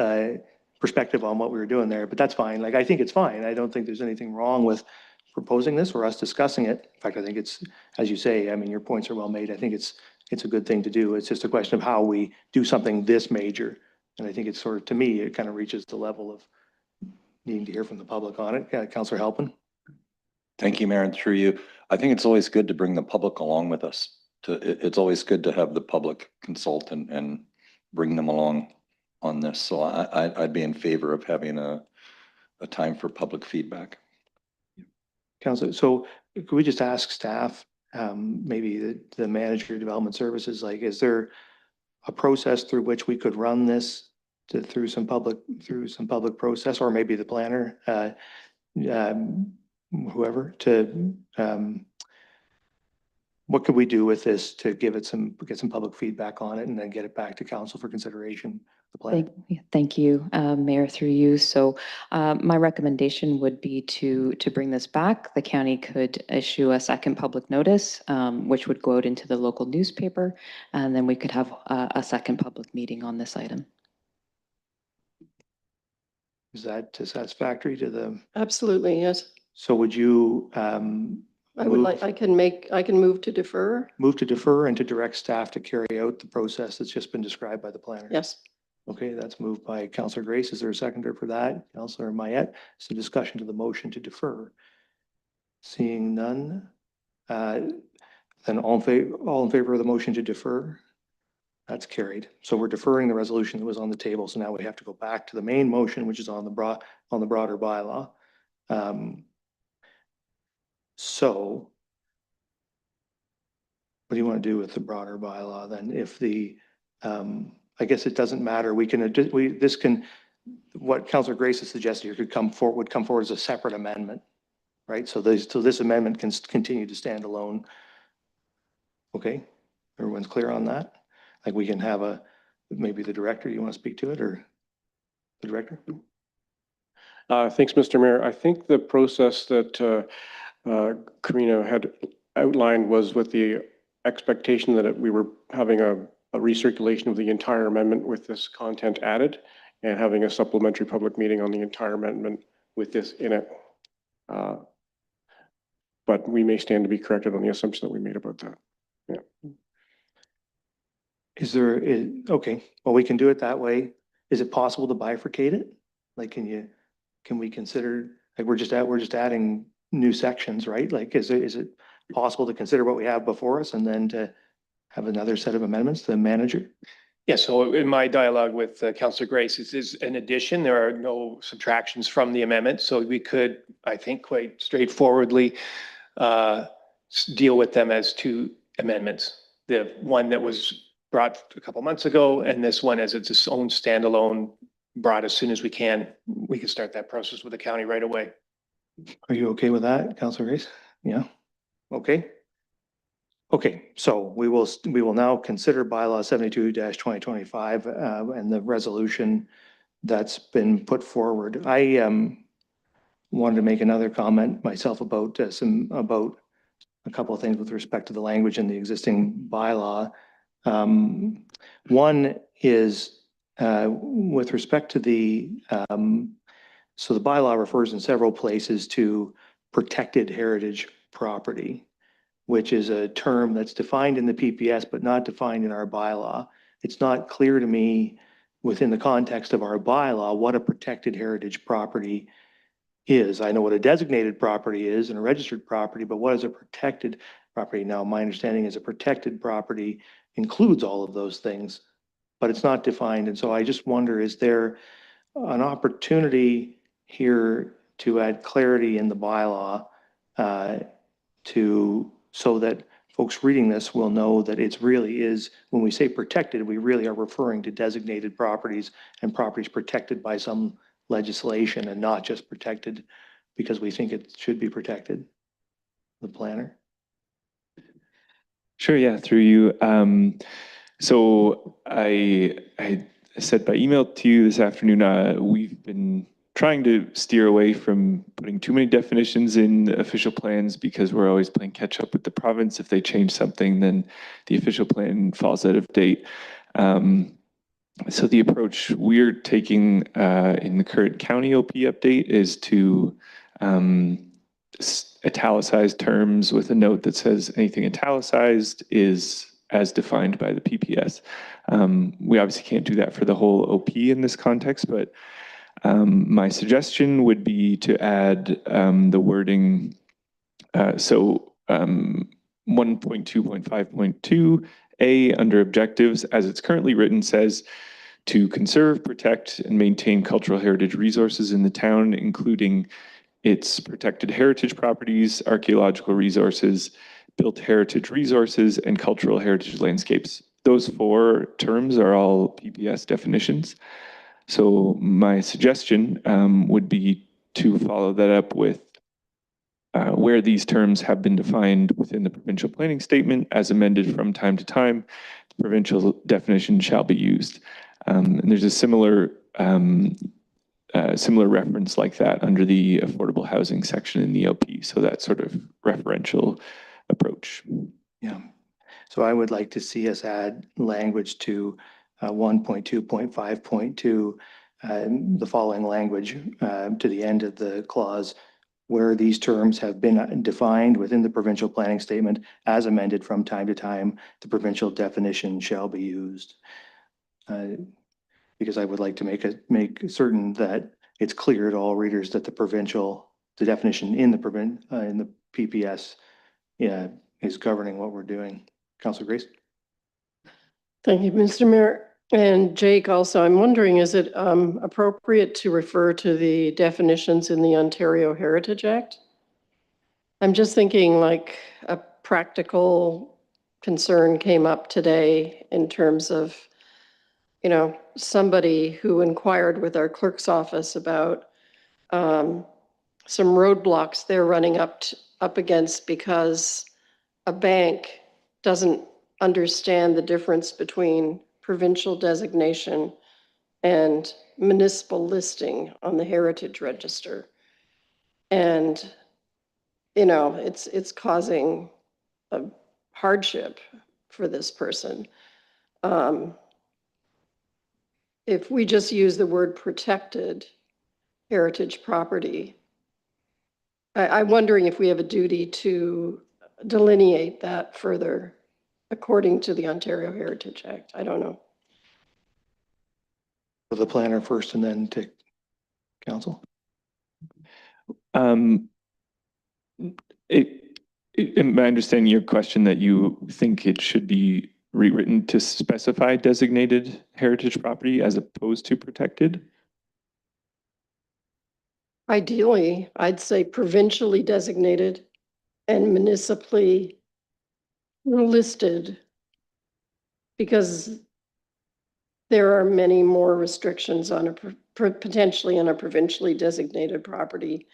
perspective on what we were doing there, but that's fine. Like, I think it's fine. I don't think there's anything wrong with proposing this or us discussing it. In fact, I think it's, as you say, I mean, your points are well made. I think it's a good thing to do. It's just a question of how we do something this major. And I think it's sort of, to me, it kind of reaches the level of needing to hear from the public on it. Councillor Halpin. Thank you, Mayor, and through you. I think it's always good to bring the public along with us. It's always good to have the public consult and bring them along on this. So I'd be in favor of having a time for public feedback. Councillor, so could we just ask staff, maybe the manager of development services, like, is there a process through which we could run this through some public process, or maybe the planner, whoever, what could we do with this to get some public feedback on it and then get it back to council for consideration? The plan. Thank you, Mayor, through you. So my recommendation would be to bring this back. The county could issue a second public notice, which would go out into the local newspaper, and then we could have a second public meeting on this item. Is that satisfactory to the? Absolutely, yes. So would you? I can move to defer. Move to defer and to direct staff to carry out the process that's just been described by the planner. Yes. Okay, that's moved by Councillor Grace. Is there a seconder for that? Councillor Mayette. So discussion to the motion to defer. Seeing none, then all in favor of the motion to defer? That's carried. So we're deferring the resolution that was on the table. So now we have to go back to the main motion, which is on the broader bylaw. So what do you want to do with the broader bylaw then? If the, I guess it doesn't matter. We can, what Councillor Grace has suggested here would come forward as a separate amendment, right? So this amendment can continue to stand alone. Okay, everyone's clear on that? Like, we can have maybe the director, you want to speak to it, or the director? Thanks, Mr. Mayor. I think the process that Karina had outlined was with the expectation that we were having a recirculation of the entire amendment with this content added, and having a supplementary public meeting on the entire amendment with this in it. But we may stand to be corrected on the assumption that we made about that. Yeah. Okay, well, we can do it that way. Is it possible to bifurcate it? Like, can we consider, like, we're just adding new sections, right? Like, is it possible to consider what we have before us and then to have another set of amendments to the manager? Yeah, so in my dialogue with Councillor Grace, this is an addition. There are no subtractions from the amendment. So we could, I think, quite straightforwardly deal with them as two amendments. The one that was brought a couple months ago, and this one as its own standalone, brought as soon as we can. We can start that process with the county right away. Are you okay with that, Councillor Grace? Yeah. Okay. Okay, so we will now consider bylaw 72-2025 and the resolution that's been put forward. I wanted to make another comment myself about a couple of things with respect to the language in the existing bylaw. One is with respect to so the bylaw refers in several places to protected heritage property, which is a term that's defined in the PPS, but not defined in our bylaw. It's not clear to me within the context of our bylaw what a protected heritage property is. I know what a designated property is and a registered property, but what is a protected property? Now, my understanding is a protected property includes all of those things, but it's not defined. And so I just wonder, is there an opportunity here to add clarity in the bylaw so that folks reading this will know that it's really is, when we say protected, we really are referring to designated properties and properties protected by some legislation and not just protected because we think it should be protected. The planner. Sure, yeah, through you. So I said by email to you this afternoon, we've been trying to steer away from putting too many definitions in official plans because we're always playing catch up with the province. If they change something, then the official plan falls out of date. So the approach we're taking in the current county OP update is to italicize terms with a note that says anything italicized is as defined by the PPS. We obviously can't do that for the whole OP in this context, but my suggestion would be to add the wording. 1.2.5.2A under objectives, as it's currently written, says to conserve, protect, and maintain cultural heritage resources in the town, including its protected heritage properties, archaeological resources, built heritage resources, and cultural heritage landscapes. Those 4 terms are all PPS definitions. So my suggestion would be to follow that up with where these terms have been defined within the provincial planning statement as amended from time to time, the provincial definition shall be used. And there's a similar reference like that under the affordable housing section in the OP. So that sort of referential approach. Yeah. So I would like to see us add language to 1.2.5.2, the following language to the end of the clause, where these terms have been defined within the provincial planning statement as amended from time to time, the provincial definition shall be used. Because I would like to make certain that it's clear to all readers that the definition in the PPS is governing what we're doing. Councilor Grace? Thank you, Mr. Mayor. And Jake, also, I'm wondering, is it appropriate to refer to the definitions in the Ontario Heritage Act? I'm just thinking like a practical concern came up today in terms of, somebody who inquired with our clerk's office about some roadblocks they're running up against because a bank doesn't understand the difference between provincial designation and municipal listing on the Heritage Register. And, it's causing a hardship for this person. If we just use the word protected heritage property, I'm wondering if we have a duty to delineate that further according to the Ontario Heritage Act. I don't know. The planner first and then to council. Am I understanding your question that you think it should be rewritten to specify designated heritage property as opposed to protected? Ideally, I'd say provincially designated and municipally listed, because there are many more restrictions on potentially on a provincially designated property.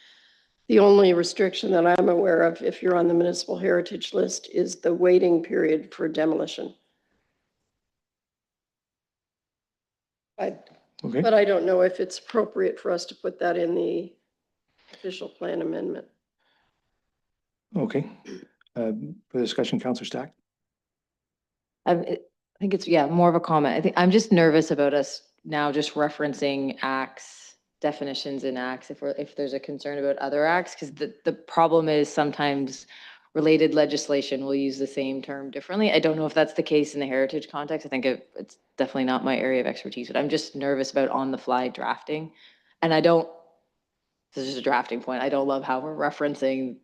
The only restriction that I'm aware of, if you're on the municipal heritage list, is the waiting period for demolition. Okay. But I don't know if it's appropriate for us to put that in the official plan amendment. Okay. For discussion, Councilor Stack. I think it's, more of a comment. I think I'm just nervous about us now just referencing acts, definitions in acts, if there's a concern about other acts, because the problem is sometimes related legislation will use the same term differently. I don't know if that's the case in the heritage context. I think it's definitely not my area of expertise, but I'm just nervous about on the fly drafting. And this is a drafting point. I don't love how we're referencing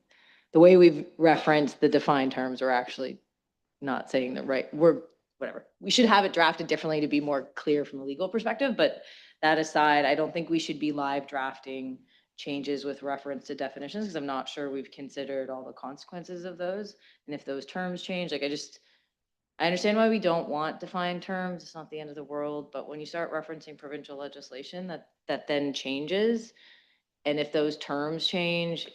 the way we've referenced the defined terms. We're actually not saying the right, whatever. We should have it drafted differently to be more clear from a legal perspective, but that aside, I don't think we should be live drafting changes with reference to definitions, because I'm not sure we've considered all the consequences of those. And if those terms change, like I understand why we don't want defined terms. It's not the end of the world, but when you start referencing provincial legislation, that then changes. And if those terms change,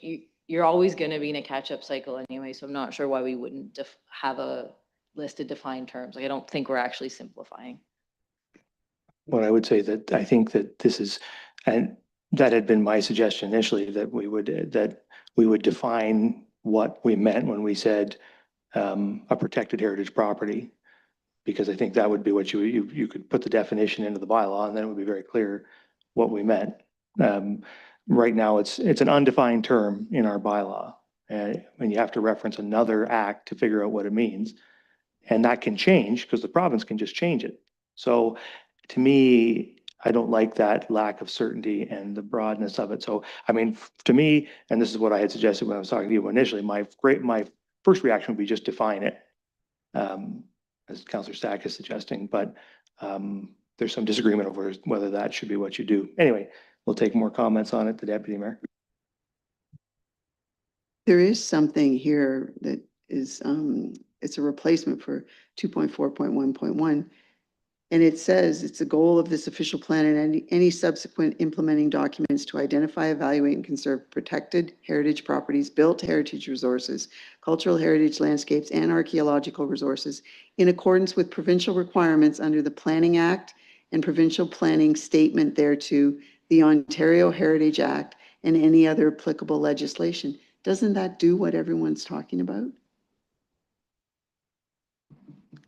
you're always going to be in a catch-up cycle anyway. So I'm not sure why we wouldn't have a list of defined terms. Like, I don't think we're actually simplifying. Well, I would say that I think that this is, and that had been my suggestion initially, that we would define what we meant when we said a protected heritage property, because I think that would be what you could put the definition into the bylaw, and then it would be very clear what we meant. Right now, it's an undefined term in our bylaw, and you have to reference another act to figure out what it means, and that can change because the province can just change it. So, to me, I don't like that lack of certainty and the broadness of it. So, I mean, to me, and this is what I had suggested when I was talking to you initially, my first reaction would be just define it, as Councillor Stack is suggesting, but there's some disagreement over whether that should be what you do. Anyway, we'll take more comments on it. The Deputy Mayor. There is something here that is, it's a replacement for 2.4.1.1. And it says it's the goal of this official plan and any subsequent implementing documents to identify, evaluate, and conserve protected heritage properties, built heritage resources, cultural heritage landscapes, and archaeological resources in accordance with provincial requirements under the Planning Act and provincial planning statement thereto, the Ontario Heritage Act, and any other applicable legislation. Doesn't that do what everyone's talking about?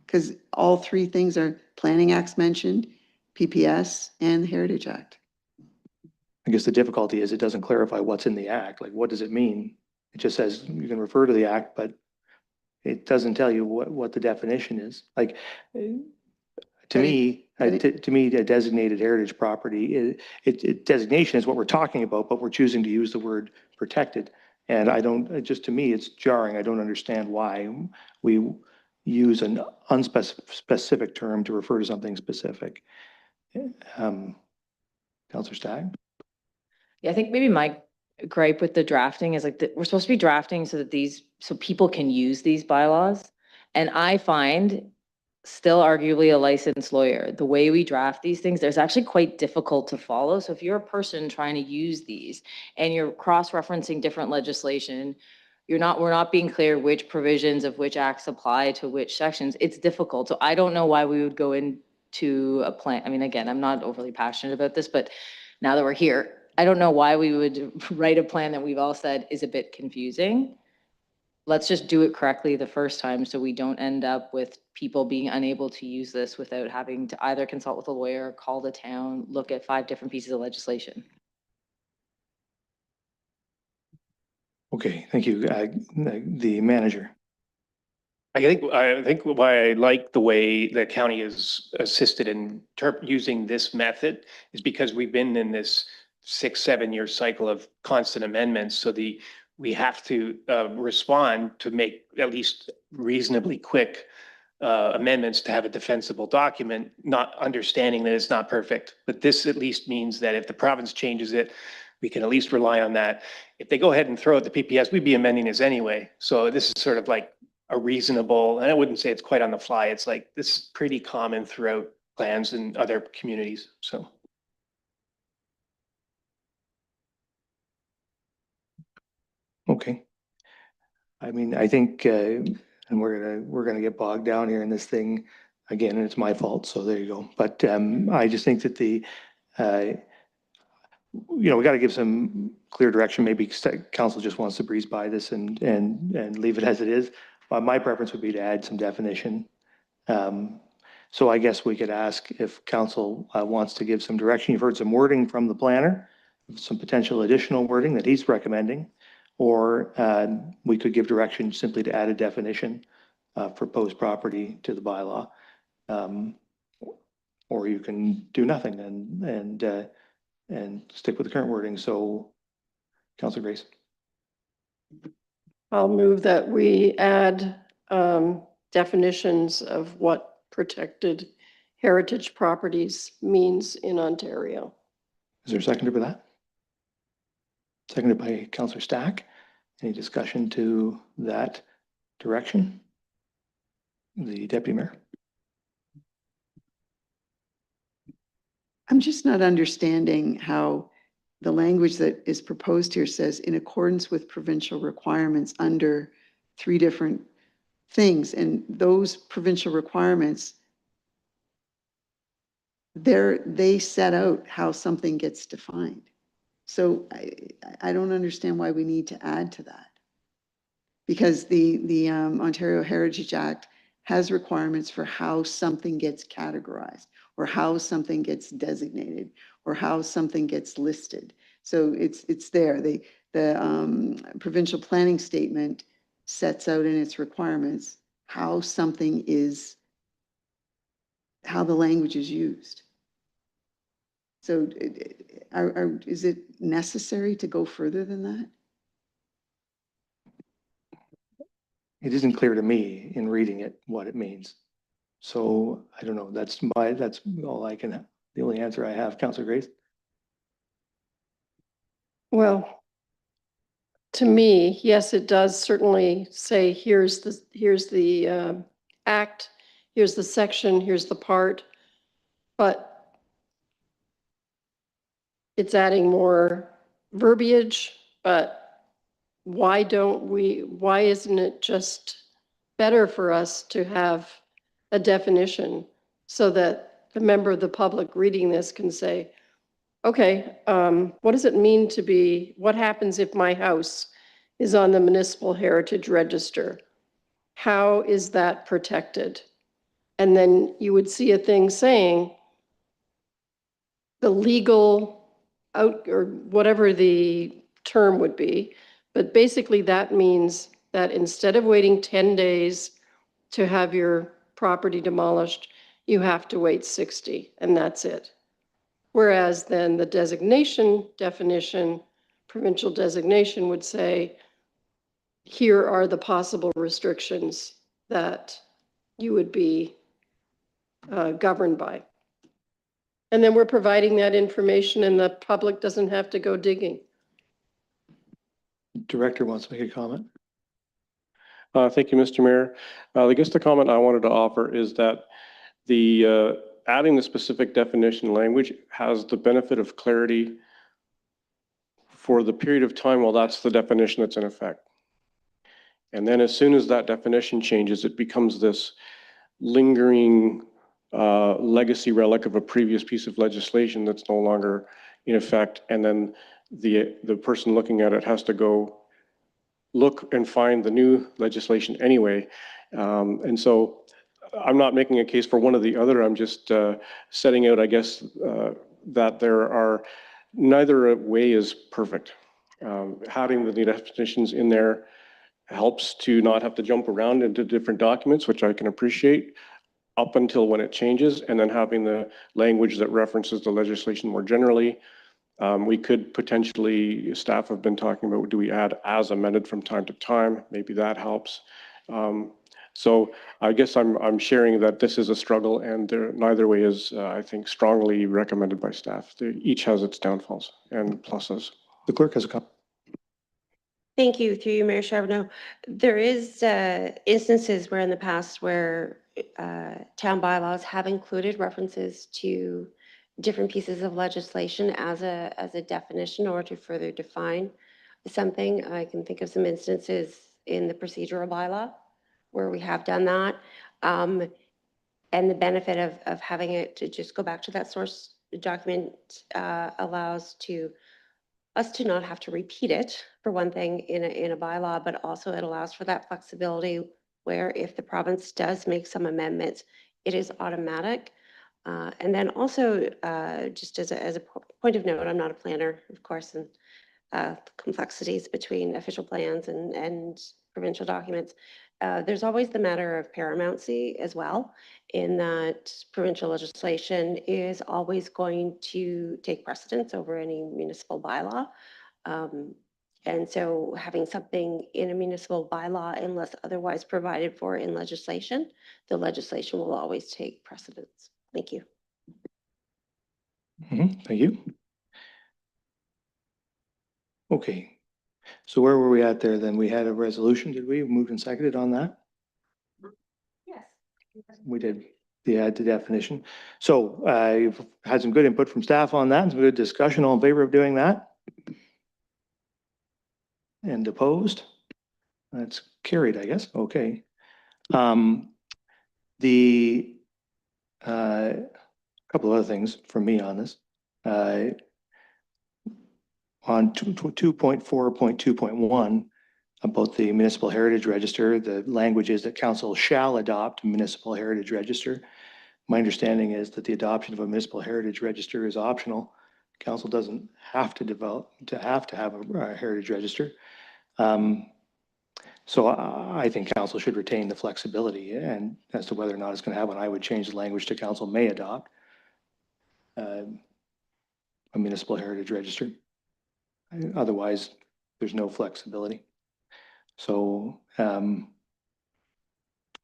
Because all three things are Planning Acts mentioned, PPS, and the Heritage Act. I guess the difficulty is it doesn't clarify what's in the act. Like, what does it mean? It just says you can refer to the act, but it doesn't tell you what the definition is. Like, to me, a designated heritage property, designation is what we're talking about, but we're choosing to use the word protected. And I don't, just to me, it's jarring. I don't understand why we use an unspecific term to refer to something specific. Councillor Stack? Yeah, I think maybe my gripe with the drafting is like, we're supposed to be drafting so that so people can use these bylaws. And I find, still arguably a licensed lawyer, the way we draft these things, there's actually quite difficult to follow. So if you're a person trying to use these and you're cross-referencing different legislation, we're not being clear which provisions of which acts apply to which sections. It's difficult. So I don't know why we would go into a plan. I mean, again, I'm not overly passionate about this, but now that we're here, I don't know why we would write a plan that we've all said is a bit confusing. Let's just do it correctly the first time so we don't end up with people being unable to use this without having to either consult with a lawyer, call the town, look at 5 different pieces of legislation. Okay, thank you. The manager. I think why I like the way the county is assisted in using this method is because we've been in this 6-7 year cycle of constant amendments. So we have to respond to make at least reasonably quick amendments to have a defensible document, not understanding that it's not perfect. But this at least means that if the province changes it, we can at least rely on that. If they go ahead and throw out the PPS, we'd be amending this anyway. So this is sort of like a reasonable, and I wouldn't say it's quite on the fly. It's like, this is pretty common throughout plans in other communities, so. Okay. I mean, I think, and we're gonna get bogged down here in this thing again, and it's my fault. So there you go. But I just think that we got to give some clear direction. Maybe council just wants to breeze by this and leave it as it is. But my preference would be to add some definition. So I guess we could ask if council wants to give some direction. You've heard some wording from the planner, some potential additional wording that he's recommending. Or we could give direction simply to add a definition for proposed property to the bylaw. Or you can do nothing and stick with the current wording. So, Councillor Grace. I'll move that we add definitions of what protected heritage properties means in Ontario. Is there a seconder for that? Seconded by Councillor Stack. Any discussion to that direction? The Deputy Mayor. I'm just not understanding how the language that is proposed here says in accordance with provincial requirements under 3 different things. And those provincial requirements, they set out how something gets defined. So I don't understand why we need to add to that. Because the Ontario Heritage Act has requirements for how something gets categorized, or how something gets designated, or how something gets listed. So it's there. The provincial planning statement sets out in its requirements how something is, how the language is used. So is it necessary to go further than that? It isn't clear to me in reading it what it means. So I don't know. That's all I can, the only answer I have. Councillor Grace? Well, to me, yes, it does certainly say, here's the act, here's the section, here's the part, but it's adding more verbiage. But why isn't it just better for us to have a definition so that the member of the public reading this can say, okay, what does it mean to be, what happens if my house is on the municipal heritage register? How is that protected? And then you would see a thing saying the legal out, or whatever the term would be, but basically that means that instead of waiting 10 days to have your property demolished, you have to wait 60, and that's it. Whereas then the designation definition, provincial designation, would say, here are the possible restrictions that you would be governed by. And then we're providing that information and the public doesn't have to go digging. Director wants to make a comment. Thank you, Mr. Mayor. I guess the comment I wanted to offer is that the adding the specific definition language has the benefit of clarity for the period of time while that's the definition that's in effect. And then as soon as that definition changes, it becomes this lingering legacy relic of a previous piece of legislation that's no longer in effect. And then the person looking at it has to go look and find the new legislation anyway. And so I'm not making a case for one or the other. I'm just setting out, I guess, that there are, neither way is perfect. Having the definitions in there helps to not have to jump around into different documents, which I can appreciate, up until when it changes, and then having the language that references the legislation more generally. We could potentially, staff have been talking about, do we add as amended from time to time? Maybe that helps. So I guess I'm sharing that this is a struggle, and neither way is, I think, strongly recommended by staff. Each has its downfalls and pluses. The clerk has a comment. Thank you, through you, Mayor Charbonneau. There is instances where in the past where town bylaws have included references to different pieces of legislation as a definition or to further define something. I can think of some instances in the procedural bylaw where we have done that. And the benefit of having it to just go back to that source document allows us to not have to repeat it, for one thing, in a bylaw, but also it allows for that flexibility where if the province does make some amendments, it is automatic. And then also, just as a point of note, I'm not a planner, of course, and complexities between official plans and provincial documents. There's always the matter of paramountcy as well, in that provincial legislation is always going to take precedence over any municipal bylaw. And so having something in a municipal bylaw, unless otherwise provided for in legislation, the legislation will always take precedence. Thank you. Thank you. Okay, so where were we at there then? We had a resolution, did we? Moved and seconded on that? Yes. We did the definition. So I've had some good input from staff on that, and some good discussion. All in favor of doing that? And opposed? That's carried, I guess. Okay. The couple of other things from me on this. On 2.4.2.1 about the municipal heritage register, the language is that council shall adopt a municipal heritage register. My understanding is that the adoption of a municipal heritage register is optional. Council doesn't have to have a heritage register. So I think council should retain the flexibility, and as to whether or not it's going to have one, I would change the language to council may adopt a municipal heritage register. Otherwise, there's no flexibility. So I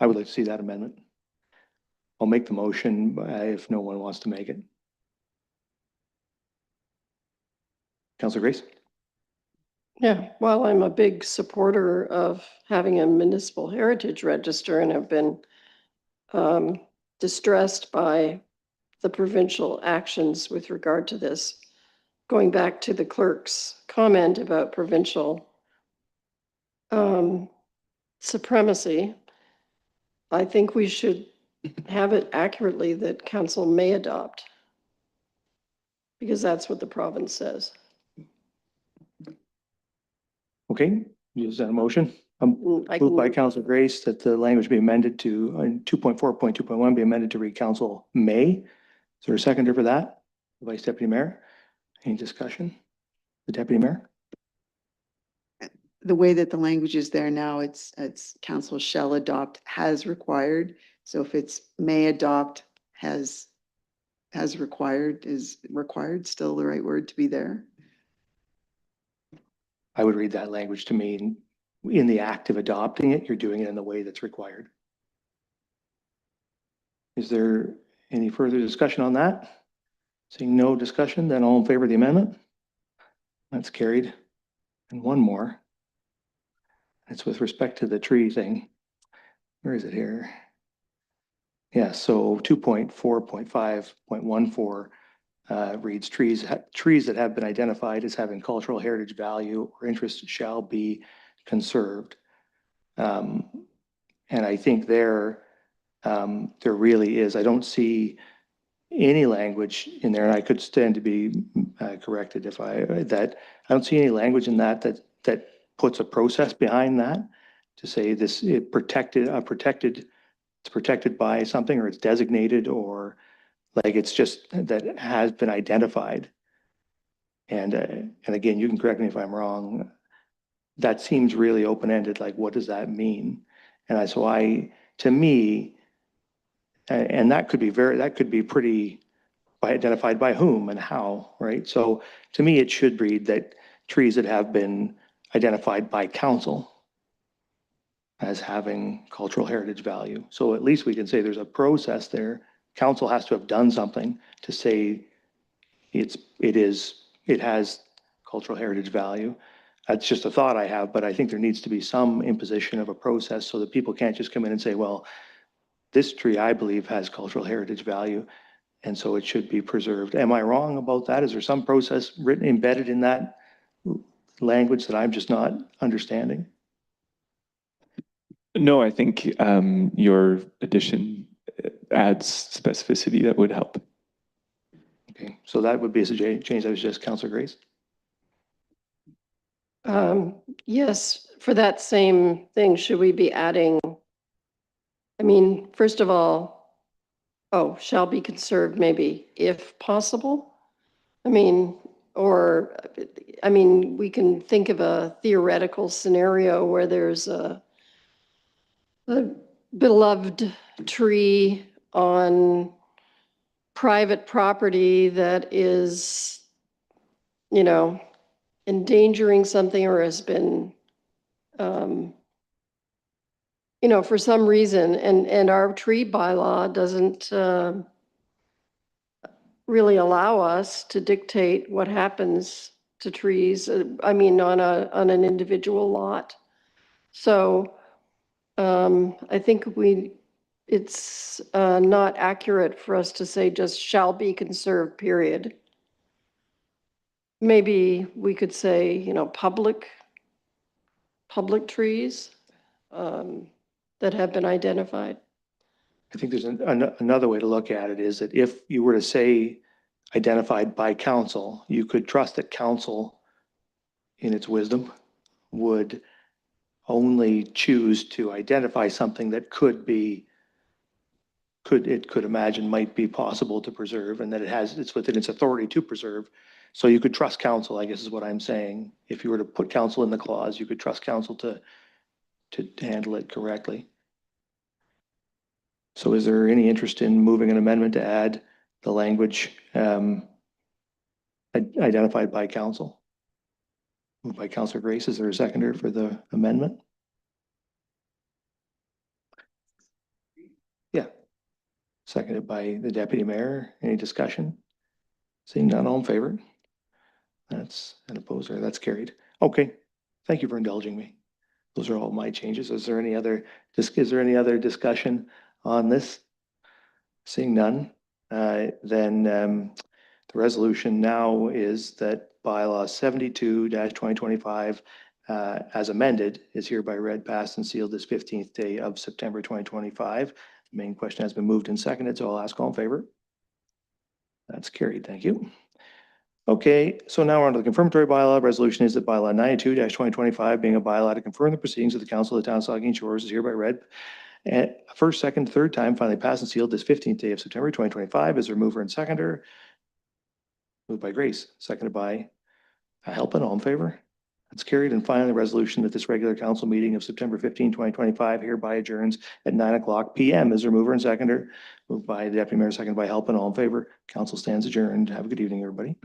would like to see that amendment. I'll make the motion if no one wants to make it. Councilor Grace? Yeah, well, I'm a big supporter of having a municipal heritage register and have been distressed by the provincial actions with regard to this. Going back to the clerk's comment about provincial supremacy, I think we should have it accurately that council may adopt, because that's what the province says. Okay, is that a motion? I Moved by can- Councilor Grace that the language be amended to 2.4.2.1 be amended to read council may. Is there a seconder for that? Vice Deputy Mayor? Any discussion? The Deputy Mayor? The way that the language is there now, it's council shall adopt has required. So if it's may adopt has required, is required still the right word to be there? I would read that language to mean in the act of adopting it, you're doing it in the way that's required. Is there any further discussion on that? Seeing no discussion, then all in favor of the amendment? That's carried. And one more. It's with respect to the tree thing. Where is it here? Yeah, so 2.4.5.14 reads trees that have been identified as having cultural heritage value or interest shall be conserved. And I think there really is, I don't see any language in there, and I could stand to be corrected if I don't see any language in that puts a process behind that to say this, it's protected by something, or it's designated, or like it's just that it has been identified. And again, you can correct me if I'm wrong. That seems really open-ended. Like, what does that mean? And to me, and that could be pretty identified by whom and how, right? So to me, it should read that trees that have been identified by council as having cultural heritage value. So at least we can say there's a process there. Council has to have done something to say it has cultural heritage value. That's just a thought I have, but I think there needs to be some imposition of a process so that people can't just come in and say, well, this tree I believe has cultural heritage value, and so it should be preserved. Am I wrong about that? Is there some process embedded in that language that I'm just not understanding? No, I think your addition adds specificity that would help. Okay, so that would be a change that was just Councilor Grace. Yes, for that same thing, should we be adding, I mean, first of all, shall be conserved maybe if possible? I mean, we can think of a theoretical scenario where there's a beloved tree on private property that is, endangering something or has been, for some reason, and our tree bylaw doesn't really allow us to dictate what happens to trees, I mean, on an individual lot. So I think it's not accurate for us to say just shall be conserved, period. Maybe we could say, you know, public trees that have been identified. I think there's another way to look at it is that if you were to say identified by council, you could trust that council in its wisdom would only choose to identify something that it could imagine might be possible to preserve and that it's within its authority to preserve. So you could trust council, I guess is what I'm saying. If you were to put council in the clause, you could trust council to handle it correctly. So is there any interest in moving an amendment to add the language identified by council? Moved by Councilor Grace. Is there a seconder for the amendment? Yeah. Seconded by the deputy mayor. Any discussion? Seeing none, all in favor? That's an opposer. That's carried. Okay. Thank you for indulging me. Those are all my changes. Is there any other discussion on this? Seeing none, then the resolution now is that bylaw 72-2025 as amended is hereby read, passed, and sealed this 15th day of September 2025. The main question has been moved and seconded, so I'll ask all in favor. That's carried. Thank you. Okay, so now we're on to the confirmatory bylaw. Resolution is that bylaw 92-2025, being a bylaw to confirm the proceedings of the Council of the Town of Saugeen Shores, is hereby read and first, second, third time, finally passed and sealed this 15th day of September 2025. Is there a mover and seconder? Moved by Grace, seconded by Halpin. All in favor? That's carried. And finally, the resolution that this regular council meeting of September 15, 2025 hereby adjourns at 9:00 p.m. Is there a mover and seconder? Moved by the deputy mayor, seconded by Halpin. All in favor? Council stands adjourned. Have a good evening, everybody.